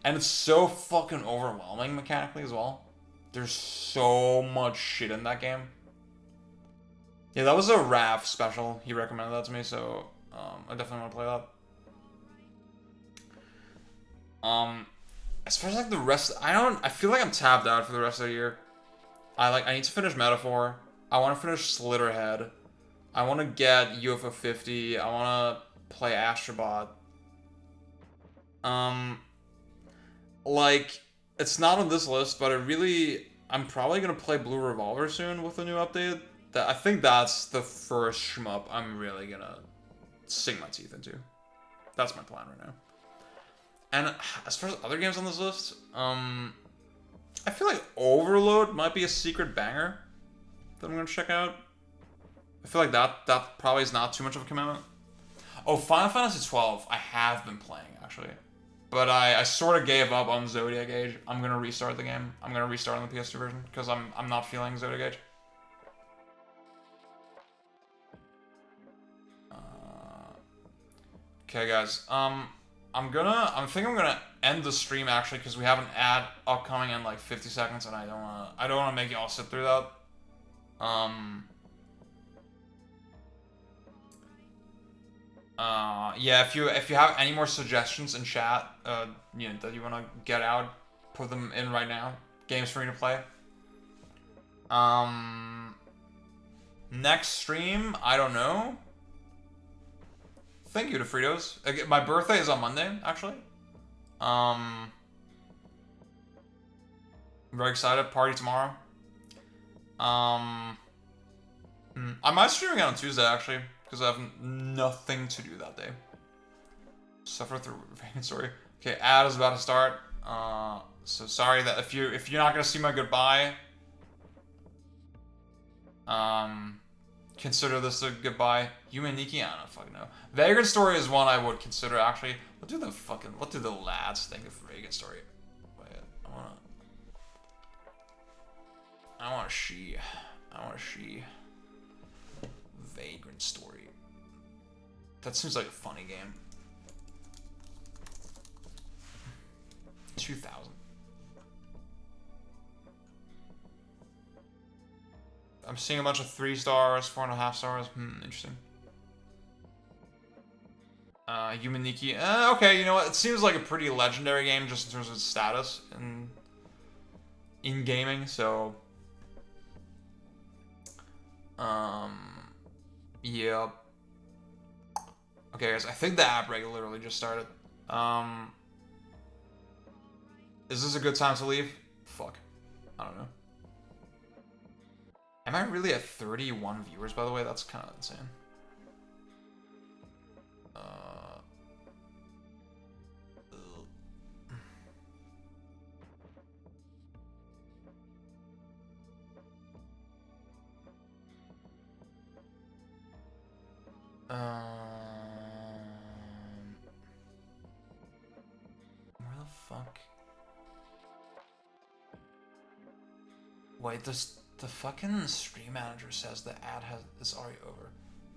and it's so fucking overwhelming mechanically as well. There's so much shit in that game. Yeah, that was a Raph special. He recommended that to me, so I definitely want to play that. As far as like the rest, I feel like I'm tapped out for the rest of the year. I need to finish Metaphor. I want to finish Slitterhead. I want to get UFO 50. I want to play Astrobot. Like, it's not on this list, but I'm probably gonna play Blue Revolver soon with a new update. I think that's the first shmup I'm really gonna sink my teeth into. That's my plan right now. And as far as other games on this list, I feel like Overload might be a secret banger that I'm gonna check out. I feel like that probably is not too much of a commitment. Oh, Final Fantasy 12, I have been playing actually, but I sort of gave up on Zodiac Age. I'm gonna restart the game. I'm gonna restart on the PS2 version because I'm not feeling Zodiac Age. Okay, guys. I think I'm gonna end the stream actually because we have an ad upcoming in like 50 seconds, and I don't wanna make y'all sit through that. Yeah, if you have any more suggestions in chat, that you wanna get out, put them in right now. Games for me to play. Next stream, I don't know. Thank you to Fritos. Again, my birthday is on Monday, actually. I'm very excited. Party tomorrow. I might stream again on Tuesday, actually, because I have nothing to do that day. Suffer through vain story. Okay, ad is about to start. So sorry that if you're not gonna see my goodbye, consider this a goodbye. You and Nikki, I don't fucking know. Vagrant Story is one I would consider actually. What do the lads think of Vagrant Story? Wait, I want a she. Vagrant Story. That seems like a funny game. 2000. I'm seeing a bunch of 3 stars, 4.5 stars. Interesting. Human Nikki. Okay, you know what? It seems like a pretty legendary game just in terms of its status in gaming. So, yeah. Okay, guys. I think the app reg literally just started. Is this a good time to leave? Fuck. I don't know. Am I really at 31 viewers, by the way? That's kind of insane. Where the fuck? Wait, the fucking stream manager says the ad is already over.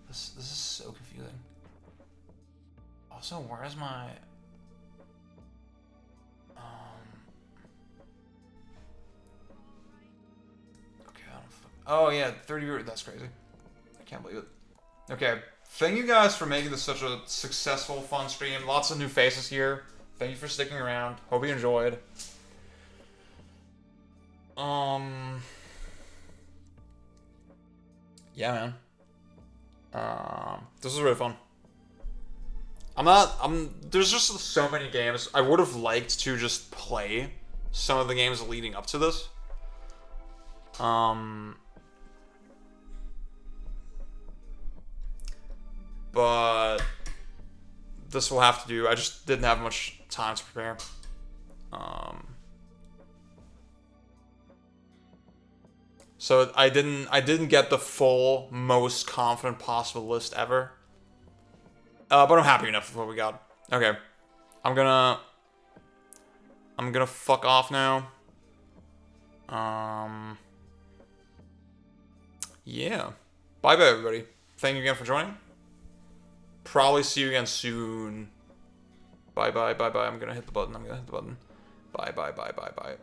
This is so confusing. Also, where is my okay, I don't oh yeah, 30 viewers. That's crazy. I can't believe it. Okay, thank you guys for making this such a successful, fun stream. Lots of new faces here. Thank you for sticking around. Hope you enjoyed. Yeah, man. This was really fun. There's just so many games. I would have liked to just play some of the games leading up to this. But this will have to do. I just didn't have much time to prepare. So I didn't get the full, most confident possible list ever. But I'm happy enough with what we got. Okay. I'm gonna fuck off now. Yeah. Bye-bye, everybody. Thank you again for joining. Probably see you again soon. Bye-bye, bye-bye. I'm gonna hit the button. Bye-bye, bye-bye, bye-bye.